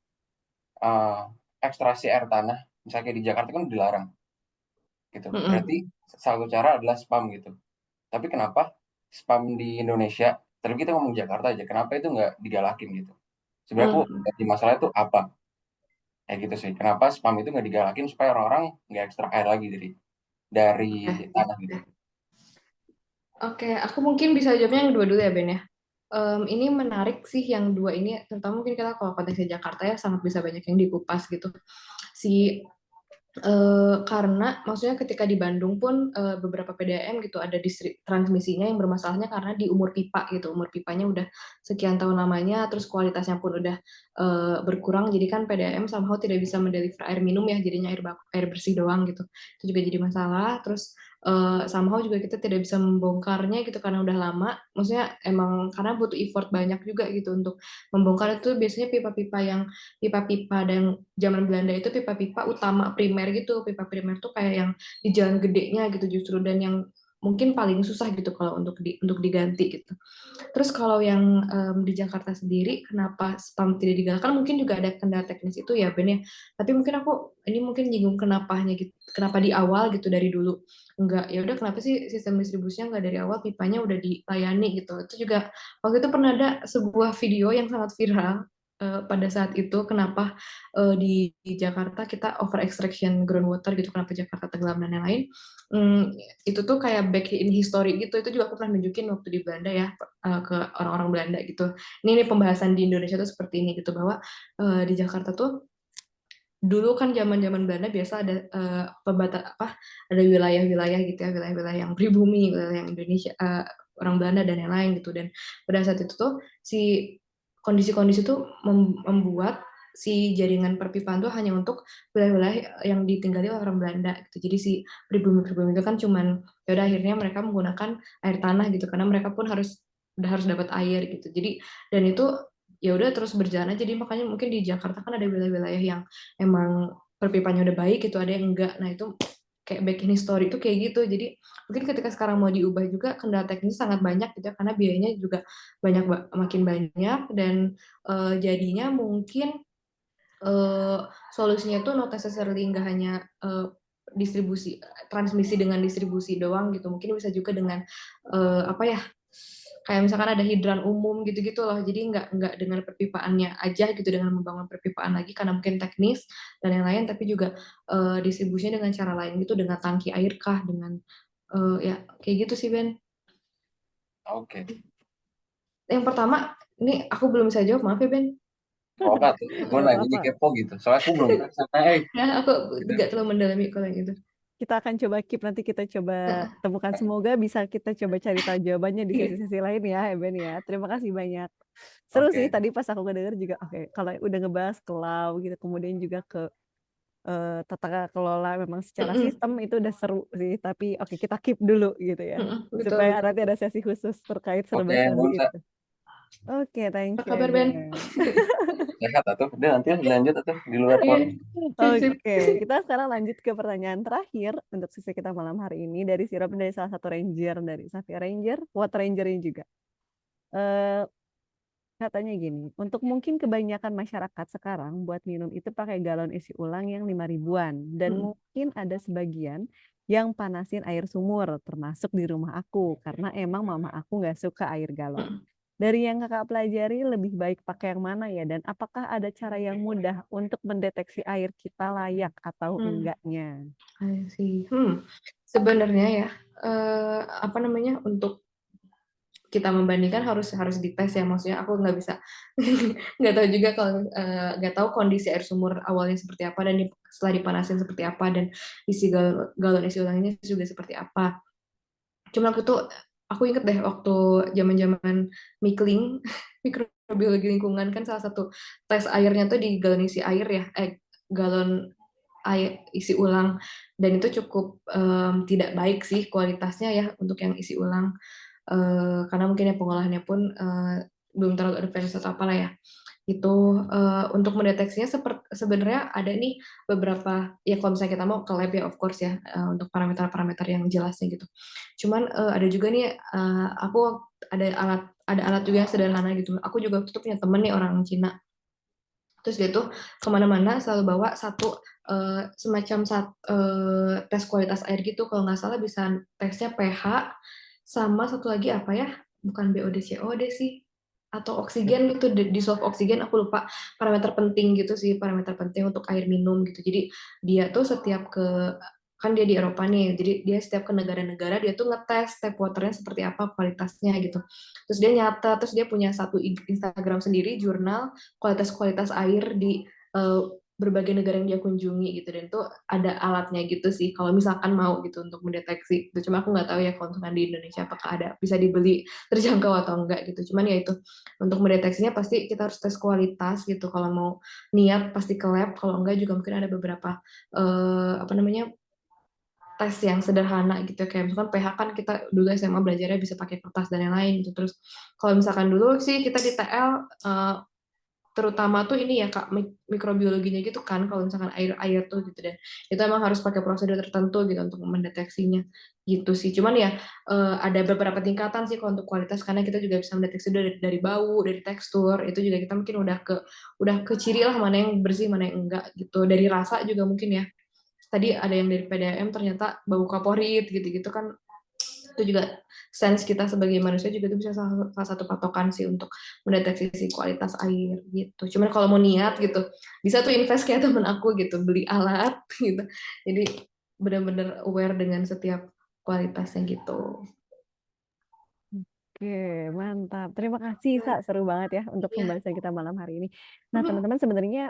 ekstraksi air tanah, misalnya kayak di Jakarta kan dilarang. Gitu. Berarti salah satu cara adalah spam gitu. Tapi kenapa spam di Indonesia, tapi kita ngomong Jakarta aja, kenapa itu nggak digalakin gitu? Sebenarnya di masalah itu apa? Kayak gitu sih. Kenapa spam itu nggak digalakin supaya orang-orang nggak ekstrak air lagi dari tanah gitu? Oke, aku mungkin bisa jawabnya yang dua dulu ya Ben ya. Ini menarik sih yang dua ini, terutama mungkin kita kalau konteksnya Jakarta ya sangat bisa banyak yang dikupas gitu. Karena maksudnya ketika di Bandung pun beberapa PDAM gitu ada distrik transmisinya yang bermasalahnya karena di umur pipa gitu, umur pipanya udah sekian tahun lamanya, terus kualitasnya pun udah berkurang, jadi kan PDAM somehow tidak bisa mendeliver air minum ya, jadinya air bersih doang gitu, itu juga jadi masalah. Terus somehow juga kita tidak bisa membongkarnya gitu karena udah lama, maksudnya emang karena butuh effort banyak juga gitu untuk membongkar. Itu biasanya pipa-pipa dan zaman Belanda itu pipa-pipa utama primer gitu. Pipa primer tuh kayak yang di jalan gedenya gitu justru, dan yang mungkin paling susah gitu kalau untuk diganti gitu. Terus kalau yang di Jakarta sendiri kenapa spam tidak digalakkan, mungkin juga ada kendala teknis itu ya Ben ya. Tapi mungkin aku ini mungkin nyinggung kenapanya gitu. Kenapa di awal gitu dari dulu enggak, ya udah kenapa sih sistem distribusinya enggak dari awal pipanya udah dilayani gitu. Itu juga waktu itu pernah ada sebuah video yang sangat viral pada saat itu, kenapa di Jakarta kita over extraction groundwater gitu, kenapa Jakarta tenggelam dan lain-lain. Itu tuh kayak back in history gitu, itu juga aku pernah nunjukin waktu di Belanda ya, ke orang-orang Belanda gitu. Ini pembahasan di Indonesia tuh seperti ini gitu, bahwa di Jakarta tuh dulu kan zaman-zaman Belanda biasa ada ada wilayah-wilayah gitu ya, wilayah-wilayah yang pribumi, wilayah yang Indonesia, orang Belanda dan yang lain gitu. Dan pada saat itu tuh si kondisi-kondisi itu membuat si jaringan perpipaan tuh hanya untuk wilayah-wilayah yang ditinggali oleh orang Belanda gitu. Jadi si pribumi-pribumi itu kan cuman ya udah akhirnya mereka menggunakan air tanah gitu, karena mereka pun harus dapat air gitu. Jadi dan itu ya udah terus berjalan aja. Jadi makanya mungkin di Jakarta kan ada wilayah-wilayah yang emang perpipanya udah baik gitu, ada yang enggak. Nah itu kayak back in history itu kayak gitu. Jadi mungkin ketika sekarang mau diubah juga kendala teknis sangat banyak gitu ya, karena biayanya juga makin banyak, dan jadinya mungkin solusinya tuh not necessarily nggak hanya transmisi dengan distribusi doang gitu. Mungkin bisa juga dengan apa ya, kayak misalkan ada hidran umum gitu-gitu loh. Jadi nggak dengan perpipaannya aja gitu, dengan membangun perpipaan lagi karena mungkin teknis dan yang lain, tapi juga distribusinya dengan cara lain gitu, dengan tangki air kah, dengan ya kayak gitu sih Ben. Oke. Yang pertama, ini aku belum bisa jawab, maaf ya Ben. Apa tuh? Gue nanya jadi kepo gitu. Soalnya aku belum kesana. Ya, aku nggak terlalu mendalami kalau yang itu. Kita akan coba keep, nanti kita coba temukan, semoga bisa kita coba cari tahu jawabannya di sesi-sesi lain ya Ben ya. Terima kasih banyak. Seru sih tadi pas aku ngedenger juga, kalau udah ngebahas cloud gitu, kemudian juga ke tata kelola memang secara sistem itu udah seru sih, tapi kita keep dulu gitu ya, supaya nanti ada sesi khusus terkait serba-serbi itu. Oke, thank you. Apa kabar Ben? Sehat atau udah nanti lanjut atau di luar Oke, kita sekarang lanjut ke pertanyaan terakhir untuk sesi kita malam hari ini dari Sirop, dari salah satu ranger dari Savia Ranger, Water Ranger ini juga. Katanya gini, untuk mungkin kebanyakan masyarakat sekarang buat minum itu pakai galon isi ulang yang 5.000-an, dan mungkin ada sebagian yang panasin air sumur, termasuk di rumah aku, karena emang mama aku nggak suka air galon. Dari yang kakak pelajari, lebih baik pakai yang mana ya? Dan apakah ada cara yang mudah untuk mendeteksi air kita layak atau enggaknya? Sih, sebenarnya ya, apa namanya, untuk kita membandingkan harus dites ya, maksudnya aku nggak bisa nggak tahu juga kalau nggak tahu kondisi air sumur awalnya seperti apa, dan setelah dipanasin seperti apa, dan isi galon isi ulangnya juga seperti apa. Cuma aku inget deh waktu zaman mikling mikrobiologi lingkungan, kan salah satu tes airnya tuh di galon isi air ya, galon air isi ulang, dan itu cukup tidak baik sih kualitasnya ya untuk yang isi ulang. Karena mungkin ya pengolahannya pun belum terlalu advance atau apalah ya. Itu untuk mendeteksinya sebenarnya ada nih beberapa, ya kalau misalnya kita mau ke lab ya of course ya, untuk parameter-parameter yang jelasnya gitu. Cuman ada juga nih, aku ada alat juga yang sederhana gitu. Aku juga tuh punya temen nih orang Cina. Terus dia tuh kemana-mana selalu bawa satu semacam tes kualitas air gitu, kalau nggak salah bisa tesnya pH, sama satu lagi apa ya, bukan BOD COD sih, atau oksigen gitu, dissolve oksigen, aku lupa, parameter penting gitu sih, parameter penting untuk air minum gitu. Jadi dia tuh kan dia di Eropa nih, jadi dia setiap ke negara-negara dia tuh ngetes tap waternya seperti apa kualitasnya gitu. Terus dia nyata, terus dia punya satu Instagram sendiri, jurnal kualitas air di berbagai negara yang dia kunjungi gitu, dan itu ada alatnya gitu sih kalau misalkan mau gitu untuk mendeteksi itu. Cuma aku nggak tahu ya kalau di Indonesia apakah ada, bisa dibeli terjangkau atau enggak gitu. Cuman ya itu, untuk mendeteksinya pasti kita harus tes kualitas gitu, kalau mau niat pasti ke lab, kalau enggak juga mungkin ada beberapa apa namanya, tes yang sederhana gitu, kayak misalkan pH kan kita dulu SMA belajarnya bisa pakai kertas dan yang lain gitu. Terus kalau misalkan dulu sih kita di TL terutama tuh ini ya Kak, mikrobiologinya gitu kan, kalau misalkan air tuh gitu, dan itu emang harus pakai prosedur tertentu gitu untuk mendeteksinya gitu sih. Cuman ya ada beberapa tingkatan sih kalau untuk kualitas, karena kita juga bisa mendeteksi dari bau, dari tekstur, itu juga kita mungkin udah ke ciri lah mana yang bersih mana yang enggak gitu. Dari rasa juga mungkin ya, tadi ada yang dari PDAM ternyata bau kaporit gitu-gitu kan, itu juga sense kita sebagai manusia juga itu bisa salah satu patokan sih untuk mendeteksi si kualitas air gitu. Cuman kalau mau niat gitu, bisa tuh invest kayak temen aku gitu, beli alat gitu. Jadi benar-benar aware dengan setiap kualitasnya gitu. Oke, mantap. Terima kasih, Sa. Seru banget ya untuk pembahasan kita malam hari ini. Nah, teman-teman, sebenarnya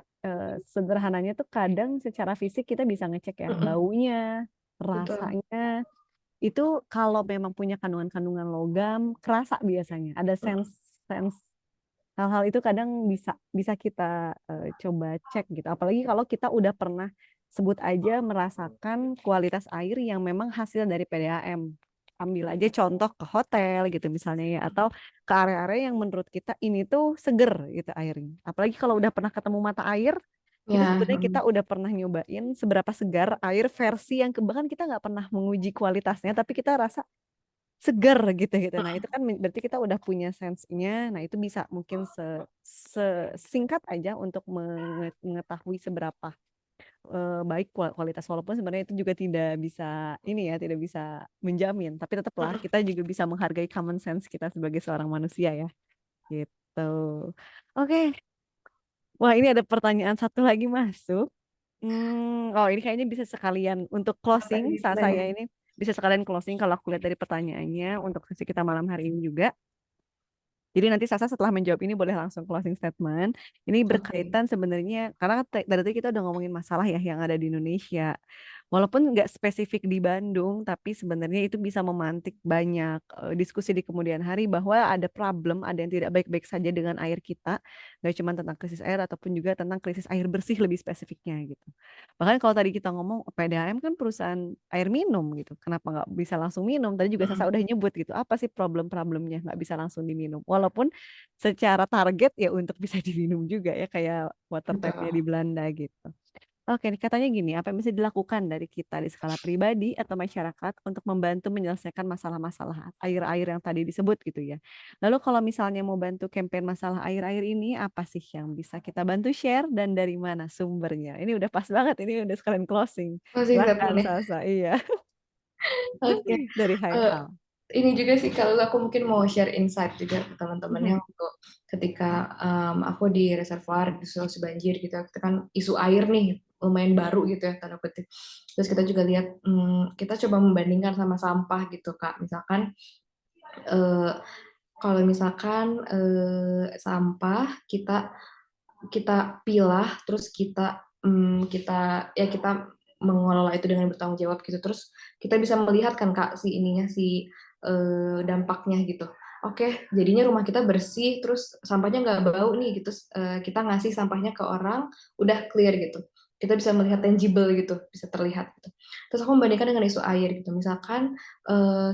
sederhananya tuh kadang secara fisik kita bisa ngecek ya, baunya, rasanya. Itu kalau memang punya kandungan-kandungan logam, kerasa biasanya. Ada sense hal-hal itu kadang bisa kita coba cek gitu. Apalagi kalau kita udah pernah sebut aja merasakan kualitas air yang memang hasil dari PDAM. ambil aja contoh ke hotel gitu misalnya ya, atau ke area-area yang menurut kita ini tuh seger gitu airnya. Apalagi kalau udah pernah ketemu mata air, itu Ya, sebenarnya kita udah pernah nyobain seberapa segar air versi yang bahkan kita nggak pernah menguji kualitasnya, tapi kita rasa segar gitu gitu. Nah itu kan berarti kita udah punya sense-nya. Nah itu bisa mungkin singkat aja untuk mengetahui seberapa baik kualitas, walaupun sebenarnya itu juga tidak bisa ini ya, tidak bisa menjamin, tapi tetaplah kita juga bisa menghargai common sense kita sebagai seorang manusia ya gitu. Oke. Wah, ini ada pertanyaan satu lagi masuk. Oh ini kayaknya bisa sekalian untuk closing, saya ini bisa sekalian closing kalau aku lihat dari pertanyaannya untuk sesi kita malam hari ini juga. Jadi nanti Sasa setelah menjawab ini boleh langsung closing statement. Ini berkaitan sebenarnya karena dari tadi kita udah ngomongin masalah ya yang ada di Indonesia. Walaupun nggak spesifik di Bandung, tapi sebenarnya itu bisa memantik banyak diskusi di kemudian hari bahwa ada problem, ada yang tidak baik-baik saja dengan air kita. Nggak cuma tentang krisis air ataupun juga tentang krisis air bersih lebih spesifiknya gitu. Bahkan kalau tadi kita ngomong PDAM kan perusahaan air minum gitu. Kenapa nggak bisa langsung minum? Tadi juga Sasa udah nyebut gitu. Apa sih problem-problemnya nggak bisa langsung diminum? Walaupun secara target ya untuk bisa diminum juga ya kayak water tap-nya di Belanda gitu. Oke, katanya gini, apa yang bisa dilakukan dari kita di skala pribadi atau masyarakat untuk membantu menyelesaikan masalah-masalah air-air yang tadi disebut gitu ya. Lalu kalau misalnya mau bantu campaign masalah air-air ini, apa sih yang bisa kita bantu share dan dari mana sumbernya? Ini udah pas banget, ini udah sekalian closing. Silahkan Sasa, iya. Oke. Dari Haikal. Ini juga sih kalau aku mungkin mau share insight juga ke teman-temannya untuk ketika aku di reservoir di Sulawesi banjir gitu, kita kan isu air nih lumayan baru gitu ya tanda kutip. Terus kita juga lihat kita coba membandingkan sama sampah gitu Kak. Misalkan kalau misalkan sampah kita pilah terus kita mengelola itu dengan bertanggung jawab gitu, terus kita bisa melihat kan Kak si dampaknya gitu. Oke, jadinya rumah kita bersih, terus sampahnya nggak bau nih gitu. Kita ngasih sampahnya ke orang, udah clear gitu. Kita bisa melihat tangible gitu, bisa terlihat gitu. Terus aku membandingkan dengan isu air gitu. Misalkan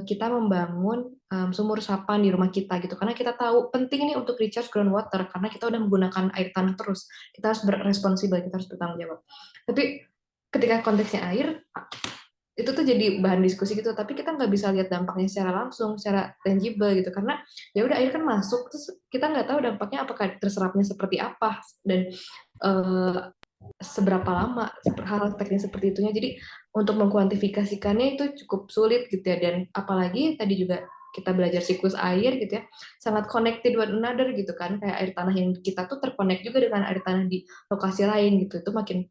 kita membangun sumur resapan di rumah kita gitu, karena kita tahu penting nih untuk recharge groundwater, karena kita udah menggunakan air tanah terus. Kita harus berresponsibel, kita harus bertanggung jawab. Tapi ketika konteksnya air, itu tuh jadi bahan diskusi gitu, tapi kita nggak bisa lihat dampaknya secara langsung, secara tangible gitu, karena ya udah air kan masuk, terus kita nggak tahu dampaknya apakah terserapnya seperti apa dan seberapa lama, hal teknis seperti itunya. Jadi untuk mengkuantifikasikannya itu cukup sulit gitu ya, dan apalagi tadi juga kita belajar siklus air gitu ya, sangat connected one another gitu kan, kayak air tanah yang kita tuh terkonek juga dengan air tanah di lokasi lain gitu, itu makin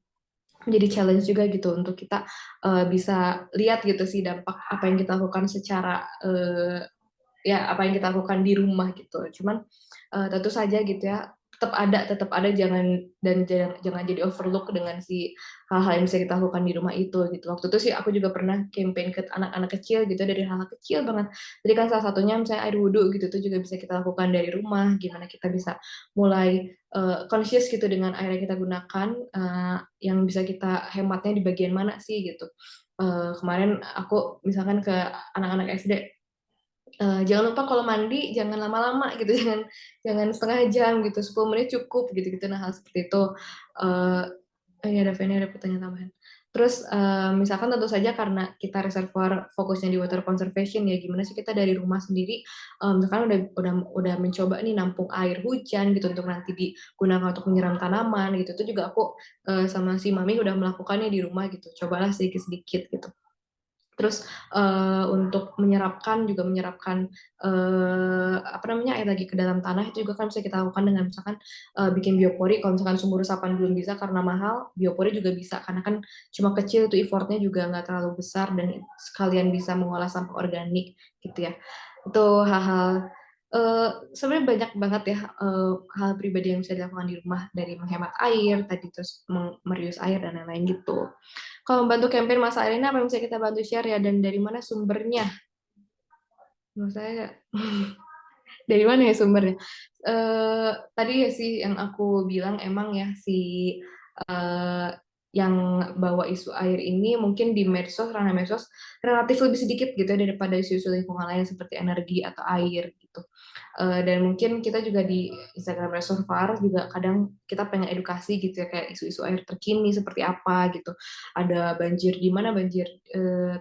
menjadi challenge juga gitu untuk kita bisa lihat gitu sih dampak apa yang kita lakukan secara apa yang kita lakukan di rumah gitu. Cuman tentu saja gitu ya tetap ada jangan jadi overlook dengan si hal-hal yang bisa kita lakukan di rumah itu gitu. Waktu itu sih aku juga pernah campaign ke anak-anak kecil gitu, dari hal-hal kecil banget. Jadi kan salah satunya misalnya air wudhu gitu tuh juga bisa kita lakukan dari rumah, gimana kita bisa mulai conscious gitu dengan air yang kita gunakan, yang bisa kita hematnya di bagian mana sih gitu. Kemarin aku misalkan ke anak-anak SD, jangan lupa kalau mandi jangan lama-lama gitu, jangan setengah jam gitu, 10 menit cukup gitu-gitu. Nah hal seperti itu. Ini ada pertanyaan tambahan. Terus misalkan tentu saja karena kita reservoir fokusnya di water conservation ya, gimana sih kita dari rumah sendiri misalkan udah mencoba nih nampung air hujan gitu untuk nanti digunakan untuk menyiram tanaman gitu. Itu juga aku sama si Mami udah melakukannya di rumah gitu. Cobalah sedikit-sedikit gitu. Terus untuk menyerapkan air lagi ke dalam tanah itu juga kan bisa kita lakukan dengan misalkan bikin biopori. Kalau misalkan sumur resapan belum bisa karena mahal, biopori juga bisa karena kan cuma kecil, itu effortnya juga nggak terlalu besar dan sekalian bisa mengolah sampah organik gitu ya. Itu hal-hal sebenarnya banyak banget ya hal pribadi yang bisa dilakukan di rumah, dari menghemat air tadi, terus mereuse air dan lain-lain gitu. Kalau membantu campaign masa air ini apa yang bisa kita bantu share ya, dan dari mana sumbernya? Menurut saya dari mana ya sumbernya? Tadi ya sih yang aku bilang emang ya yang bawa isu air ini mungkin di medsos, ranah medsos relatif lebih sedikit gitu ya daripada isu-isu lingkungan lain seperti energi atau air gitu. Dan mungkin kita juga di Instagram Reservoir juga kadang kita pengen edukasi gitu ya, kayak isu-isu air terkini seperti apa gitu. Ada banjir di mana banjir,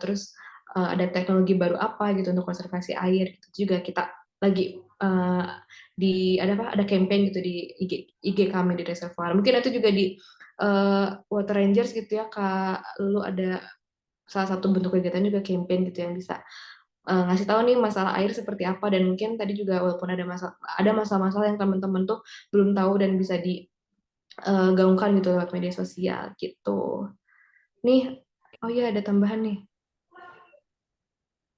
terus ada teknologi baru apa gitu untuk konservasi air gitu. Juga kita lagi ada campaign gitu di IG kami di Reservoir. Mungkin itu juga di Water Rangers gitu ya, Kak Lulu, ada salah satu bentuk kegiatan juga campaign gitu yang bisa ngasih tahu nih masalah air seperti apa, dan mungkin tadi juga walaupun ada masalah-masalah yang teman-teman tuh belum tahu dan bisa digaungkan gitu lewat media sosial gitu. Nih, oh iya ada tambahan nih.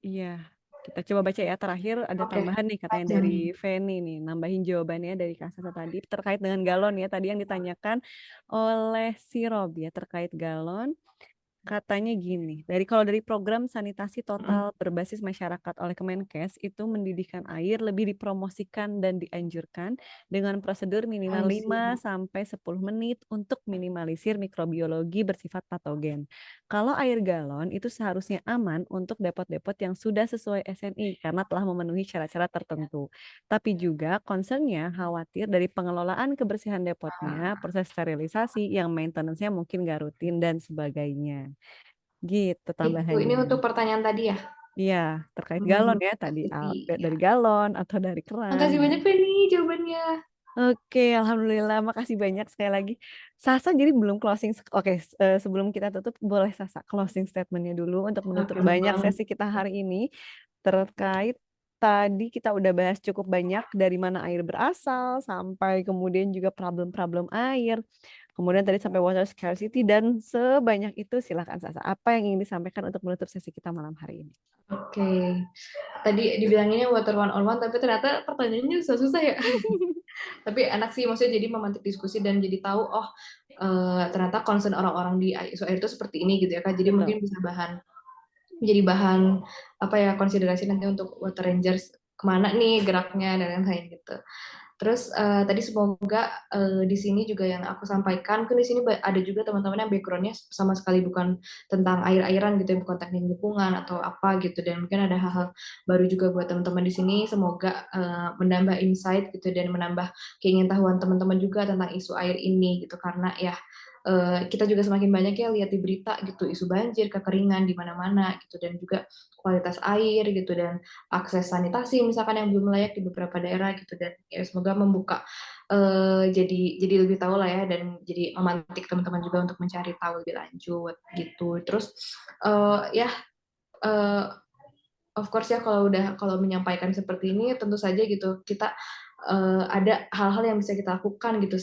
Iya, kita coba baca ya. Terakhir ada tambahan nih katanya dari Feni nih, nambahin jawabannya dari Kak Sasa tadi terkait dengan galon ya, tadi yang ditanyakan oleh si Rob ya terkait galon. Katanya gini, kalau dari program sanitasi total berbasis masyarakat oleh Kemenkes itu mendidihkan air lebih dipromosikan dan dianjurkan dengan prosedur minimal 5-10 menit untuk minimalisir mikrobiologi bersifat patogen. Kalau air galon itu seharusnya aman untuk depot-depot yang sudah sesuai SNI karena telah memenuhi syarat-syarat tertentu. Tapi juga concernnya khawatir dari pengelolaan kebersihan depotnya, proses sterilisasi yang maintenance-nya mungkin nggak rutin dan sebagainya. Gitu tambahannya. Ini untuk pertanyaan tadi ya? Iya, terkait galon ya tadi. Dari galon atau dari keran. Makasih banyak Feni jawabannya. Oke, alhamdulillah. Makasih banyak sekali lagi. Sasa jadi belum closing. Oke, sebelum kita tutup, boleh Sasa closing statement-nya dulu untuk menutup banyak sesi kita hari ini terkait tadi kita udah bahas cukup banyak dari mana air berasal sampai kemudian juga problem-problem air. Kemudian tadi sampai water scarcity dan sebanyak itu silakan Sasa. Apa yang ingin disampaikan untuk menutup sesi kita malam hari ini? Oke. Tadi dibilanginnya water 101 tapi ternyata pertanyaannya susah-susah ya. Tapi enak sih, maksudnya jadi memantik diskusi dan jadi tahu ternyata concern orang-orang di isu air itu seperti ini gitu ya Kak. Jadi mungkin bisa jadi bahan apa ya konsiderasi nanti untuk Water Rangers kemana nih geraknya dan lain-lain gitu. Terus tadi semoga di sini juga yang aku sampaikan, kan di sini ada juga teman-teman yang background-nya sama sekali bukan tentang air-airan gitu, bukan teknik lingkungan atau apa gitu, dan mungkin ada hal-hal baru juga buat teman-teman di sini. Semoga menambah insight gitu dan menambah keingintahuan teman-teman juga tentang isu air ini gitu, karena ya kita juga semakin banyak ya lihat di berita gitu isu banjir, kekeringan di mana-mana gitu, dan juga kualitas air gitu dan akses sanitasi misalkan yang belum layak di beberapa daerah gitu, dan ya semoga membuka jadi lebih tahu lah ya, dan jadi memantik teman-teman juga untuk mencari tahu lebih lanjut gitu. Terus of course ya kalau menyampaikan seperti ini tentu saja gitu kita ada hal-hal yang bisa kita lakukan gitu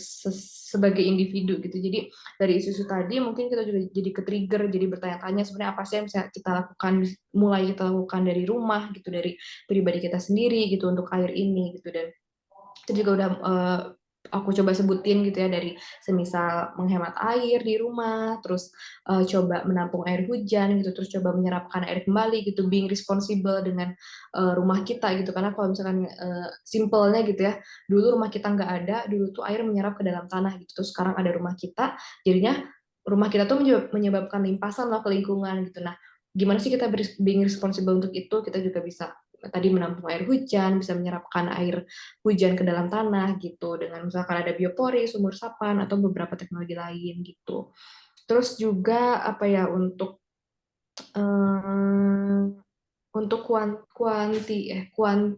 sebagai individu gitu. Jadi dari isu-isu tadi mungkin kita juga jadi ke-trigger, jadi bertanya-tanya sebenarnya apa sih yang bisa kita lakukan, mulai kita lakukan dari rumah gitu, dari pribadi kita sendiri gitu untuk air ini gitu. Dan itu juga udah aku coba sebutin gitu ya, dari semisal menghemat air di rumah, terus coba menampung air hujan gitu, terus coba menyerapkan air kembali gitu, being responsible dengan rumah kita gitu. Karena kalau misalkan simpelnya gitu ya, dulu rumah kita nggak ada, dulu tuh air menyerap ke dalam tanah gitu, terus sekarang ada rumah kita, jadinya rumah kita tuh menyebabkan limpasan loh ke lingkungan gitu. Nah, gimana sih kita being responsible untuk itu? Kita juga bisa tadi menampung air hujan, bisa menyerapkan air hujan ke dalam tanah gitu, dengan misalkan ada biopori, sumur resapan, atau beberapa teknologi lain gitu. Terus juga apa ya, untuk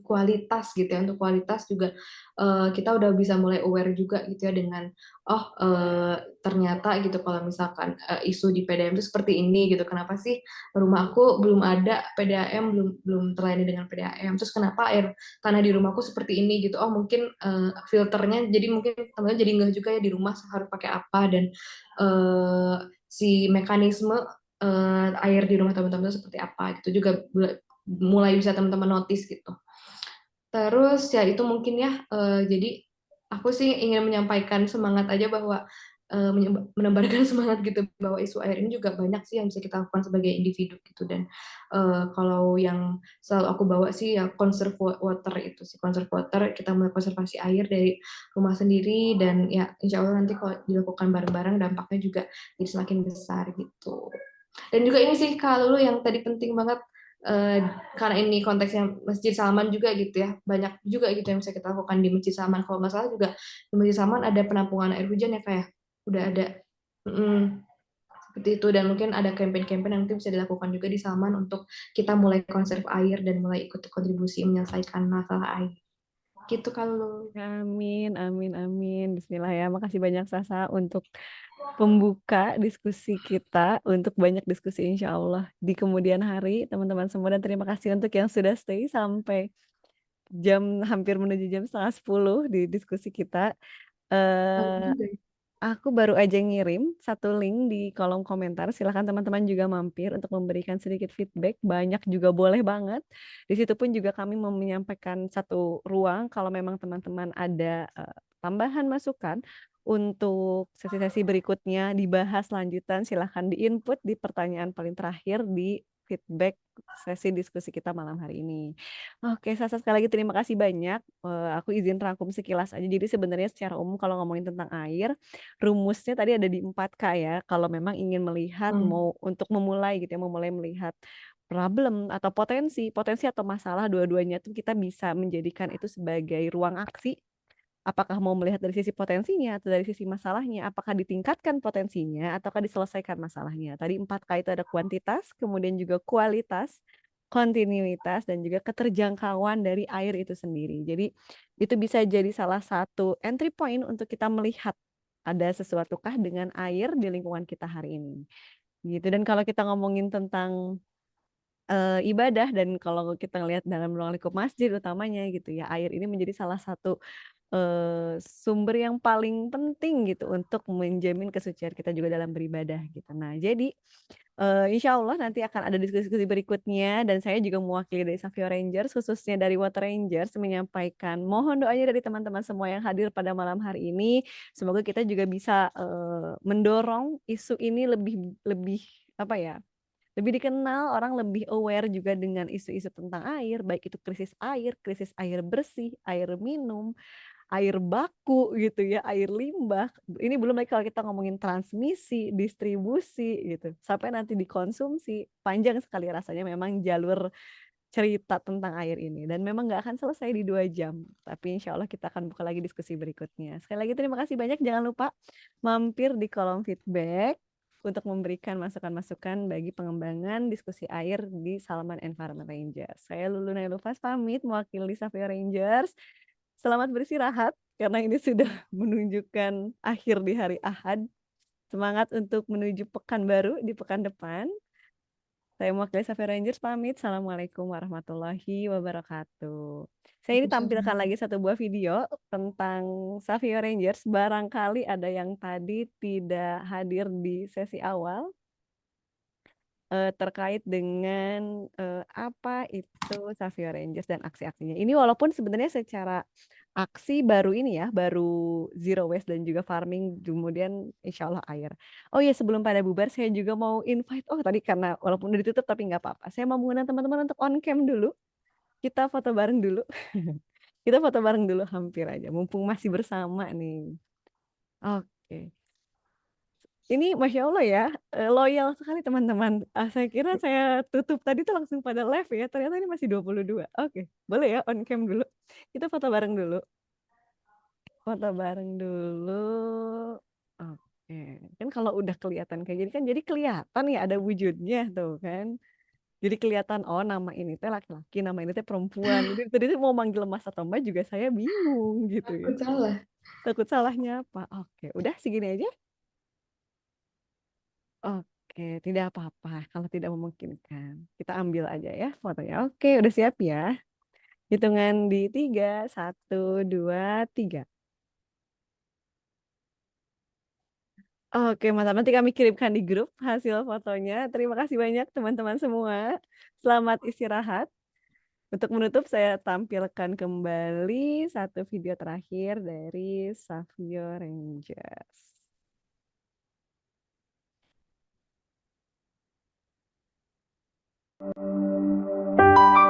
kualitas gitu ya, untuk kualitas juga kita udah bisa mulai aware juga gitu ya dengan ternyata gitu kalau misalkan isu di PDAM itu seperti ini gitu, kenapa sih rumah aku belum ada PDAM, belum terlayani dengan PDAM, terus kenapa air tanah di rumahku seperti ini gitu, mungkin filternya, jadi mungkin teman-teman jadi nggak juga ya di rumah harus pakai apa, dan si mekanisme air di rumah teman-teman itu seperti apa gitu juga mulai bisa teman-teman notice gitu. Terus ya itu mungkin ya, jadi aku sih ingin menyampaikan semangat aja bahwa menebarkan semangat gitu bahwa isu air ini juga banyak sih yang bisa kita lakukan sebagai individu gitu. Dan kalau yang selalu aku bawa sih ya conserve water itu sih, conserve water, kita mulai konservasi air dari rumah sendiri, dan ya insya Allah nanti kalau dilakukan bareng-bareng dampaknya juga jadi semakin besar gitu. Dan juga ini sih kalau lu yang tadi penting banget, karena ini konteksnya Masjid Salman juga gitu ya, banyak juga gitu yang bisa kita lakukan di Masjid Salman. Kalau nggak salah juga di Masjid Salman ada penampungan air hujan ya kayak udah ada. Seperti itu, dan mungkin ada campaign-campaign yang nanti bisa dilakukan juga di Salman untuk kita mulai konserv air dan mulai ikut kontribusi menyelesaikan masalah air. Gitu kalau. Amin, amin, amin. Bismillah ya. Makasih banyak Sasa untuk pembuka diskusi kita, untuk banyak diskusi insya Allah di kemudian hari teman-teman semua, dan terima kasih untuk yang sudah stay sampai hampir menuju jam 9:30 di diskusi kita. Aku baru aja ngirim satu link di kolom komentar. Silahkan teman-teman juga mampir untuk memberikan sedikit feedback. Banyak juga boleh banget. Di situ pun juga kami mau menyampaikan satu ruang kalau memang teman-teman ada tambahan masukan untuk sesi-sesi berikutnya dibahas lanjutan. Silahkan di-input di pertanyaan paling terakhir di feedback sesi diskusi kita malam hari ini. Oke, Sasa sekali lagi terima kasih banyak. Aku izin rangkum sekilas aja. Jadi sebenarnya secara umum kalau ngomongin tentang air, rumusnya tadi ada di 4K ya. Kalau memang ingin melihat mau untuk memulai gitu ya, memulai melihat problem atau potensi atau masalah, dua-duanya tuh kita bisa menjadikan itu sebagai ruang aksi. Apakah mau melihat dari sisi potensinya atau dari sisi masalahnya, apakah ditingkatkan potensinya ataukah diselesaikan masalahnya. Tadi 4K itu ada kuantitas, kemudian juga kualitas, kontinuitas, dan juga keterjangkauan dari air itu sendiri. Jadi itu bisa jadi salah satu entry point untuk kita melihat ada sesuatukah dengan air di lingkungan kita hari ini. Gitu. Dan kalau kita ngomongin tentang ibadah, dan kalau kita ngelihat dalam ruang lingkup masjid utamanya gitu ya, air ini menjadi salah satu sumber yang paling penting gitu untuk menjamin kesucian kita juga dalam beribadah gitu. Nah, jadi insya Allah nanti akan ada diskusi-diskusi berikutnya, dan saya juga mewakili dari Savio Rangers, khususnya dari Water Rangers, menyampaikan mohon doanya dari teman-teman semua yang hadir pada malam hari ini. Semoga kita juga bisa mendorong isu ini lebih apa ya? Lebih dikenal, orang lebih aware juga dengan isu-isu tentang air, baik itu krisis air bersih, air minum, air baku gitu ya, air limbah. Ini belum lagi kalau kita ngomongin transmisi, distribusi gitu. Sampai nanti dikonsumsi. Panjang sekali rasanya memang jalur cerita tentang air ini. Dan memang nggak akan selesai di 2 jam. Tapi insya Allah kita akan buka lagi diskusi berikutnya. Sekali lagi terima kasih banyak. Jangan lupa mampir di kolom feedback untuk memberikan masukan-masukan bagi pengembangan diskusi air di Salman Environment Rangers. Saya Lulu Nailufas pamit mewakili Savio Rangers. Selamat beristirahat karena ini sudah menunjukkan akhir di hari Ahad. Semangat untuk menuju pekan baru di pekan depan. Saya mewakili Savio Rangers pamit. Assalamualaikum warahmatullahi wabarakatuh. Saya ini tampilkan lagi satu buah video tentang Savio Rangers. Barangkali ada yang tadi tidak hadir di sesi awal terkait dengan apa itu Savio Rangers dan aksi-aksinya. Ini walaupun sebenarnya secara aksi baru ini ya, baru zero waste dan juga farming, kemudian insya Allah air. Oh ya, sebelum pada bubar saya juga mau invite, tadi karena walaupun udah ditutup tapi nggak apa-apa. Saya mau mengundang teman-teman untuk on cam dulu. Kita foto bareng dulu. Kita foto bareng dulu hampir aja, mumpung masih bersama nih. Oke. Ini Masya Allah ya, loyal sekali teman-teman. Saya kira saya tutup tadi tuh langsung pada live ya, ternyata ini masih 22. Oke, boleh ya on cam dulu. Kita foto bareng dulu. Foto bareng dulu. Oke, kan kalau udah kelihatan kayak gini kan jadi kelihatan ya ada wujudnya tuh kan. Jadi kelihatan, oh nama ini teh laki-laki, nama ini teh perempuan. Jadi tadi mau manggil Mas atau Mbak juga saya bingung gitu ya. Takut salah. Takut salahnya apa? Oke, udah segini aja. Oke, tidak apa-apa kalau tidak memungkinkan. Kita ambil aja ya fotonya. Oke, udah siap ya? Hitungan di 3, 1, 2, 3. Oke, mantap. Nanti kami kirimkan di grup hasil fotonya. Terima kasih banyak teman-teman semua. Selamat istirahat. Untuk menutup saya tampilkan kembali satu video terakhir dari Savio Rangers. Thank